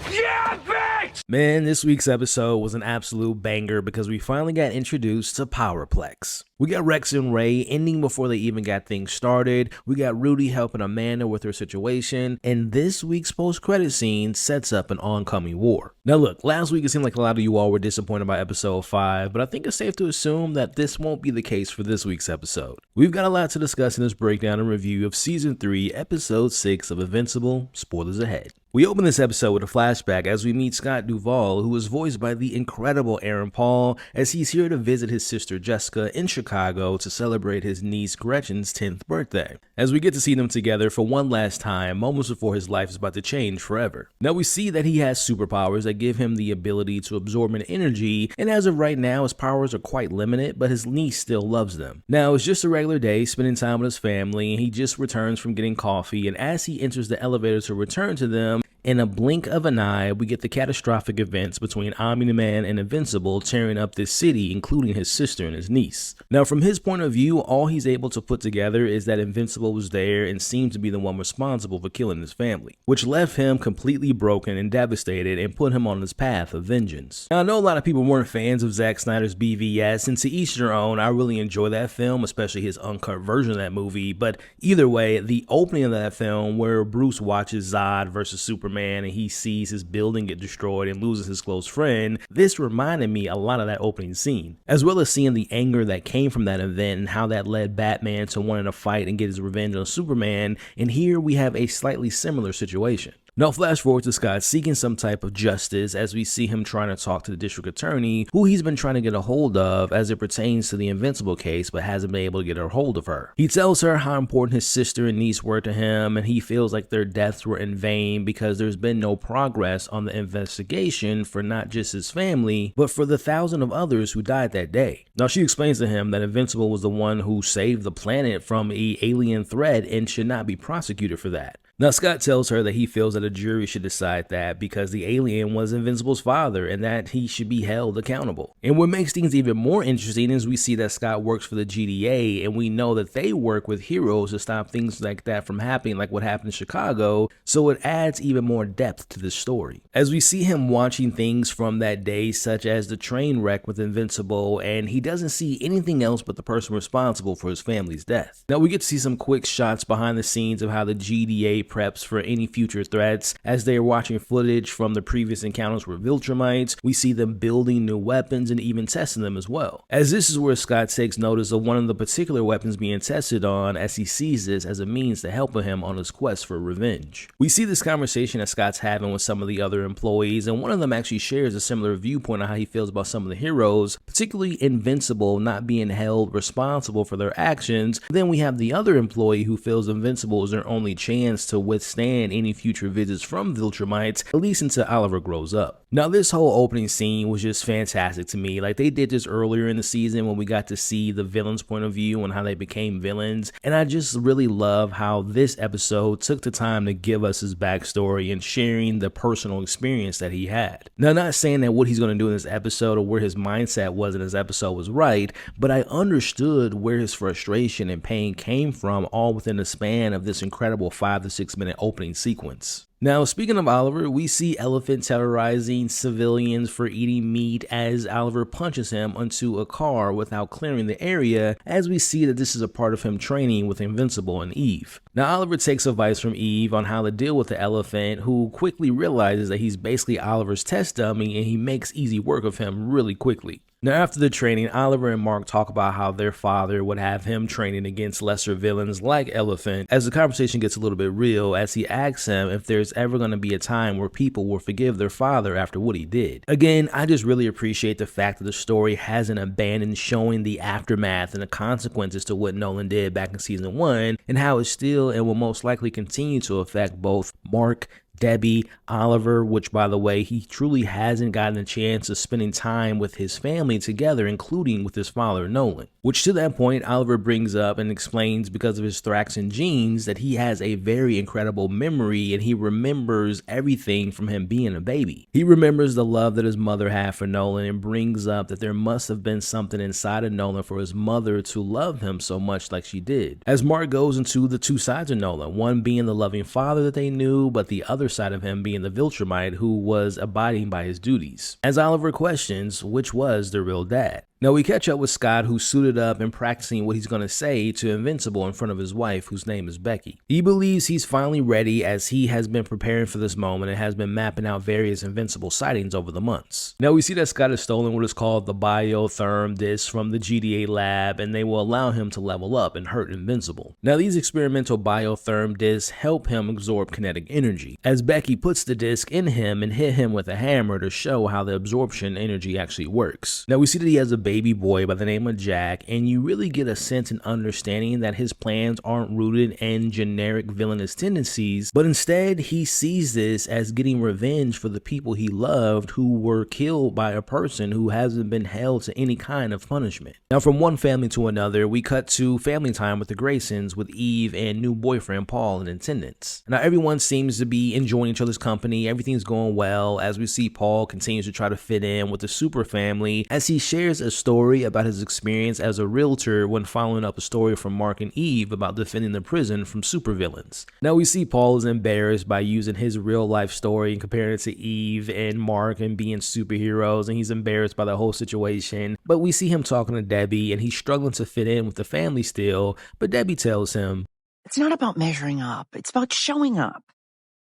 Yeah, bitch! Man, this week's episode was an absolute banger because we finally got introduced to Powerplex. We got Rex and Ray ending before they even got things started. We got Rudy helping Amanda with her situation. And this week's post-credit scene sets up an oncoming war. Now look, last week it seemed like a lot of you all were disappointed by episode 5, but I think it's safe to assume that this won't be the case for this week's episode. We've got a lot to discuss in this breakdown and review of Season 3, Episode 6 of Invincible. Spoilers ahead. We open this episode with a flashback as we meet Scott Duvall, who is voiced by the incredible Aaron Paul, as he's here to visit his sister Jessica in Chicago to celebrate his niece Gretchen's 10th birthday. As we get to see them together for one last time, moments before his life is about to change forever. Now we see that he has superpowers that give him the ability to absorb an energy, and as of right now his powers are quite limited, but his niece still loves them. Now it's just a regular day spending time with his family, and he just returns from getting coffee, and as he enters the elevator to return to them, in a blink of an eye, we get the catastrophic events between Omni-Man and Invincible tearing up this city, including his sister and his niece. Now, from his point of view, all he's able to put together is that Invincible was there and seemed to be the one responsible for killing his family, which left him completely broken and devastated and put him on his path of vengeance. Now, I know a lot of people weren't fans of Zack Snyder's BVS, and to each their own. I really enjoy that film, especially his uncut version of that movie, but either way, the opening of that film where Bruce watches Zod versus Superman and he sees his building get destroyed and loses his close friend, this reminded me a lot of that opening scene, as well as seeing the anger that came from that event and how that led Batman to wanting to fight and get his revenge on Superman, and here we have a slightly similar situation. Now flash forward to Scott seeking some type of justice as we see him trying to talk to the district attorney who he's been trying to get a hold of as it pertains to the Invincible case but hasn't been able to get a hold of her. He tells her how important his sister and niece were to him, and he feels like their deaths were in vain because there's been no progress on the investigation for not just his family but for the thousands of others who died that day. Now she explains to him that Invincible was the one who saved the planet from an alien threat and should not be prosecuted for that. Now Scott tells her that he feels that a jury should decide that because the alien was Invincible's father and that he should be held accountable. And what makes things even more interesting is we see that Scott works for the GDA, and we know that they work with heroes to stop things like that from happening, like what happened in Chicago, so it adds even more depth to the story. As we see him watching things from that day, such as the train wreck with Invincible, and he doesn't see anything else but the person responsible for his family's death. Now we get to see some quick shots behind the scenes of how the GDA preps for any future threats. As they are watching footage from the previous encounters with Viltrumites, we see them building new weapons and even testing them as well. As this is where Scott takes notice of one of the particular weapons being tested on, as he sees this as a means to help him on his quest for revenge. We see this conversation that Scott's having with some of the other employees, and one of them actually shares a similar viewpoint on how he feels about some of the heroes, particularly Invincible not being held responsible for their actions. Then we have the other employee who feels Invincible is their only chance to withstand any future visits from Viltrumites, at least until Oliver grows up. Now this whole opening scene was just fantastic to me. Like, they did this earlier in the season when we got to see the villain's point of view and how they became villains, and I just really love how this episode took the time to give us his backstory and sharing the personal experience that he had. Now, not saying that what he's going to do in this episode or where his mindset was in this episode was right, but I understood where his frustration and pain came from, all within the span of this incredible 5 to 6 minute opening sequence. Now, speaking of Oliver, we see Elephant terrorizing civilians for eating meat as Oliver punches him onto a car without clearing the area, as we see that this is a part of him training with Invincible and Eve. Now, Oliver takes advice from Eve on how to deal with the elephant, who quickly realizes that he's basically Oliver's test dummy, and he makes easy work of him really quickly. Now, after the training, Oliver and Mark talk about how their father would have him training against lesser villains like Elephant, as the conversation gets a little bit real, as he asks him if there's ever going to be a time where people will forgive their father after what he did. Again, I just really appreciate the fact that the story hasn't abandoned showing the aftermath and the consequences to what Nolan did back in season 1, and how it still and will most likely continue to affect both Mark, Debbie, Oliver, which by the way, he truly hasn't gotten a chance of spending time with his family together, including with his father, Nolan. Which to that point, Oliver brings up and explains because of his Thraxan genes that he has a very incredible memory and he remembers everything from him being a baby. He remembers the love that his mother had for Nolan and brings up that there must have been something inside of Nolan for his mother to love him so much like she did. As Mark goes into the two sides of Nolan, one being the loving father that they knew, but the other side of him being the Viltrumite who was abiding by his duties. As Oliver questions which was the real dad. Now we catch up with Scott, who's suited up and practicing what he's going to say to Invincible in front of his wife, whose name is Becky. He believes he's finally ready, as he has been preparing for this moment and has been mapping out various Invincible sightings over the months. Now we see that Scott has stolen what is called the biotherm disc from the GDA lab, and they will allow him to level up and hurt Invincible. Now these experimental biotherm discs help him absorb kinetic energy, as Becky puts the disc in him and hit him with a hammer to show how the absorption energy actually works. Now we see that he has a baby boy by the name of Jack, and you really get a sense and understanding that his plans aren't rooted in generic villainous tendencies, but instead he sees this as getting revenge for the people he loved who were killed by a person who hasn't been held to any kind of punishment. Now from one family to another, we cut to family time with the Graysons, with Eve and new boyfriend Paul in attendance. Now everyone seems to be enjoying each other's company, everything's going well, as we see Paul continues to try to fit in with the super family, as he shares a story about his experience as a realtor when following up a story from Mark and Eve about defending the prison from supervillains. Now we see Paul is embarrassed by using his real life story and comparing it to Eve and Mark and being superheroes, and he's embarrassed by the whole situation. But we see him talking to Debbie and he's struggling to fit in with the family still, but Debbie tells him, "It's not about measuring up, it's about showing up.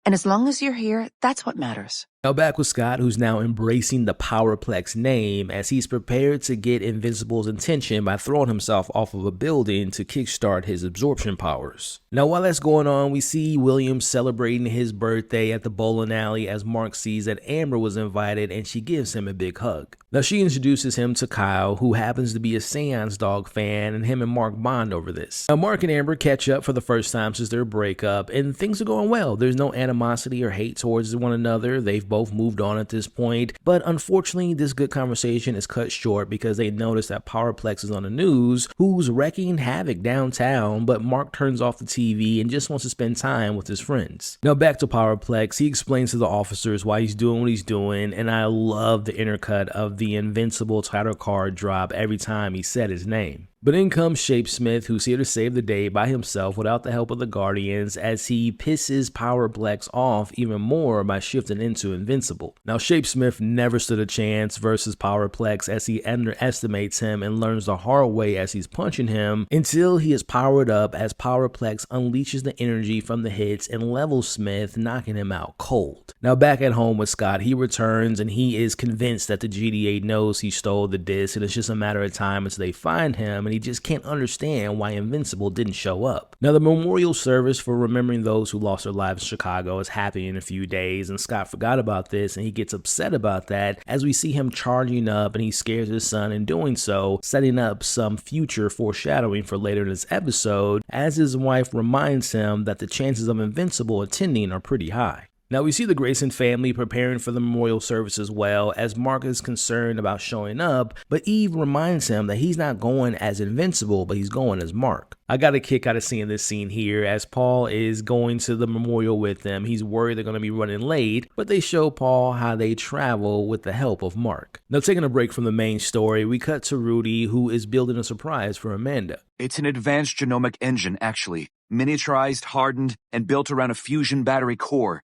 And as long as you're here, that's what matters." Now back with Scott, who's now embracing the Powerplex name as he's prepared to get Invincible's attention by throwing himself off of a building to kickstart his absorption powers. Now while that's going on, we see William celebrating his birthday at the bowling alley as Mark sees that Amber was invited and she gives him a big hug. Now she introduces him to Kyle, who happens to be a Seance Dog fan, and him and Mark bond over this. Now Mark and Amber catch up for the first time since their breakup, and things are going well. There's no animosity or hate towards one another. They've both moved on at this point, but unfortunately this good conversation is cut short because they notice that Powerplex is on the news, who's wrecking havoc downtown, but Mark turns off the TV and just wants to spend time with his friends. Now back to Powerplex, he explains to the officers why he's doing what he's doing, and I love the intercut of the Invincible title card drop every time he said his name. But in comes Shapesmith, who's here to save the day by himself without the help of the Guardians, as he pisses Powerplex off even more by shifting into Invincible. Now Shapesmith never stood a chance versus Powerplex, as he underestimates him and learns the hard way as he's punching him until he is powered up, as Powerplex unleashes the energy from the hits and levels Smith, knocking him out cold. Now back at home with Scott, he returns and he is convinced that the GDA knows he stole the disc, and it's just a matter of time until they find him, and he just can't understand why Invincible didn't show up. Now the memorial service for remembering those who lost their lives in Chicago is happening in a few days, and Scott forgot about this and he gets upset about that as we see him charging up, and he scares his son in doing so, setting up some future foreshadowing for later in this episode, as his wife reminds him that the chances of Invincible attending are pretty high. Now we see the Grayson family preparing for the memorial service as well, as Mark is concerned about showing up, but Eve reminds him that he's not going as Invincible, but he's going as Mark. I got a kick out of seeing this scene here, as Paul is going to the memorial with them. He's worried they're going to be running late, but they show Paul how they travel with the help of Mark. Now taking a break from the main story, we cut to Rudy, who is building a surprise for Amanda. It's an advanced genomic engine, actually, miniaturized, hardened, and built around a fusion battery core.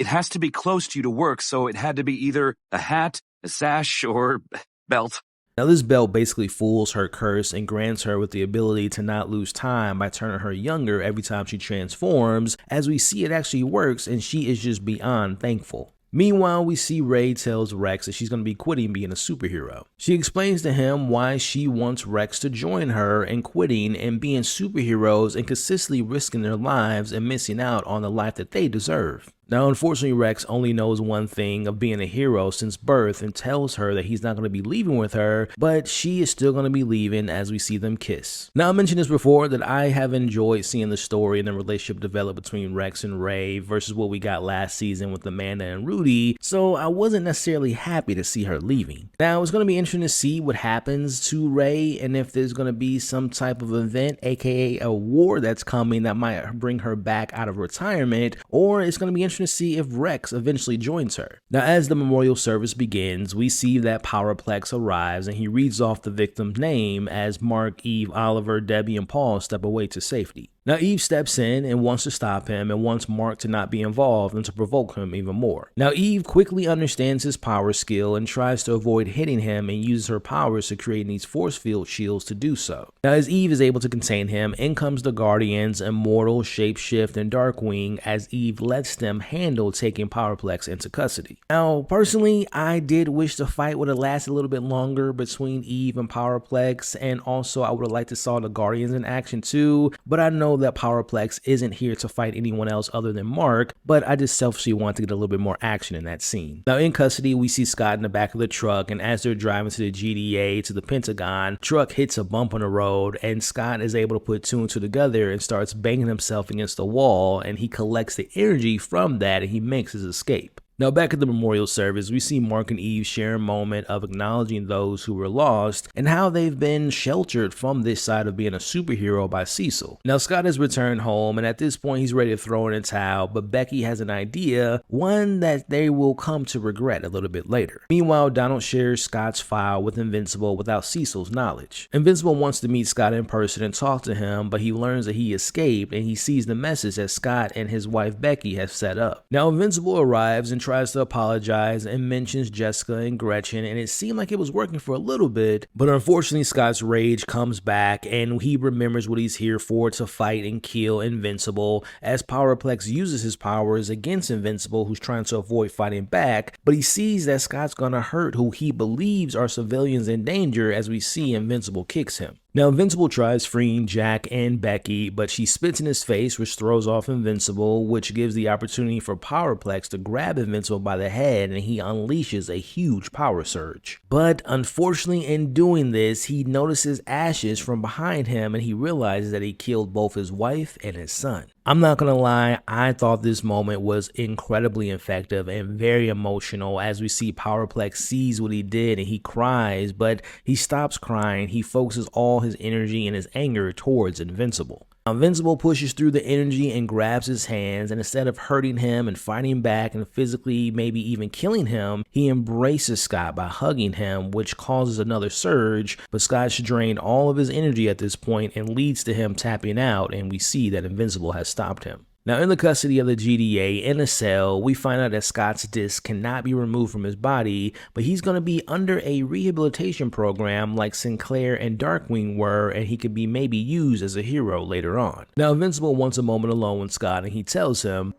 It has to be close to you to work, so it had to be either a hat, a sash, or belt. Now this belt basically fools her curse and grants her with the ability to not lose time by turning her younger every time she transforms, as we see it actually works, and she is just beyond thankful. Meanwhile, we see Ray tells Rex that she's going to be quitting being a superhero. She explains to him why she wants Rex to join her in quitting and being superheroes and consistently risking their lives and missing out on the life that they deserve. Now, unfortunately, Rex only knows one thing of being a hero since birth and tells her that he's not going to be leaving with her, but she is still going to be leaving as we see them kiss. Now, I mentioned this before that I have enjoyed seeing the story and the relationship develop between Rex and Ray versus what we got last season with Amanda and Rudy, so I wasn't necessarily happy to see her leaving. Now, it's going to be interesting to see what happens to Ray and if there's going to be some type of event, aka a war that's coming that might bring her back out of retirement, or it's going to be interesting to see if Rex eventually joins her. Now, as the memorial service begins, we see that Powerplex arrives and he reads off the victim's name as Mark, Eve, Oliver, Debbie, and Paul step away to safety. Now, Eve steps in and wants to stop him and wants Mark to not be involved and to provoke him even more. Now, Eve quickly understands his power skill and tries to avoid hitting him and uses her powers to create these force field shields to do so. Now, as Eve is able to contain him, in comes the Guardians, Immortal, Shapeshift, and Darkwing, as Eve lets them handle taking Powerplex into custody. Now, personally, I did wish the fight would have lasted a little bit longer between Eve and Powerplex, and also I would have liked to saw the Guardians in action too, but I know that Powerplex isn't here to fight anyone else other than Mark, but I just selfishly want to get a little bit more action in that scene. Now in custody, we see Scott in the back of the truck, and as they're driving to the GDA to the Pentagon, truck hits a bump on the road, and Scott is able to put two and two together and starts banging himself against the wall, and he collects the energy from that and he makes his escape. Now back at the memorial service, we see Mark and Eve share a moment of acknowledging those who were lost and how they've been sheltered from this side of being a superhero by Cecil. Now Scott has returned home, and at this point he's ready to throw in a towel, but Becky has an idea, one that they will come to regret a little bit later. Meanwhile, Donald shares Scott's file with Invincible without Cecil's knowledge. Invincible wants to meet Scott in person and talk to him, but he learns that he escaped and he sees the message that Scott and his wife Becky have set up. Now Invincible arrives and tries to apologize and mentions Jessica and Gretchen, and it seemed like it was working for a little bit, but unfortunately Scott's rage comes back and he remembers what he's here for, to fight and kill Invincible, as Powerplex uses his powers against Invincible, who's trying to avoid fighting back, but he sees that Scott's gonna hurt who he believes are civilians in danger as we see Invincible kicks him. Now, Invincible tries freeing Jack and Becky, but she spits in his face, which throws off Invincible, which gives the opportunity for Powerplex to grab Invincible by the head, and he unleashes a huge power surge. But unfortunately, in doing this, he notices ashes from behind him, and he realizes that he killed both his wife and his son. I'm not gonna lie, I thought this moment was incredibly effective and very emotional as we see Powerplex sees what he did and he cries, but he stops crying. He focuses all his energy and his anger towards Invincible. Invincible pushes through the energy and grabs his hands, and instead of hurting him and fighting back and physically maybe even killing him, he embraces Scott by hugging him, which causes another surge, but Scott's drained all of his energy at this point and leads to him tapping out, and we see that Invincible has stopped him. Now, in the custody of the GDA in a cell, we find out that Scott's disc cannot be removed from his body, but he's going to be under a rehabilitation program like Sinclair and Darkwing were, and he could be maybe used as a hero later on. Now, Invincible wants a moment alone with Scott, and he tells him,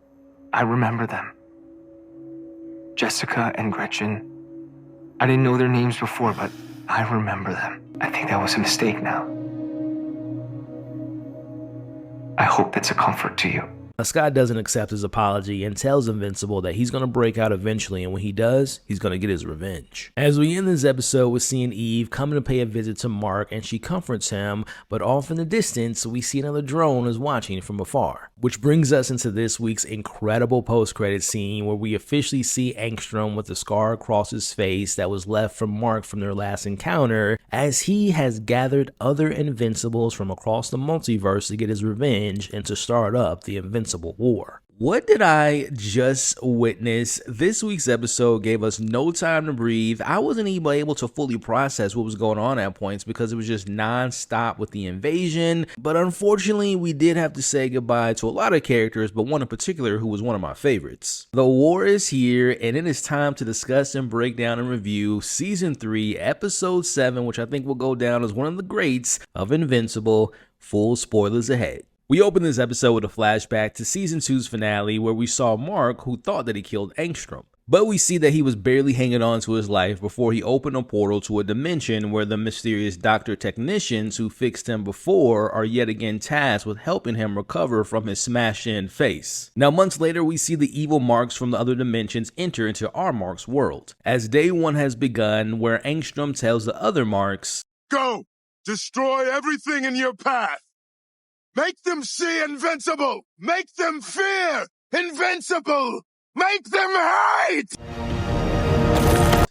I remember them. Jessica and Gretchen. I didn't know their names before, but I remember them. I think that was a mistake now. I hope that's a comfort to you. Scott doesn't accept his apology and tells Invincible that he's going to break out eventually, and when he does, he's going to get his revenge. As we end this episode with seeing Eve coming to pay a visit to Mark, and she comforts him, but off in the distance, we see another drone is watching from afar. Which brings us into this week's incredible post-credit scene where we officially see Angstrom with the scar across his face that was left from Mark from their last encounter, as he has gathered other Invincibles from across the multiverse to get his revenge and to start up the Invincible War. What did I just witness? This week's episode gave us no time to breathe. I wasn't even able to fully process what was going on at points because it was just non-stop with the invasion. But unfortunately, we did have to say goodbye to a lot of characters, but one in particular who was one of my favorites. The war is here, and it is time to discuss and break down and review Season 3, Episode 7, which I think will go down as one of the greats of Invincible. Full spoilers ahead. We open this episode with a flashback to Season 2's finale where we saw Mark, who thought that he killed Angstrom. But we see that he was barely hanging on to his life before he opened a portal to a dimension where the mysterious doctor technicians who fixed him before are yet again tasked with helping him recover from his smashed-in face. Now, months later, we see the evil Marks from the other dimensions enter into our Mark's world, as Day 1 has begun, where Angstrom tells the other Marks, Go! Destroy everything in your path! Make them see Invincible! Make them fear Invincible! Make them hate!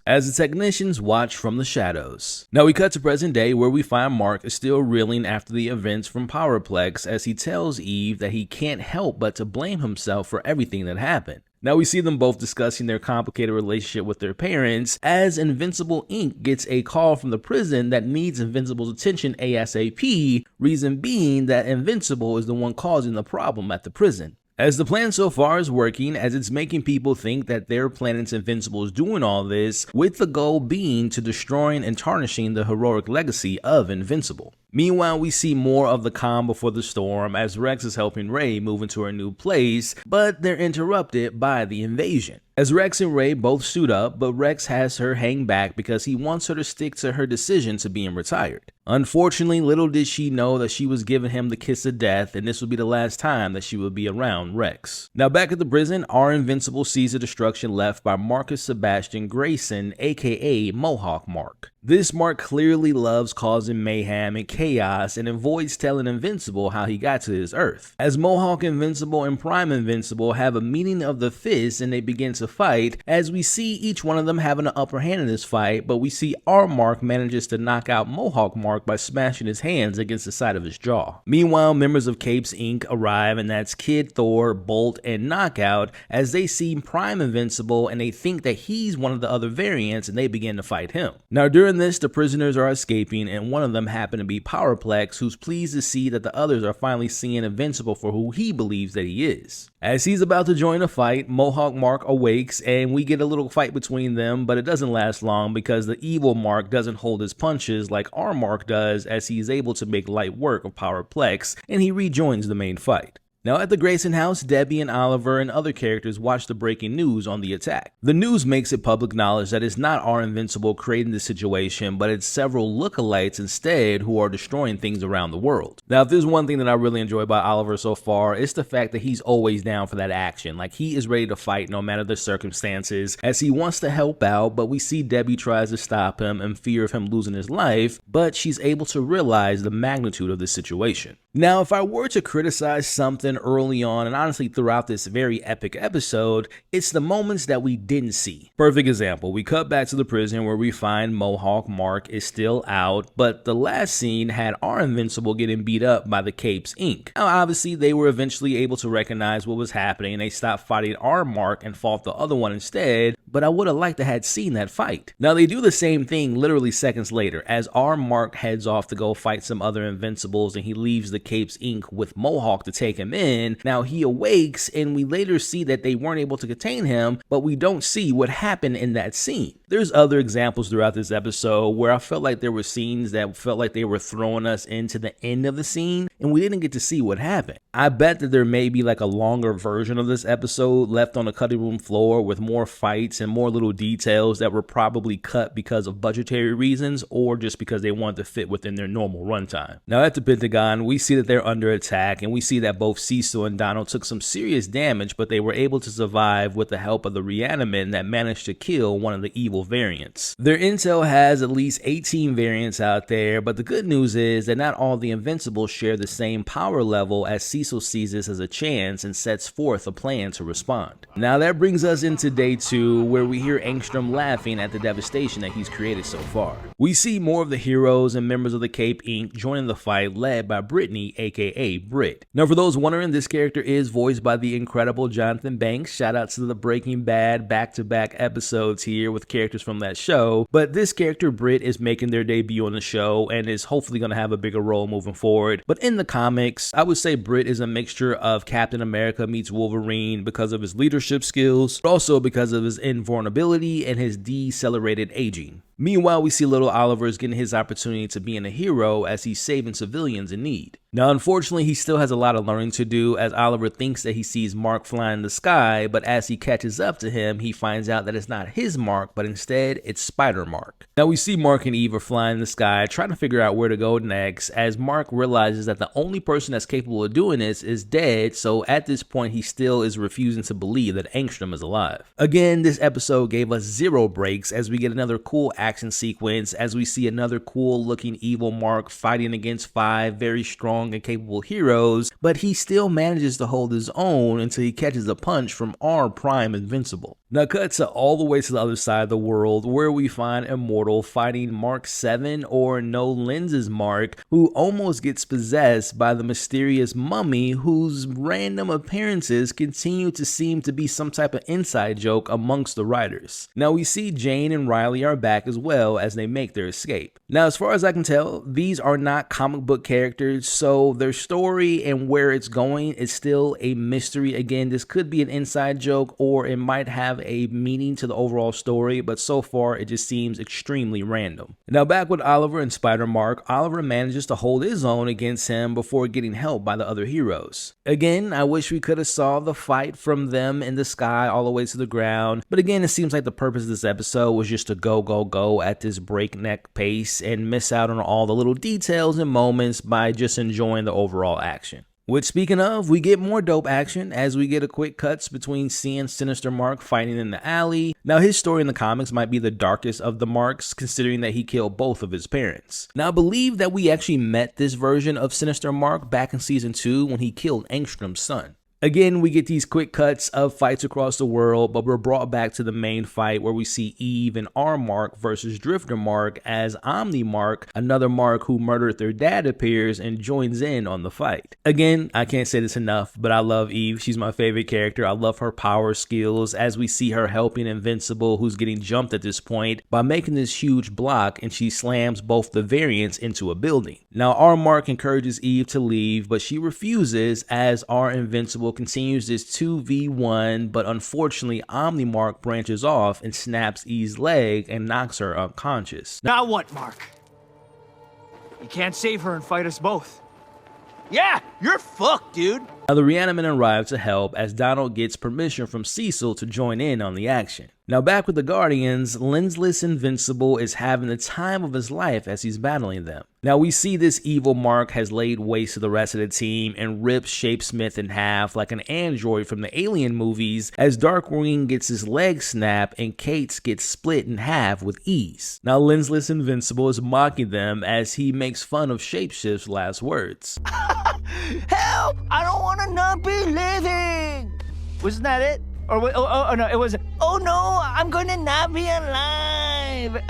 As the technicians watch from the shadows. Now we cut to present day where we find Mark is still reeling after the events from Powerplex as he tells Eve that he can't help but to blame himself for everything that happened. Now we see them both discussing their complicated relationship with their parents as Invincible Inc. gets a call from the prison that needs Invincible's attention ASAP, reason being that Invincible is the one causing the problem at the prison. As the plan so far is working, as it's making people think that their planet's Invincible is doing all this, with the goal being to destroying and tarnishing the heroic legacy of Invincible. Meanwhile, we see more of the calm before the storm as Rex is helping Ray move into her new place, but they're interrupted by the invasion. As Rex and Ray both suit up, but Rex has her hang back because he wants her to stick to her decision to being retired. Unfortunately, little did she know that she was giving him the kiss of death, and this would be the last time that she would be around Rex. Now back at the prison, our Invincible sees the destruction left by Marcus Sebastian Grayson, aka Mohawk Mark. This Mark clearly loves causing mayhem and chaos and avoids telling Invincible how he got to this earth. As Mohawk Invincible and Prime Invincible have a meeting of the fists and they begin to fight, as we see each one of them having an upper hand in this fight, but we see our Mark manages to knock out Mohawk Mark by smashing his hands against the side of his jaw. Meanwhile, members of Capes Inc. arrive, and that's Kid, Thor, Bolt, and Knockout, as they see Prime Invincible and they think that he's one of the other variants and they begin to fight him. Now during during this, the prisoners are escaping, and one of them happen to be Powerplex, who's pleased to see that the others are finally seeing Invincible for who he believes that he is. As he's about to join a fight, Mohawk Mark awakes, and we get a little fight between them, but it doesn't last long because the evil Mark doesn't hold his punches like our Mark does, as he is able to make light work of Powerplex, and he rejoins the main fight. Now at the Grayson house, Debbie and Oliver and other characters watch the breaking news on the attack. The news makes it public knowledge that it's not our Invincible creating the situation, but it's several lookalikes instead who are destroying things around the world. Now if there's one thing that I really enjoy about Oliver so far, it's the fact that he's always down for that action. Like, he is ready to fight no matter the circumstances, as he wants to help out, but we see Debbie tries to stop him in fear of him losing his life, but she's able to realize the magnitude of the situation. Now, if I were to criticize something early on, and honestly throughout this very epic episode, it's the moments that we didn't see. Perfect example, we cut back to the prison where we find Mohawk Mark is still out, but the last scene had our Invincible getting beat up by the Capes Inc. Now, obviously, they were eventually able to recognize what was happening, and they stopped fighting our Mark and fought the other one instead, but I would have liked to have seen that fight. Now, they do the same thing literally seconds later, as our Mark heads off to go fight some other Invincibles, and he leaves the Capes Inc. with Mohawk to take him in. Now he awakes, and we later see that they weren't able to contain him, but we don't see what happened in that scene. There's other examples throughout this episode where I felt like there were scenes that felt like they were throwing us into the end of the scene, and we didn't get to see what happened. I bet that there may be like a longer version of this episode left on the cutting room floor with more fights and more little details that were probably cut because of budgetary reasons or just because they wanted to fit within their normal runtime. Now at the Pentagon, we see that they're under attack, and we see that both Cecil and Donald took some serious damage, but they were able to survive with the help of the reanimant that managed to kill one of the evil variants. Their intel has at least 18 variants out there, but the good news is that not all the Invincibles share the same power level, as Cecil sees this as a chance and sets forth a plan to respond. Now that brings us into day 2, where we hear Angstrom laughing at the devastation that he's created so far. We see more of the heroes and members of the Cape Inc. joining the fight, led by Brittany, aka Britt. Now for those wondering, this character is voiced by the incredible Jonathan Banks. Shout out to the Breaking Bad back-to-back episodes here with characters from that show, but this character Britt is making their debut on the show and is hopefully going to have a bigger role moving forward. But in the comics, I would say Britt is a mixture of Captain America meets Wolverine because of his leadership skills, but also because of his invulnerability and his decelerated aging. Meanwhile, we see little Oliver's getting his opportunity to being a hero as he's saving civilians in need. Now, unfortunately, he still has a lot of learning to do, as Oliver thinks that he sees Mark flying in the sky, but as he catches up to him, he finds out that it's not his Mark, but instead it's Spider Mark. Now, we see Mark and Eve are flying in the sky, trying to figure out where to go next, as Mark realizes that the only person that's capable of doing this is dead, so at this point, he still is refusing to believe that Angstrom is alive. Again, this episode gave us zero breaks, as we get another cool action sequence, as we see another cool looking evil Mark fighting against 5 very strong and capable heroes, but he still manages to hold his own until he catches a punch from our prime Invincible. Now cut to all the way to the other side of the world, where we find Immortal fighting Mark 7, or No Lenses Mark, who almost gets possessed by the mysterious mummy, whose random appearances continue to seem to be some type of inside joke amongst the writers. Now we see Jane and Riley are back as well as they make their escape. Now as far as I can tell, these are not comic book characters, so their story and where it's going is still a mystery. Again, this could be an inside joke, or it might have a meaning to the overall story, but so far it just seems extremely random. Now back with Oliver and Spider Mark, Oliver manages to hold his own against him before getting help by the other heroes. Again, I wish we could have saw the fight from them in the sky all the way to the ground, but again, it seems like the purpose of this episode was just to go at this breakneck pace and miss out on all the little details and moments by just enjoying the overall action. Which, speaking of, we get more dope action as we get a quick cuts between seeing Sinister Mark fighting in the alley. Now his story in the comics might be the darkest of the Marks, considering that he killed both of his parents. Now I believe that we actually met this version of Sinister Mark back in season 2 when he killed Angstrom's son. Again, we get these quick cuts of fights across the world, but we're brought back to the main fight where we see Eve and R Mark versus Drifter Mark as Omni Mark, another Mark who murdered their dad, appears and joins in on the fight. Again, I can't say this enough, but I love Eve. She's my favorite character. I love her power skills as we see her helping Invincible, who's getting jumped at this point, by making this huge block, and she slams both the variants into a building. Now, R Mark encourages Eve to leave, but she refuses as R Invincible continues this 2v1, but unfortunately Omni Mark branches off and snaps Eve's leg and knocks her unconscious. Now what, Mark? You can't save her and fight us both. Yeah, you're fucked, dude. Now the Reanimen arrive to help as Donald gets permission from Cecil to join in on the action. Now back with the Guardians, lensless Invincible is having the time of his life as he's battling them. Now we see this evil Mark has laid waste to the rest of the team and rips Shapesmith in half like an android from the Alien movies as Darkwing gets his leg snapped and Kate's gets split in half with ease. Now lensless Invincible is mocking them as he makes fun of Shapeshift's last words. Help! I don't want to not be living! Wasn't that it? Or oh no, it was, oh no, I'm going to not be alive!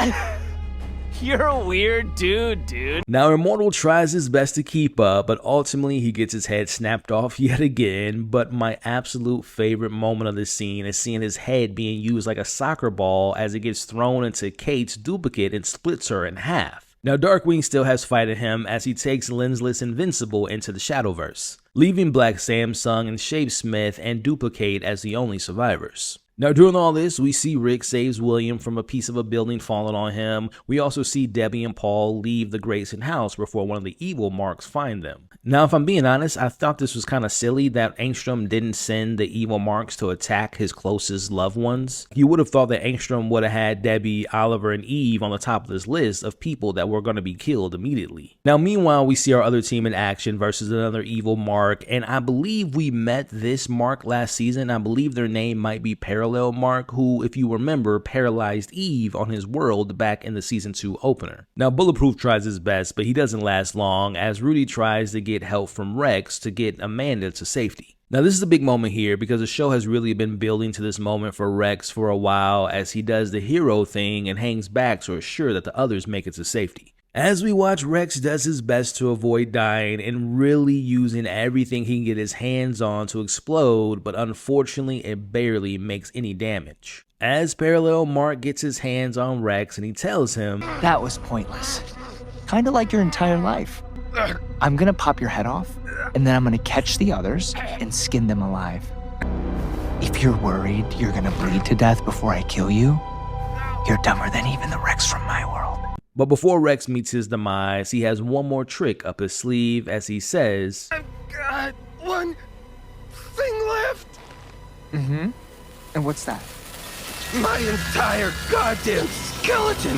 You're a weird dude. Now Immortal tries his best to keep up, but ultimately he gets his head snapped off yet again. But my absolute favorite moment of this scene is seeing his head being used like a soccer ball as it gets thrown into Kate's duplicate and splits her in half. Now Darkwing still has fight in him as he takes lensless Invincible into the Shadowverse, leaving Black Samsung and Shapesmith and Duplicate as the only survivors. Now during all this, we see Rick saves William from a piece of a building falling on him. We also see Debbie and Paul leave the Grayson house before one of the evil Marks find them. Now if I'm being honest, I thought this was kind of silly that Angstrom didn't send the evil Marks to attack his closest loved ones. You would have thought that Angstrom would have had Debbie, Oliver, and Eve on the top of this list of people that were going to be killed immediately. Now meanwhile, we see our other team in action versus another evil Mark, and I believe we met this Mark last season. I believe their name might be Parallel Mark, who, if you remember, paralyzed Eve on his world back in the season 2 opener. Now Bulletproof tries his best, but he doesn't last long as Rudy tries to get help from Rex to get Amanda to safety. Now this is a big moment here because the show has really been building to this moment for Rex for a while as he does the hero thing and hangs back to assure that the others make it to safety. As we watch, Rex does his best to avoid dying and really using everything he can get his hands on to explode, but unfortunately it barely makes any damage. As Parallel Mark gets his hands on Rex and he tells him, That was pointless. Kinda like your entire life. I'm gonna pop your head off, and then I'm gonna catch the others and skin them alive. If you're worried you're gonna bleed to death before I kill you, you're dumber than even the Rex from my world. But before Rex meets his demise, he has one more trick up his sleeve as he says, I've got one thing left. Mm-hmm. And what's that? My entire goddamn skeleton,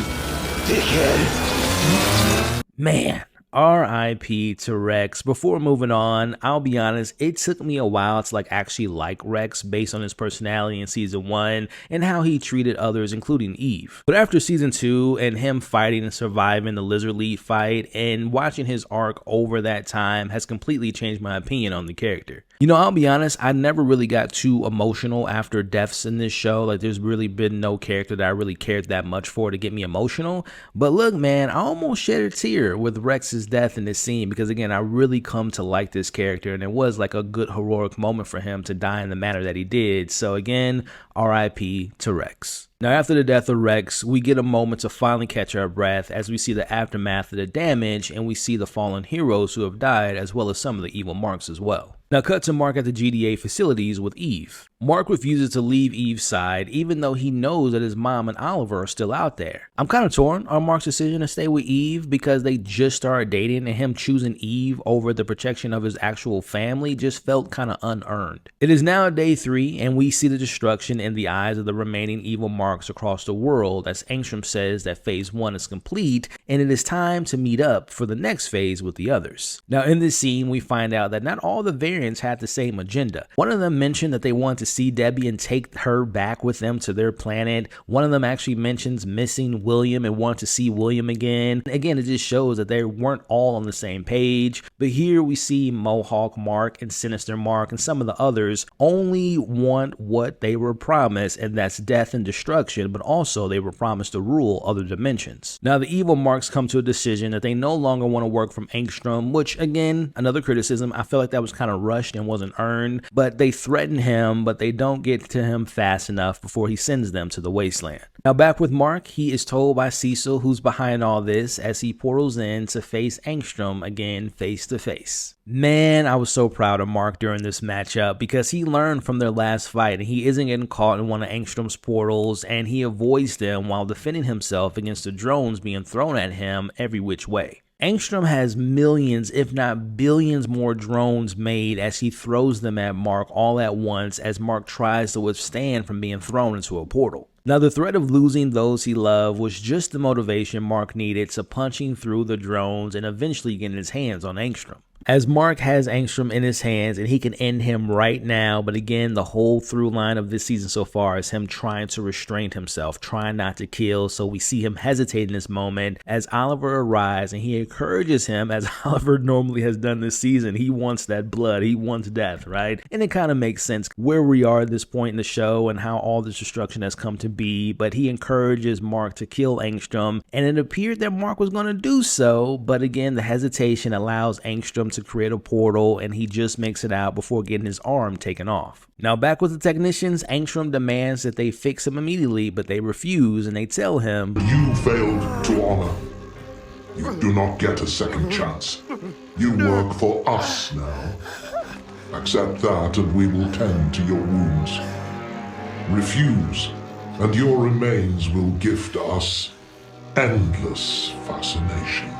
dickhead. Man, R.I.P. to Rex. Before moving on, I'll be honest, it took me a while to actually like Rex based on his personality in season 1 and how he treated others, including Eve. But after season 2 and him fighting and surviving the Lizard Lead fight and watching his arc over that time has completely changed my opinion on the character. You know, I'll be honest, I never really got too emotional after deaths in this show. There's really been no character that I really cared that much for to get me emotional. But look, man, I almost shed a tear with Rex's death in this scene because, again, I really come to like this character, and it was like a good heroic moment for him to die in the manner that he did. So again, R.I.P. to Rex. Now, after the death of Rex, we get a moment to finally catch our breath as we see the aftermath of the damage and we see the fallen heroes who have died, as well as some of the evil Marks as well. Now cut to Mark at the GDA facilities with Eve. Mark refuses to leave Eve's side even though he knows that his mom and Oliver are still out there. I'm kind of torn on Mark's decision to stay with Eve because they just started dating, and him choosing Eve over the protection of his actual family just felt kind of unearned. It is now day 3 and we see the destruction in the eyes of the remaining evil Mark marks across the world as Angstrom says that phase 1 is complete and it is time to meet up for the next phase with the others. Now in this scene we find out that not all the variants had the same agenda. One of them mentioned that they want to see Debbie and take her back with them to their planet. One of them actually mentions missing William and want to see William again. Again, it just shows that they weren't all on the same page. But here we see Mohawk Mark and Sinister Mark and some of the others only want what they were promised, and that's death and destruction, but also they were promised to rule other dimensions. Now the evil marks come to a decision that they no longer want to work from Angstrom, which again, another criticism, I feel like that was kind of rushed and wasn't earned, but they threaten him, but they don't get to him fast enough before he sends them to the wasteland. Now back with Mark, he is told by Cecil who's behind all this as he portals in to face Angstrom again face to face. Man, I was so proud of Mark during this matchup because he learned from their last fight and he isn't getting caught in one of Angstrom's portals and he avoids them while defending himself against the drones being thrown at him every which way. Angstrom has millions, if not billions more drones made as he throws them at Mark all at once as Mark tries to withstand from being thrown into a portal. Now the threat of losing those he loved was just the motivation Mark needed to punching through the drones and eventually getting his hands on Angstrom. As Mark has Angstrom in his hands and he can end him right now, but again, the whole through line of this season so far is him trying to restrain himself, trying not to kill, so we see him hesitate in this moment as Oliver arrives and he encourages him, as Oliver normally has done this season. He wants that blood, he wants death, right? And it kind of makes sense where we are at this point in the show and how all this destruction has come to be, but he encourages Mark to kill Angstrom, and it appeared that Mark was going to do so, but again, the hesitation allows Angstrom to create a portal and he just makes it out before getting his arm taken off. Now back with the technicians, Angstrom demands that they fix him immediately, but they refuse and they tell him, "You failed to honor. You do not get a second chance. You work for us now. Accept that and we will tend to your wounds. Refuse, and your remains will gift us endless fascination."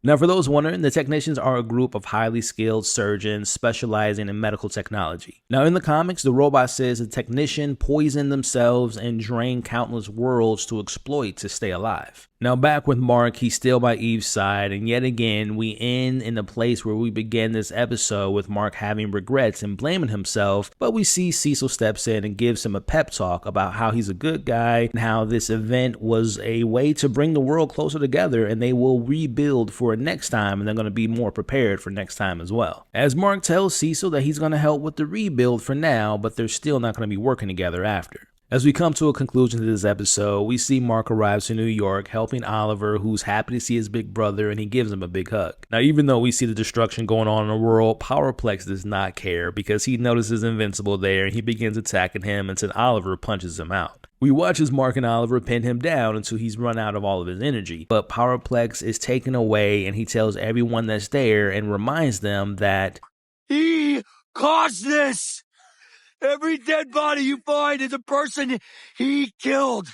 Now for those wondering, the technicians are a group of highly skilled surgeons specializing in medical technology. Now in the comics, the robot says the technician poisoned themselves and drained countless worlds to exploit to stay alive. Now back with Mark, he's still by Eve's side, and yet again we end in the place where we began this episode with Mark having regrets and blaming himself, but we see Cecil steps in and gives him a pep talk about how he's a good guy and how this event was a way to bring the world closer together and they will rebuild for next time and they're going to be more prepared for next time as well. As Mark tells Cecil that he's going to help with the rebuild for now, but they're still not going to be working together after. As we come to a conclusion to this episode, we see Mark arrives to New York helping Oliver, who's happy to see his big brother, and he gives him a big hug. Now, even though we see the destruction going on in the world, Powerplex does not care because he notices Invincible there and he begins attacking him until Oliver punches him out. We watch as Mark and Oliver pin him down until he's run out of all of his energy, but Powerplex is taken away and he tells everyone that's there and reminds them that he caused this! Every dead body you find is a person he killed.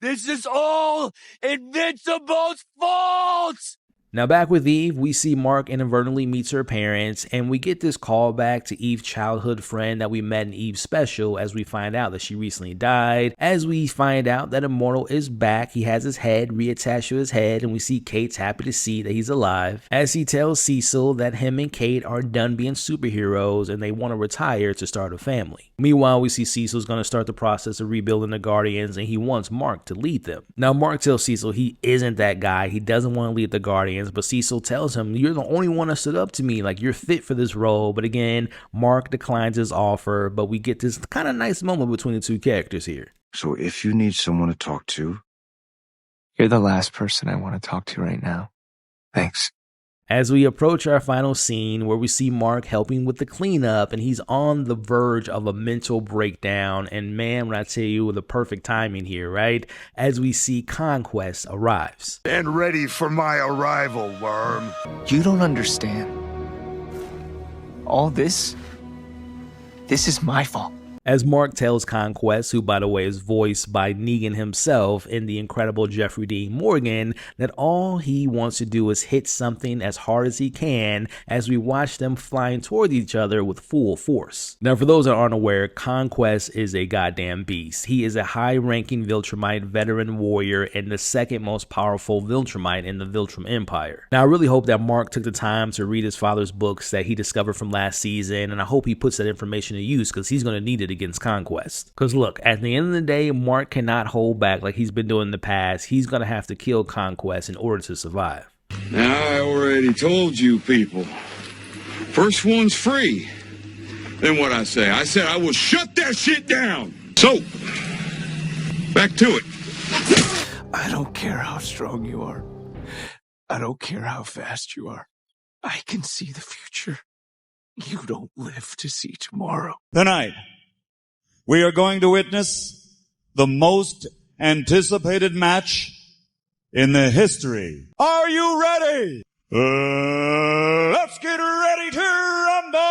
This is all Invincible's fault! Now back with Eve, we see Mark inadvertently meets her parents, and we get this callback to Eve's childhood friend that we met in Eve's special as we find out that she recently died. As we find out that Immortal is back, he has his head reattached to his head, and we see Kate's happy to see that he's alive. As he tells Cecil that him and Kate are done being superheroes and they want to retire to start a family. Meanwhile, we see Cecil's going to start the process of rebuilding the Guardians, and he wants Mark to lead them. Now Mark tells Cecil he isn't that guy, he doesn't want to lead the Guardians, but Cecil tells him, "You're the only one that stood up to me, like you're fit for this role." But again, Mark declines his offer, but we get this kind of nice moment between the two characters here. So if you need someone to talk to, you're the last person I want to talk to right now. Thanks. As we approach our final scene where we see Mark helping with the cleanup and he's on the verge of a mental breakdown, and man, when I tell you, the perfect timing here, right? As we see Conquest arrives. And ready for my arrival, worm. You don't understand. All this is my fault. as Mark tells Conquest, who by the way is voiced by Negan himself in the incredible Jeffrey Dean Morgan, that all he wants to do is hit something as hard as he can as we watch them flying toward each other with full force. Now for those that aren't aware, Conquest is a goddamn beast. He is a high-ranking Viltrumite veteran warrior and the second most powerful Viltrumite in the Viltrum Empire. Now I really hope that Mark took the time to read his father's books that he discovered from last season, and I hope he puts that information to use because he's going to need it against Conquest. Because look, at the end of the day, Mark cannot hold back like he's been doing in the past. He's going to have to kill Conquest in order to survive. Now, I already told you people, first one's free. Then what I say? I said I will shut that shit down. So, back to it. I don't care how strong you are. I don't care how fast you are. I can see the future. You don't live to see tomorrow. Tonight, we are going to witness the most anticipated match in the history. Are you ready? Let's get ready to rumble!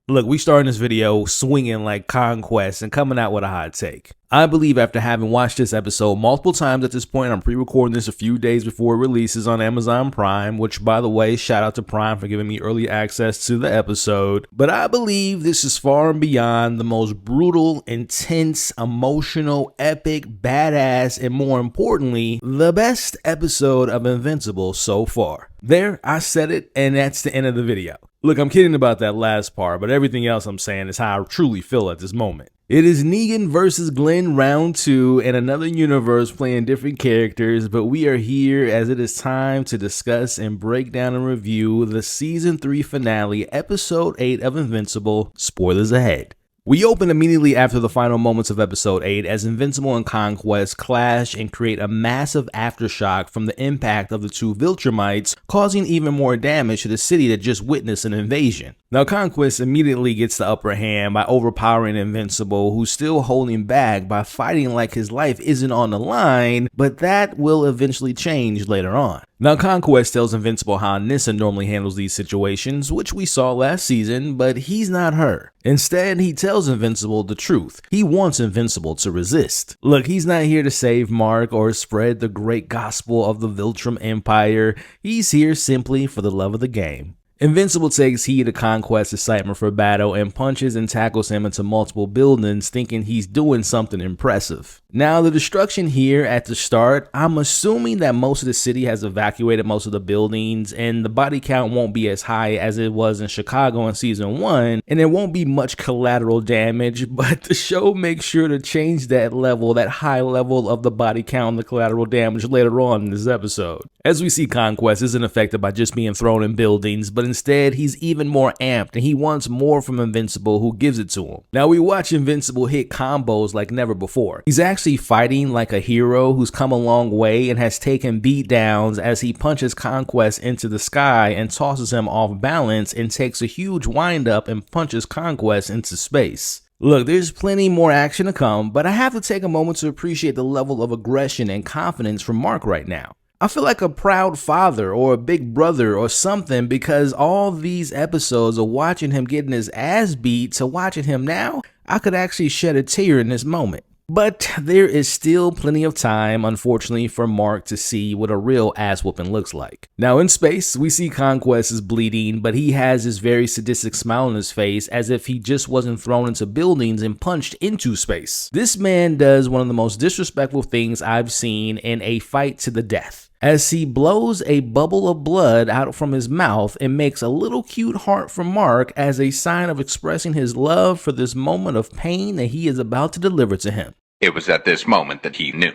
Look, we starting this video swinging like Conquest and coming out with a hot take. I believe after having watched this episode multiple times at this point, I'm pre-recording this a few days before it releases on Amazon Prime, which by the way, shout out to Prime for giving me early access to the episode. But I believe this is far and beyond the most brutal, intense, emotional, epic, badass, and more importantly, the best episode of Invincible so far. There, I said it, and that's the end of the video. Look, I'm kidding about that last part, but everything else I'm saying is how I truly feel at this moment. It is Negan versus Glenn round 2 in another universe playing different characters, but we are here as it is time to discuss and break down and review the Season 3 finale, Episode 8 of Invincible. Spoilers ahead. We open immediately after the final moments of Episode 8 as Invincible and Conquest clash and create a massive aftershock from the impact of the two Viltrumites, causing even more damage to the city that just witnessed an invasion. Now Conquest immediately gets the upper hand by overpowering Invincible, who's still holding back by fighting like his life isn't on the line, but that will eventually change later on. Now Conquest tells Invincible how Nissa normally handles these situations, which we saw last season, but he's not her. Instead, he tells Invincible the truth. He wants Invincible to resist. Look, he's not here to save Mark or spread the great gospel of the Viltrum Empire. He's here simply for the love of the game. Invincible takes heed of Conquest's excitement for battle and punches and tackles him into multiple buildings, thinking he's doing something impressive. Now, the destruction here at the start, I'm assuming that most of the city has evacuated most of the buildings, and the body count won't be as high as it was in Chicago in Season 1, and there won't be much collateral damage, but the show makes sure to change that level, that high level of the body count and the collateral damage later on in this episode. As we see, Conquest isn't affected by just being thrown in buildings, but instead he's even more amped and he wants more from Invincible, who gives it to him. Now we watch Invincible hit combos like never before. He's actually fighting like a hero who's come a long way and has taken beatdowns as he punches Conquest into the sky and tosses him off balance and takes a huge windup and punches Conquest into space. Look, there's plenty more action to come, but I have to take a moment to appreciate the level of aggression and confidence from Mark right now. I feel like a proud father or a big brother or something, because all these episodes of watching him getting his ass beat to watching him now, I could actually shed a tear in this moment. But there is still plenty of time, unfortunately, for Mark to see what a real ass whooping looks like. Now in space, we see Conquest is bleeding, but he has this very sadistic smile on his face as if he just wasn't thrown into buildings and punched into space. This man does one of the most disrespectful things I've seen in a fight to the death, as he blows a bubble of blood out from his mouth and makes a little cute heart for Mark as a sign of expressing his love for this moment of pain that he is about to deliver to him. It was at this moment that he knew.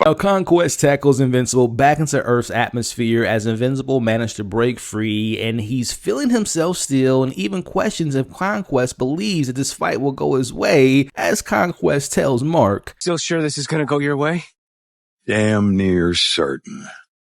Now Conquest tackles Invincible back into Earth's atmosphere as Invincible managed to break free, and he's feeling himself still and even questions if Conquest believes that this fight will go his way, as Conquest tells Mark, "Still sure this is gonna go your way?" Damn near certain.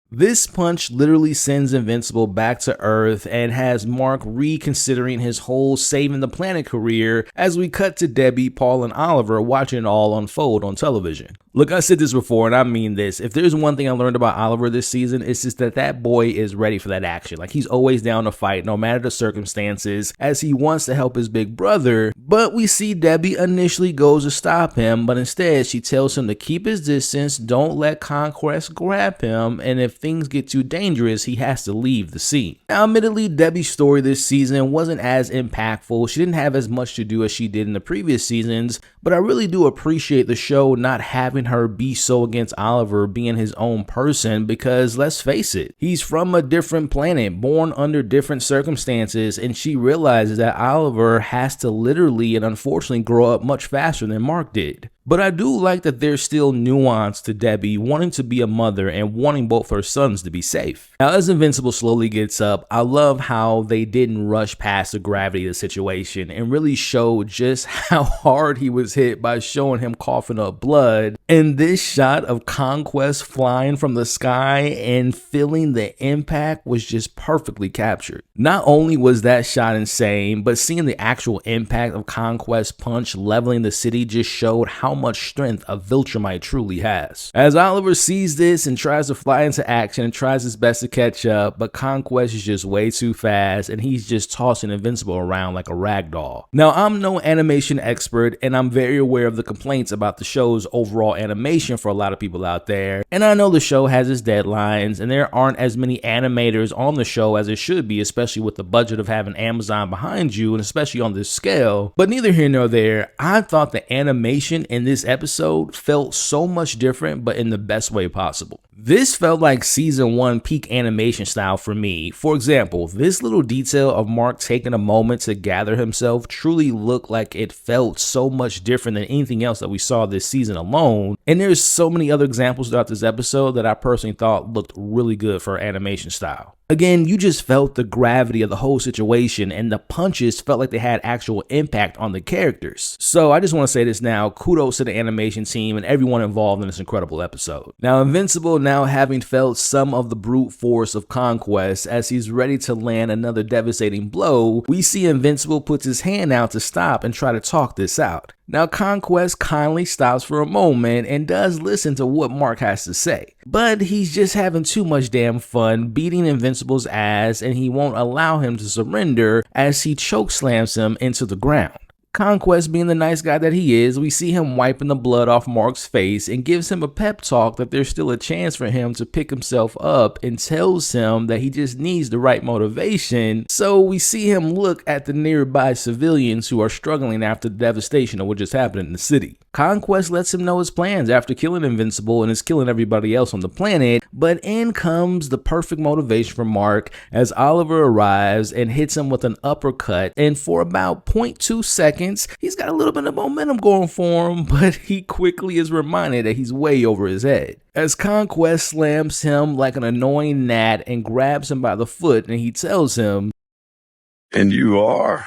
This punch literally sends Invincible back to Earth and has Mark reconsidering his whole saving the planet career as we cut to Debbie, Paul, and Oliver watching it all unfold on television. Look, I said this before and I mean this. If there's one thing I learned about Oliver this season, it's just that boy is ready for that action. Like, he's always down to fight no matter the circumstances, as he wants to help his big brother. But we see Debbie initially goes to stop him, but instead she tells him to keep his distance, don't let Conquest grab him, and if things get too dangerous, he has to leave the scene. Now, admittedly, Debbie's story this season wasn't as impactful. She didn't have as much to do as she did in the previous seasons, but I really do appreciate the show not having her be so against Oliver being his own person, because let's face it, he's from a different planet, born under different circumstances, and she realizes that Oliver has to literally and unfortunately grow up much faster than Mark did. But I do like that there's still nuance to Debbie wanting to be a mother and wanting both her sons to be safe. Now, as Invincible slowly gets up, I love how they didn't rush past the gravity of the situation and really showed just how hard he was hit by showing him coughing up blood. And this shot of Conquest flying from the sky and feeling the impact was just perfectly captured. Not only was that shot insane, but seeing the actual impact of Conquest's punch leveling the city just showed how much strength a Viltrumite truly has. As Oliver sees this and tries to fly into action and tries his best to catch up, but Conquest is just way too fast and he's just tossing Invincible around like a rag doll. Now, I'm no animation expert and I'm very aware of the complaints about the show's overall animation for a lot of people out there, and I know the show has its deadlines and there aren't as many animators on the show as it should be, especially with the budget of having Amazon behind you and especially on this scale. But neither here nor there, I thought the animation in this episode felt so much different, but in the best way possible. This felt like season 1 peak animation style for me. For example, this little detail of Mark taking a moment to gather himself truly looked like it felt so much different than anything else that we saw this season alone. And there's so many other examples throughout this episode that I personally thought looked really good for animation style. Again, you just felt the gravity of the whole situation, and the punches felt like they had actual impact on the characters. So I just want to say this now, kudos to the animation team and everyone involved in this incredible episode. Now, Invincible, now having felt some of the brute force of Conquest as he's ready to land another devastating blow, we see Invincible puts his hand out to stop and try to talk this out. Now, Conquest kindly stops for a moment and does listen to what Mark has to say, but he's just having too much damn fun beating Invincible's ass and he won't allow him to surrender as he chokeslams him into the ground. Conquest, being the nice guy that he is, we see him wiping the blood off Mark's face and gives him a pep talk that there's still a chance for him to pick himself up and tells him that he just needs the right motivation. So we see him look at the nearby civilians who are struggling after the devastation of what just happened in the city. Conquest lets him know his plans after killing Invincible and is killing everybody else on the planet, but in comes the perfect motivation for Mark as Oliver arrives and hits him with an uppercut, and for about 0.2 seconds, he's got a little bit of momentum going for him, but he quickly is reminded that he's way over his head. As Conquest slams him like an annoying gnat and grabs him by the foot, and he tells him, "And you are?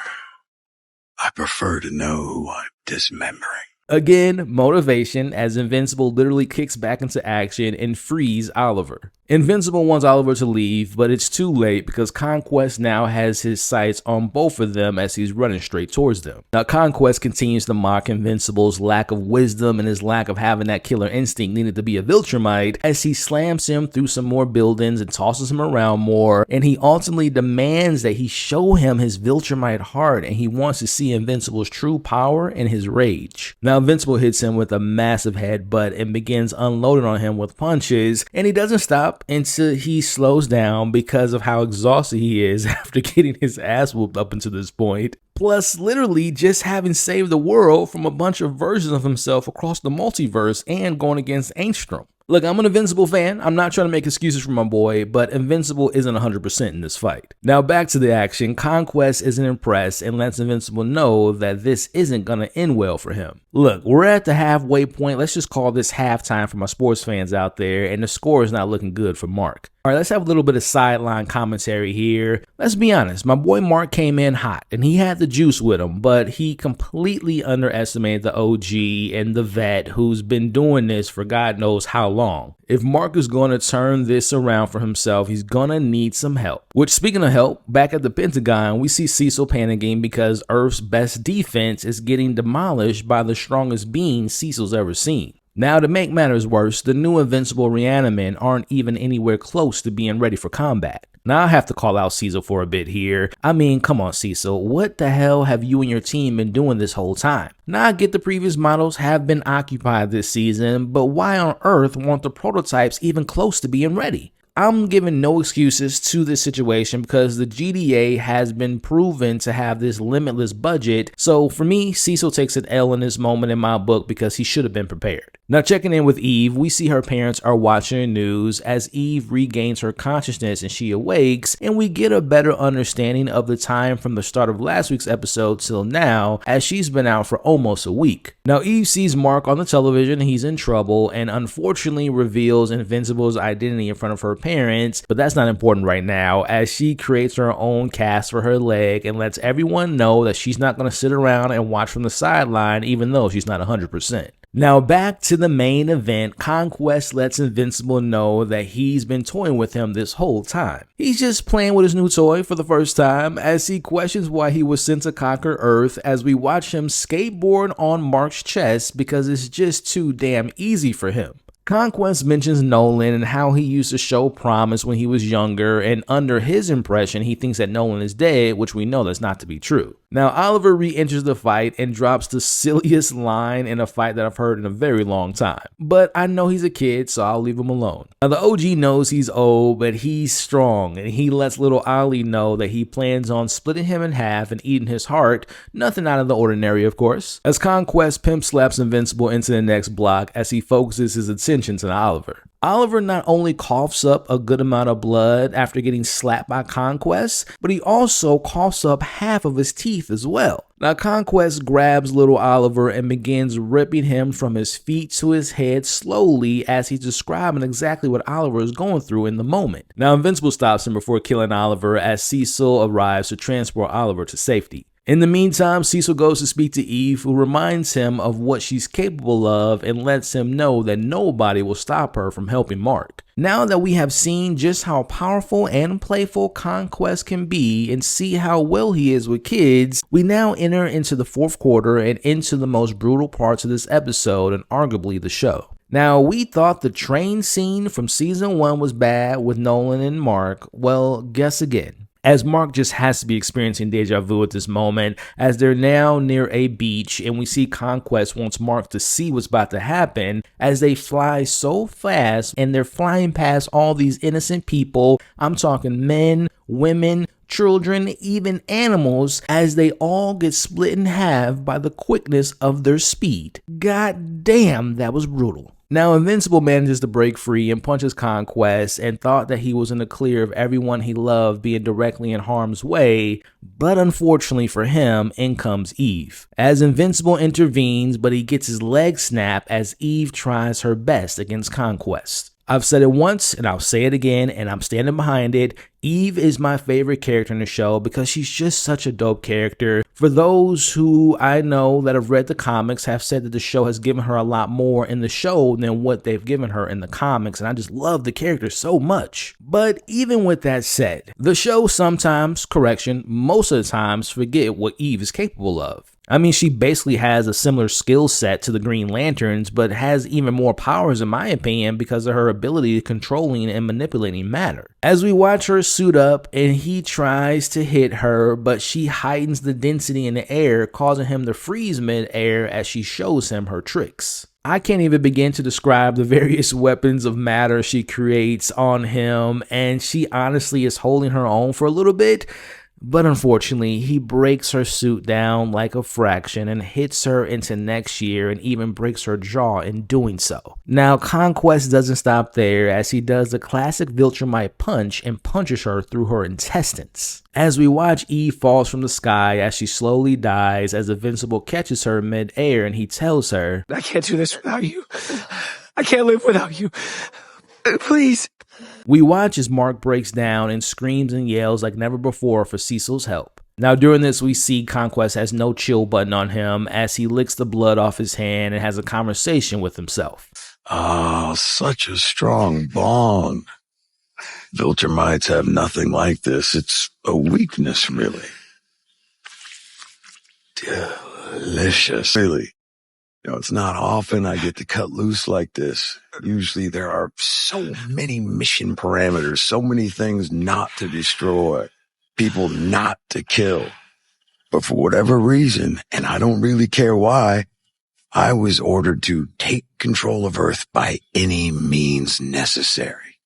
I prefer to know who I'm dismembering." Again, motivation as Invincible literally kicks back into action and frees Oliver. Invincible wants Oliver to leave, but it's too late because Conquest now has his sights on both of them as he's running straight towards them. Now, Conquest continues to mock Invincible's lack of wisdom and his lack of having that killer instinct needed to be a Viltrumite as he slams him through some more buildings and tosses him around more, and he ultimately demands that he show him his Viltrumite heart, and he wants to see Invincible's true power and his rage. Now, Invincible hits him with a massive headbutt and begins unloading on him with punches, and he doesn't stop until he slows down because of how exhausted he is after getting his ass whooped up until this point. Plus, literally just having saved the world from a bunch of versions of himself across the multiverse and going against Angstrom. Look, I'm an Invincible fan. I'm not trying to make excuses for my boy, but Invincible isn't 100% in this fight. Now back to the action. Conquest isn't impressed and lets Invincible know that this isn't gonna end well for him. Look, we're at the halfway point. Let's just call this halftime for my sports fans out there, and the score is not looking good for Mark. All right, let's have a little bit of sideline commentary here. Let's be honest, my boy Mark came in hot and he had the juice with him, but he completely underestimated the OG and the vet who's been doing this for God knows how long. If Mark is going to turn this around for himself, he's going to need some help. Which, speaking of help, back at the Pentagon, we see Cecil panicking because Earth's best defense is getting demolished by the strongest being Cecil's ever seen. Now, to make matters worse, the new Invincible Reanimen aren't even anywhere close to being ready for combat. Now, I have to call out Cecil for a bit here. I mean, come on, Cecil, what the hell have you and your team been doing this whole time? Now, I get the previous models have been occupied this season, but why on earth weren't the prototypes even close to being ready? I'm giving no excuses to this situation because the GDA has been proven to have this limitless budget. So for me, Cecil takes an L in this moment in my book because he should have been prepared. Now, checking in with Eve, we see her parents are watching the news as Eve regains her consciousness and she awakes, and we get a better understanding of the time from the start of last week's episode till now, as she's been out for almost a week. Now, Eve sees Mark on the television, he's in trouble, and unfortunately reveals Invincible's identity in front of her parents, but that's not important right now, as she creates her own cast for her leg and lets everyone know that she's not going to sit around and watch from the sideline even though she's not 100%. Now back to the main event, Conquest lets Invincible know that he's been toying with him this whole time. He's just playing with his new toy for the first time as he questions why he was sent to conquer Earth as we watch him skateboard on Mark's chest because it's just too damn easy for him. Conquest mentions Nolan and how he used to show promise when he was younger, and under his impression, he thinks that Nolan is dead, which we know that's not to be true. Now, Oliver re-enters the fight and drops the silliest line in a fight that I've heard in a very long time. But I know he's a kid, so I'll leave him alone. Now, the OG knows he's old, but he's strong, and he lets little Ollie know that he plans on splitting him in half and eating his heart. Nothing out of the ordinary, of course. As Conquest pimp slaps Invincible into the next block as he focuses his attention to Oliver. Oliver not only coughs up a good amount of blood after getting slapped by Conquest, but he also coughs up half of his teeth as well. Now, Conquest grabs little Oliver and begins ripping him from his feet to his head slowly as he's describing exactly what Oliver is going through in the moment. Now, Invincible stops him before killing Oliver as Cecil arrives to transport Oliver to safety. In the meantime, Cecil goes to speak to Eve, who reminds him of what she's capable of and lets him know that nobody will stop her from helping Mark. Now that we have seen just how powerful and playful Conquest can be and see how well he is with kids, we now enter into the fourth quarter and into the most brutal parts of this episode and arguably the show. Now, we thought the train scene from season 1 was bad with Nolan and Mark. Well, guess again. As Mark just has to be experiencing deja vu at this moment, as they're now near a beach and we see Conquest wants Mark to see what's about to happen as they fly so fast and they're flying past all these innocent people. I'm talking men, women, children, even animals, as they all get split in half by the quickness of their speed. God damn, that was brutal. Now, Invincible manages to break free and punches Conquest and thought that he was in the clear of everyone he loved being directly in harm's way, but unfortunately for him, in comes Eve. As Invincible intervenes, but he gets his leg snapped as Eve tries her best against Conquest. I've said it once and I'll say it again and I'm standing behind it. Eve is my favorite character in the show because she's just such a dope character. For those who I know that have read the comics have said that the show has given her a lot more in the show than what they've given her in the comics, and I just love the character so much. But even with that said, the show sometimes, most of the times, forget what Eve is capable of. I mean, she basically has a similar skill set to the Green Lanterns, but has even more powers in my opinion because of her ability to controlling and manipulating matter. As we watch her suit up and he tries to hit her, but she heightens the density in the air, causing him to freeze mid-air as she shows him her tricks. I can't even begin to describe the various weapons of matter she creates on him, and she honestly is holding her own for a little bit. But unfortunately, he breaks her suit down like a fraction and hits her into next year and even breaks her jaw in doing so. Now, Conquest doesn't stop there as he does the classic Viltrumite punch and punches her through her intestines. As we watch, Eve falls from the sky as she slowly dies as Invincible catches her mid-air and he tells her, I can't do this without you. I can't live without you. Please. We watch as Mark breaks down and screams and yells like never before for Cecil's help. Now during this, we see Conquest has no chill button on him as he licks the blood off his hand and has a conversation with himself. Oh, such a strong bond. Viltrumites have nothing like this. It's a weakness, really. Delicious. Really. It's not often I get to cut loose like this. Usually there are so many mission parameters, so many things not to destroy, people not to kill. But for whatever reason, and I don't really care why, I was ordered to take control of Earth by any means necessary.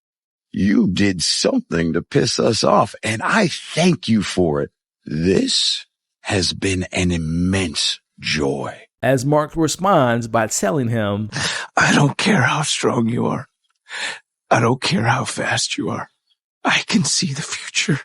You did something to piss us off, and I thank you for it. This has been an immense joy. As Mark responds by telling him, I don't care how strong you are. I don't care how fast you are. I can see the future.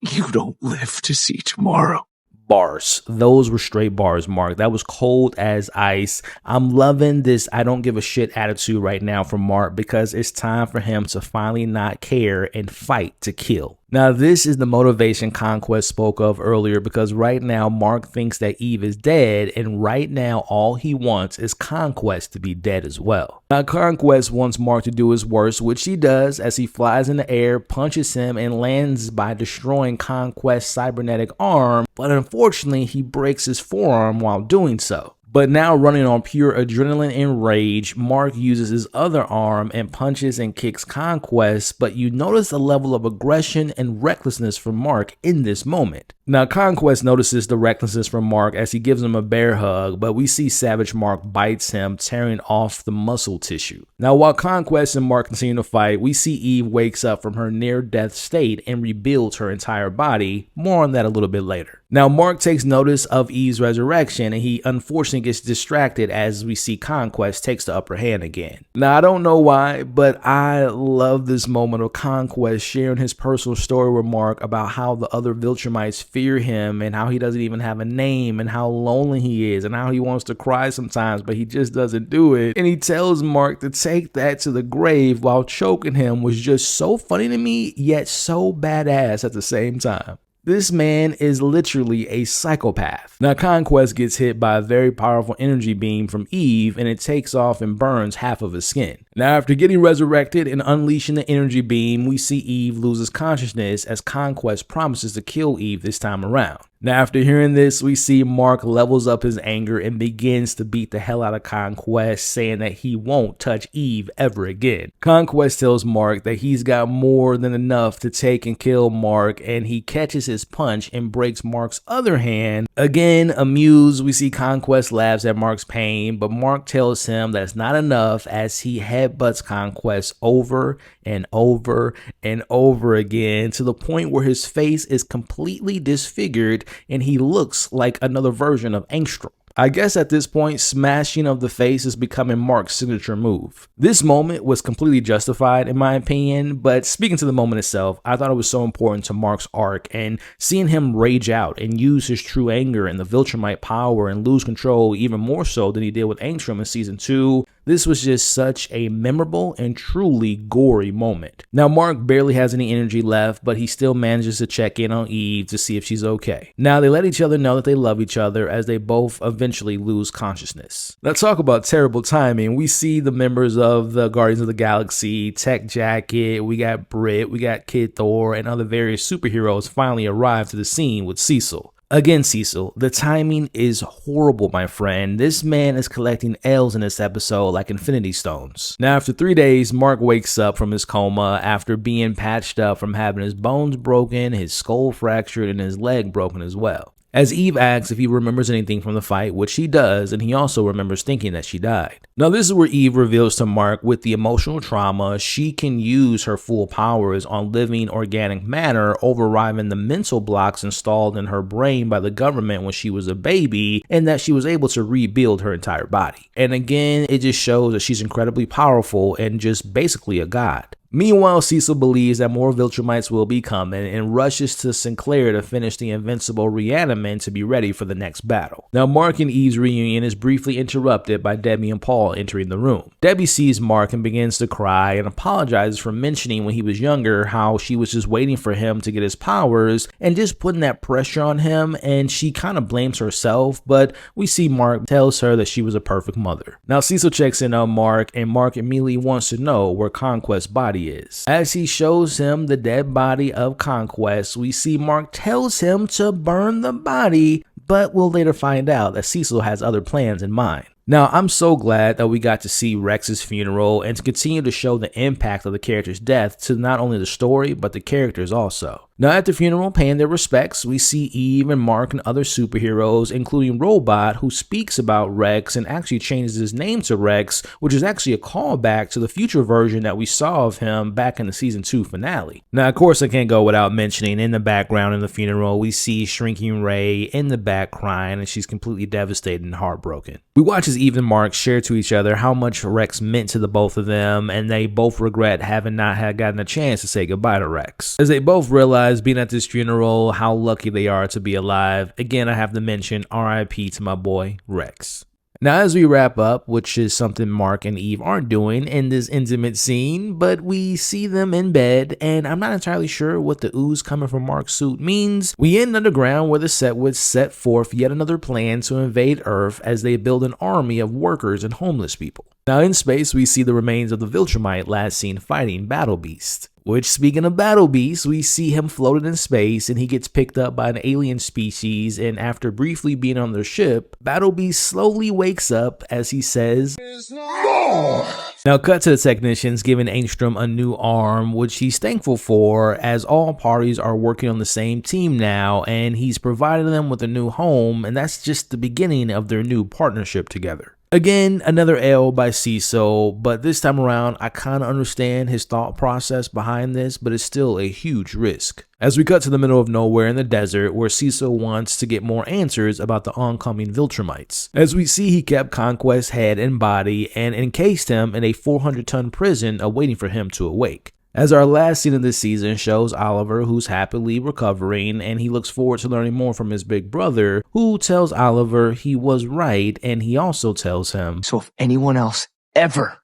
You don't live to see tomorrow. Bars. Those were straight bars, Mark. That was cold as ice. I'm loving this I don't give a shit attitude right now from Mark because it's time for him to finally not care and fight to kill. Now, this is the motivation Conquest spoke of earlier because right now Mark thinks that Eve is dead, and right now all he wants is Conquest to be dead as well. Now, Conquest wants Mark to do his worst, which he does as he flies in the air, punches him, and lands by destroying Conquest's cybernetic arm, but unfortunately he breaks his forearm while doing so. But now running on pure adrenaline and rage, Mark uses his other arm and punches and kicks Conquest, but you notice the level of aggression and recklessness from Mark in this moment. Now Conquest notices the recklessness from Mark as he gives him a bear hug, but we see Savage Mark bites him, tearing off the muscle tissue. Now while Conquest and Mark continue to fight, we see Eve wakes up from her near-death state and rebuilds her entire body. More on that a little bit later. Now Mark takes notice of Eve's resurrection and he unfortunately gets distracted as we see Conquest takes the upper hand again. Now I don't know why, but I love this moment of Conquest sharing his personal story with Mark about how the other Viltrumites fear him and how he doesn't even have a name and how lonely he is and how he wants to cry sometimes but he just doesn't do it. And he tells Mark to take that to the grave while choking him was just so funny to me yet so badass at the same time. This man is literally a psychopath. Now Conquest gets hit by a very powerful energy beam from Eve and it takes off and burns half of his skin. Now after getting resurrected and unleashing the energy beam, we see Eve loses consciousness as Conquest promises to kill Eve this time around. Now after hearing this, we see Mark levels up his anger and begins to beat the hell out of Conquest, saying that he won't touch Eve ever again. Conquest tells Mark that he's got more than enough to take and kill Mark, and he catches his punch and breaks Mark's other hand. Again, amused, we see Conquest laughs at Mark's pain, but Mark tells him that it's not enough as he headbutts Conquest over and over and over again to the point where his face is completely disfigured and he looks like another version of Angstrom. I guess at this point, smashing of the face is becoming Mark's signature move. This moment was completely justified in my opinion, but speaking to the moment itself, I thought it was so important to Mark's arc, and seeing him rage out and use his true anger and the Viltrumite power and lose control even more so than he did with Angstrom in season 2, this was just such a memorable and truly gory moment. Now Mark barely has any energy left, but he still manages to check in on Eve to see if she's okay. Now they let each other know that they love each other as they both eventually lose consciousness. Now talk about terrible timing. We see the members of the Guardians of the Galaxy, Tech Jacket, we got Brit, we got Kid Thor, and other various superheroes finally arrive to the scene with Cecil. Again, Cecil, the timing is horrible, my friend. This man is collecting L's in this episode like Infinity Stones. Now, after 3 days, Mark wakes up from his coma after being patched up from having his bones broken, his skull fractured, and his leg broken as well. As Eve asks if he remembers anything from the fight, which he does, and he also remembers thinking that she died. Now this is where Eve reveals to Mark with the emotional trauma, she can use her full powers on living organic matter, overriding the mental blocks installed in her brain by the government when she was a baby, and that she was able to rebuild her entire body. And again, it just shows that she's incredibly powerful and just basically a god. Meanwhile, Cecil believes that more Viltrumites will be coming and rushes to Sinclair to finish the Invincible reanimant to be ready for the next battle. Now, Mark and Eve's reunion is briefly interrupted by Debbie and Paul entering the room. Debbie sees Mark and begins to cry and apologizes for mentioning when he was younger how she was just waiting for him to get his powers and just putting that pressure on him, and she kind of blames herself, but we see Mark tells her that she was a perfect mother. Now, Cecil checks in on Mark, and Mark immediately wants to know where Conquest's body is. As he shows him the dead body of Conquest, we see Mark tells him to burn the body, but we'll later find out that Cecil has other plans in mind. Now, I'm so glad that we got to see Rex's funeral and to continue to show the impact of the character's death to not only the story, but the characters also. Now, at the funeral, paying their respects, we see Eve and Mark and other superheroes, including Robot, who speaks about Rex and actually changes his name to Rex, which is actually a callback to the future version that we saw of him back in the season 2 finale. Now, of course, I can't go without mentioning in the background in the funeral, we see Shrinking Ray in the back crying, and she's completely devastated and heartbroken. We watch as Eve and Mark share to each other how much Rex meant to the both of them, and they both regret having not had gotten a chance to say goodbye to Rex. As they both realize being at this funeral how lucky they are to be alive, again I have to mention RIP to my boy Rex. Now, as we wrap up, which is something Mark and Eve aren't doing in this intimate scene, but we see them in bed, and I'm not entirely sure what the ooze coming from Mark's suit means. We end underground where the Setwoods set forth yet another plan to invade Earth as they build an army of workers and homeless people. Now, in space, we see the remains of the Viltrumite last seen fighting Battle Beast. Which, speaking of Battle Beast, we see him floating in space and he gets picked up by an alien species, and after briefly being on their ship, Battle Beast slowly wakes up as he says, "No!" Now, cut to the technicians giving Angstrom a new arm, which he's thankful for as all parties are working on the same team now, and he's provided them with a new home, and that's just the beginning of their new partnership together. Again, another L by Cecil, but this time around, I kind of understand his thought process behind this, but it's still a huge risk. As we cut to the middle of nowhere in the desert, where Cecil wants to get more answers about the oncoming Viltrumites. As we see, he kept Conquest's head and body and encased him in a 400-ton prison awaiting for him to awake. As our last scene of this season shows Oliver, who's happily recovering, and he looks forward to learning more from his big brother, who tells Oliver he was right, and he also tells him, "So if anyone else ever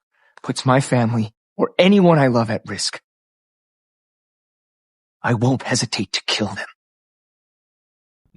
puts my family or anyone I love at risk, I won't hesitate to kill them."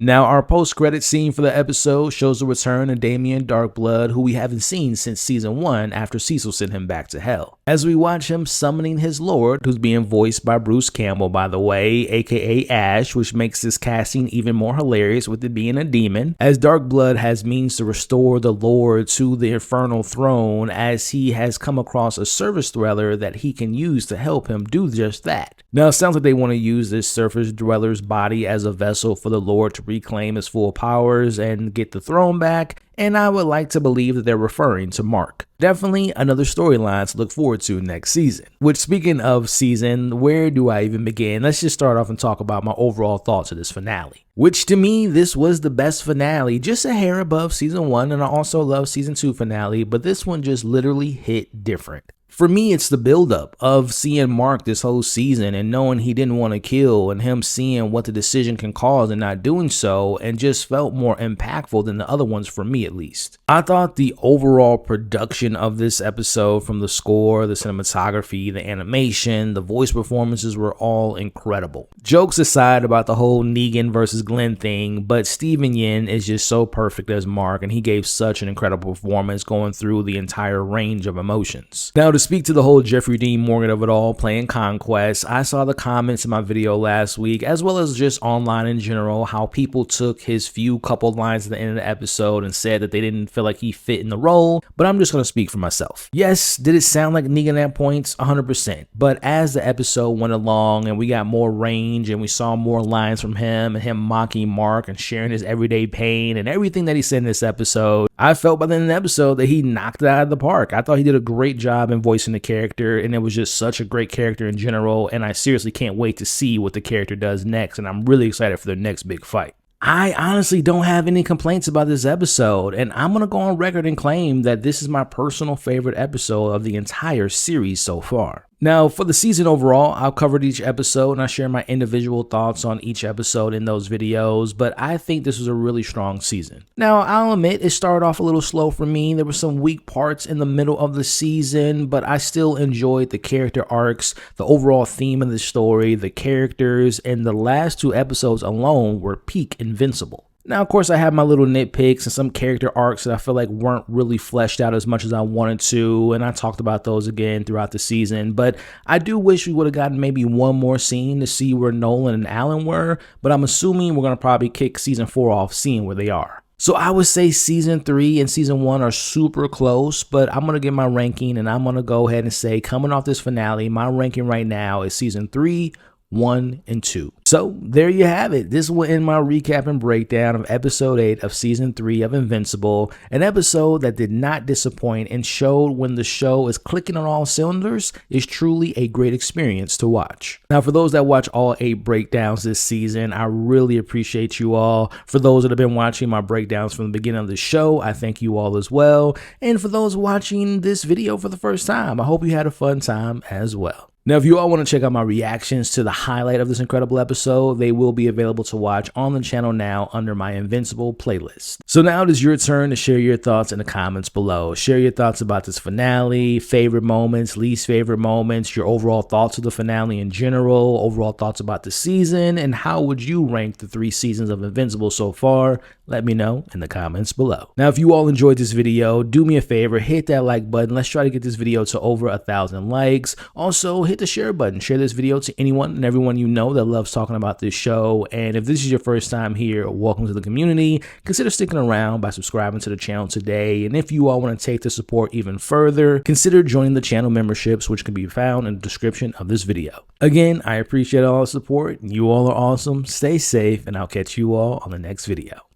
Now, our post-credit scene for the episode shows the return of Damien Darkblood, who we haven't seen since season 1 after Cecil sent him back to hell. As we watch him summoning his lord, who's being voiced by Bruce Campbell, by the way, aka Ash, which makes this casting even more hilarious with it being a demon, as Darkblood has means to restore the lord to the infernal throne, as he has come across a surface dweller that he can use to help him do just that. Now, it sounds like they want to use this surface dweller's body as a vessel for the lord to reclaim his full powers and get the throne back, and I would like to believe that they're referring to Mark. Definitely another storyline to look forward to next season. Which, speaking of season, where do I even begin? Let's just start off and talk about my overall thoughts of this finale. Which, to me, this was the best finale, just a hair above season 1, and I also love season 2 finale, but this one just literally hit different. For me, it's the buildup of seeing Mark this whole season and knowing he didn't want to kill, and him seeing what the decision can cause and not doing so, and just felt more impactful than the other ones, for me at least. I thought the overall production of this episode, from the score, the cinematography, the animation, the voice performances, were all incredible. Jokes aside about the whole Negan versus Glenn thing, but Steven Yeun is just so perfect as Mark, and he gave such an incredible performance going through the entire range of emotions. Now, to speak to the whole Jeffrey Dean Morgan of it all, playing Conquest, I saw the comments in my video last week, as well as just online in general, how people took his few couple lines at the end of the episode and said that they didn't feel like he fit in the role, but I'm just going to speak for myself. Yes, did it sound like Negan at points? 100%. But as the episode went along and we got more range and we saw more lines from him and him mocking Mark and sharing his everyday pain and everything that he said in this episode, I felt by the end of the episode that he knocked it out of the park. I thought he did a great job in voicing the character, and it was just such a great character in general, and I seriously can't wait to see what the character does next, and I'm really excited for their next big fight. I honestly don't have any complaints about this episode, and I'm going to go on record and claim that this is my personal favorite episode of the entire series so far. Now, for the season overall, I've covered each episode and I share my individual thoughts on each episode in those videos, but I think this was a really strong season. Now, I'll admit it started off a little slow for me. There were some weak parts in the middle of the season, but I still enjoyed the character arcs, the overall theme of the story, the characters, and the last 2 episodes alone were peak Invincible. Now, of course, I have my little nitpicks and some character arcs that I feel like weren't really fleshed out as much as I wanted to, and I talked about those again throughout the season, but I do wish we would have gotten maybe one more scene to see where Nolan and Alan were, but I'm assuming we're going to probably kick season 4 off seeing where they are. So I would say season 3 and season 1 are super close, but I'm going to give my ranking, and I'm going to go ahead and say, coming off this finale, my ranking right now is season 3, 1, and 2. So there you have it. This will end my recap and breakdown of episode 8 of season 3 of Invincible, an episode that did not disappoint and showed when the show is clicking on all cylinders is truly a great experience to watch. Now, for those that watch all 8 breakdowns this season, I really appreciate you all. For those that have been watching my breakdowns from the beginning of the show, I thank you all as well. And for those watching this video for the first time, I hope you had a fun time as well. Now, if you all want to check out my reactions to the highlight of this incredible episode, they will be available to watch on the channel now under my Invincible playlist. So now it is your turn to share your thoughts in the comments below. Share your thoughts about this finale, favorite moments, least favorite moments, your overall thoughts of the finale in general, overall thoughts about the season, and how would you rank the 3 seasons of Invincible so far? Let me know in the comments below. Now, if you all enjoyed this video, do me a favor, hit that like button. Let's try to get this video to over 1,000 likes. Also, hit the share button. Share this video to anyone and everyone you know that loves talking about this show. And if this is your first time here, welcome to the community. Consider sticking around by subscribing to the channel today. And if you all want to take the support even further, consider joining the channel memberships, which can be found in the description of this video. Again, I appreciate all the support. You all are awesome. Stay safe, and I'll catch you all on the next video.